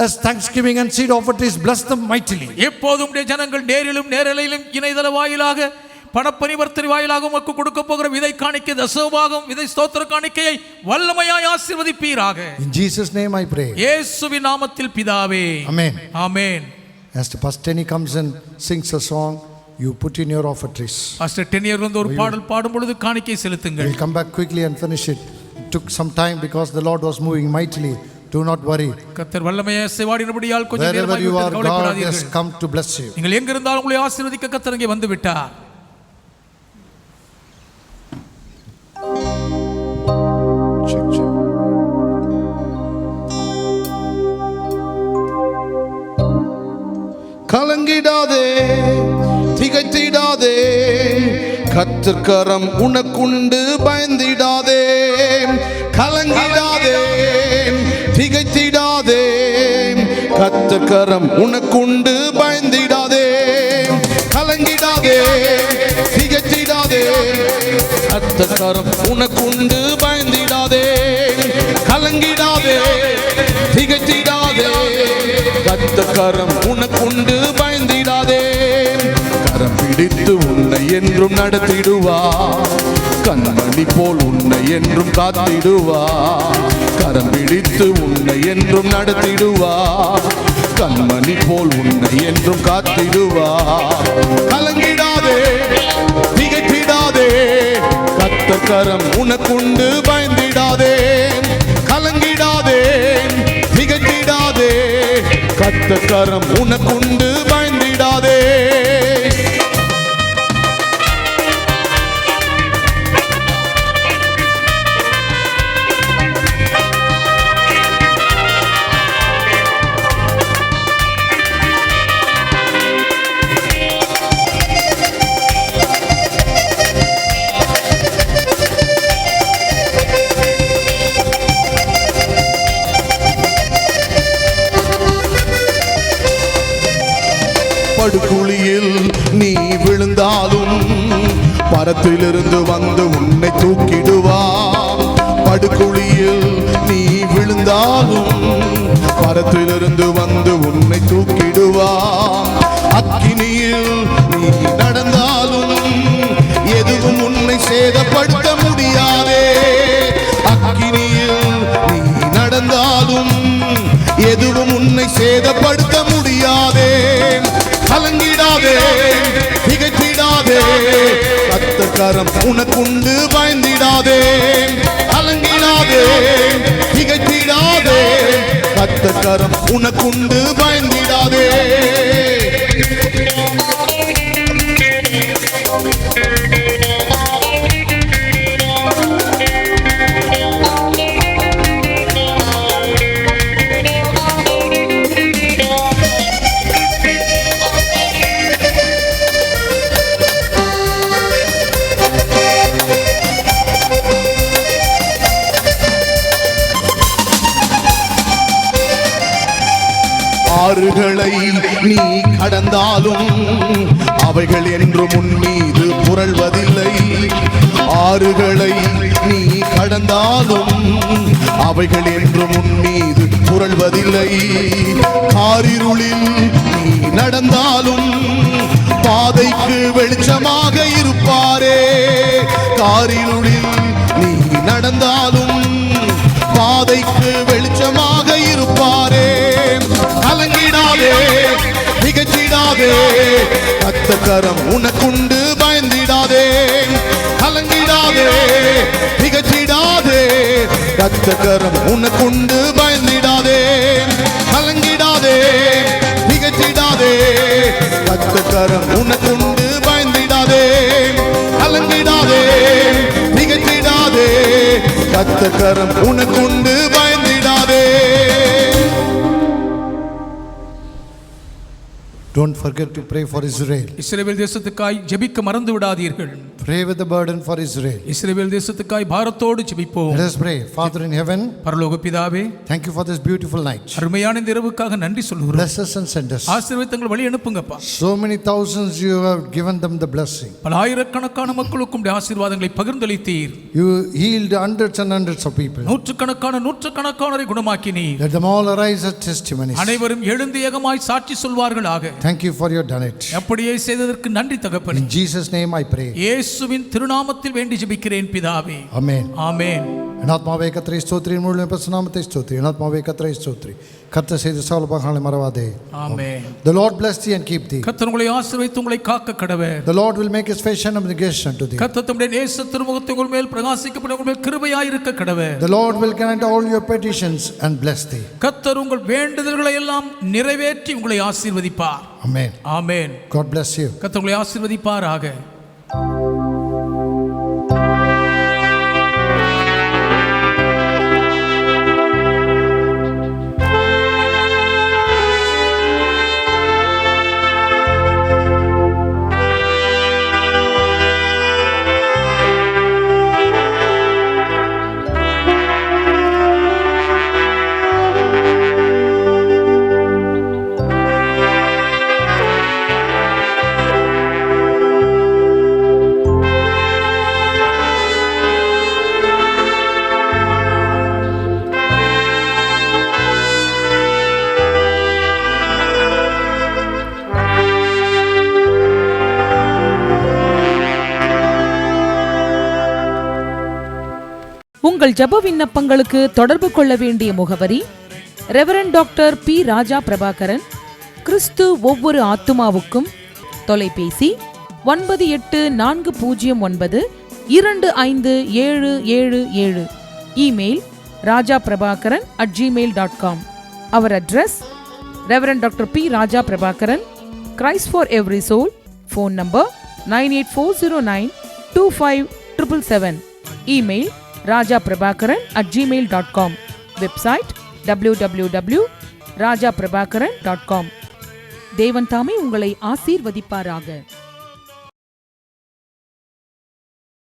as thanksgiving and seed offerings, bless them mightily. எப்போதும் ஜனங்கள் நேரிலும் நேரலையிலும் இணையதள வாயிலாக பணப்பரிவர்த்தனை வாயிலாக உமக்கு கொடுக்க போகிற விதை காணிக்கை, தசமபாகம், விதை ஸ்தோத்திர காணிக்கையை வல்லமையாய் ஆசீர்வதிப்பீராக. In Jesus' name I pray. இயேசுவின் நாமத்தில் பிதாவே. Amen. Amen. As the Pastor Tenny comes and sings a song, you put in your offerings. Pastor டென்னியர் வந்து ஒரு பாடல் பாடும் பொழுது காணிக்கை செலுத்துங்கள். We'll come back quickly and finish it. It took some time because the Lord was moving mightily. Do not worry. கர்த்தர் வல்லமையாய் செய்வாடினபடியால் கொஞ்சம் Wherever நேரமாய் you are, God கவலைப்படாதீர்கள். has come to bless you. நீங்கள் எங்க இருந்தாலும் உங்களை ஆசீர்வதிக்க கர்த்தர் இங்கே வந்து விட்டார். கலங்கிடாதே, திகைத்திடாதே, கர்த்தர் கரம் உனக்குண்டு, பயந்திடாதே. கலங்கிடாதே, திகைத்திடாதே, கர்த்தர் கரம் உனக்குண்டு, பயந்திடாதே. கலங்கிடாதே, திகைத்திடாதே, கர்த்தர் கரம் உனக்குண்டு, பயந்திடாதே. கலங்கிடாதே, திகைத்திடாதே, கர்த்தர் கரம் உனக்குண்டு, பயந்திடாதே. கரம் பிடித்து உன்னை என்றும் நடத்திடுவார், கண்மணி போல் உன்னை என்றும் காத்திடுவார். கரம் பிடித்து உன்னை என்றும் நடத்திடுவார், கண்மணி போல் உன்னை என்றும் காத்திடுவார். கலங்கிடாதே, திகைத்திடாதே, கர்த்தர் கரம் உனக்குண்டு, பயந்திடாதே. கலங்கிடாதே, திகைத்திடாதே, கர்த்தர் கரம் உனக்குண்டு, பயந்திடாதே. படுகுழியில் நீ விழுந்தாலும் பரத்திலிருந்து வந்து உன்னை தூக்கிடுவார். படுகுழியில் நீ விழுந்தாலும் பரத்திலிருந்து வந்து உன்னை தூக்கிடுவார். அக்கினியில் நீ நடந்தாலும் எதுவும் உன்னை சேதப்படுத்த முடியாதே. அக்கினியில் நீ நடந்தாலும் எதுவும் உன்னை சேதப்படுத்த முடியாதே. கலங்கிடாதே, திகைத்திடாதே, கர்த்தர் கரம் உனக்குண்டு, பயந்திடாதே. கலங்கிடாதே, திகைத்திடாதே, கர்த்தர் கரம் உனக்குண்டு, பயந்திடாதே. ஆறுகளை நீ கடந்தாலும் அவைகள் என்றும் உன் மீது புரள்வதில்லை. ஆறுகளை நீ கடந்தாலும் அவைகள் என்றும் உன் மீது புரள்வதில்லை. காரிருளில் நீ நடந்தாலும் பாதைக்கு வெளிச்சமாக இருப்பாரே. காரிருளில் நீ நடந்தாலும் பாதைக்கு வெளிச்சமாக இருப்பாரே. கலங்கிடாதே, திகைத்திடாதே, கர்த்தர் கரம் உனக்குண்டு, பயந்திடாதே. கலங்கிடாதே, திகைத்திடாதே, கர்த்தர் கரம் உனக்குண்டு, பயந்திடாதே. கலங்கிடாதே, திகைத்திடாதே, கர்த்தர் கரம் உனக்குண்டு, பயந்திடாதே. கலங்கிடாதே, திகைத்திடாதே, கர்த்தர் கரம் உனக்குண்டு, பயந்திடாதே. Don't forget to pray for Israel. இஸ்ரவேல் தேசத்துக்காய் ஜெபிக்க மறந்து விடாதீர்கள். Pray with the burden for Israel. இஸ்ரவேல் தேசத்துக்காய் பாரத்தோடு ஜெபிப்போம். Let us pray. Father in heaven, பரலோக பிதாவே, thank you for this beautiful night. அருமையான இந்த இரவுக்காக நன்றி சொல்கிறோம். Bless us and send us. ஆசீர்வாதங்கள் வழி அனுப்புங்கப்பா. So many thousands you have given them the blessing. பல ஆயிரக்கணக்கான மக்களுக்கும் ஆசீர்வாதங்களை பகிர்ந்தளித்தீர். You healed hundreds and hundreds of people. நூற்றுக்கணக்கானோரை குணமாக்கினீர். Let them all arise as testimonies. அனைவரும் எழுந்து ஏகமாய் சாட்சி சொல்வார்களாக. Thank you for your done it. அப்படியே செய்ததற்கு நன்றி தகப்பனே. In Jesus name I pray. இயேசுவின் திருநாமத்தில் வேண்டி ஜெபிக்கிறேன் பிதாவே. Amen. ஆமென். ஆத்மாவே கர்த்தரை ஸ்தோத்திரி, முழு பரிசுநாமத்தை ஸ்தோத்திரி. ஆத்மாவே கர்த்தரை ஸ்தோத்திரி. கர்த்தர் செய்த சகல உபகாரங்களை மறவாதே. ஆமென். The Lord bless thee and keep thee. கர்த்தர் உங்களை ஆசீர்வதித்து உங்களை காக்க கடவர். The Lord will make his face shine upon thee unto thee. கர்த்தர் தம்முடைய நேச திருமுகத்தை உங்கள் மேல் பிரகாசிக்கப்பட உங்கள் மேல் கிருபையாய் இருக்க கடவர். The Lord will grant all your petitions and bless thee. கர்த்தர் உங்கள் வேண்டுதல்களை எல்லாம் நிறைவேற்றி உங்களை ஆசீர்வதிப்பார். Amen. Amen. God bless you. கர்த்தர் உங்களை ஆசீர்வதிப்பாராக. உங்கள் ஜெப விண்ணப்பங்களுக்கு தொடர்பு கொள்ள வேண்டிய முகவரி ரெவரண்ட் டாக்டர் பி. ராஜா பிரபாகரன், கிறிஸ்து ஒவ்வொரு ஆத்துமாவுக்கும், தொலைபேசி 9840925777, email rajaprabakaran@gmail.com. Our address Reverend Dr. P. Raja Prabhakaran, Christ for Every Soul, phone number 984092577, email rajaprabhakaran@gmail.com, website www.rajaprabhakaran.com. தேவன் தாமே உங்களை ஆசீர்வதிப்பாராக.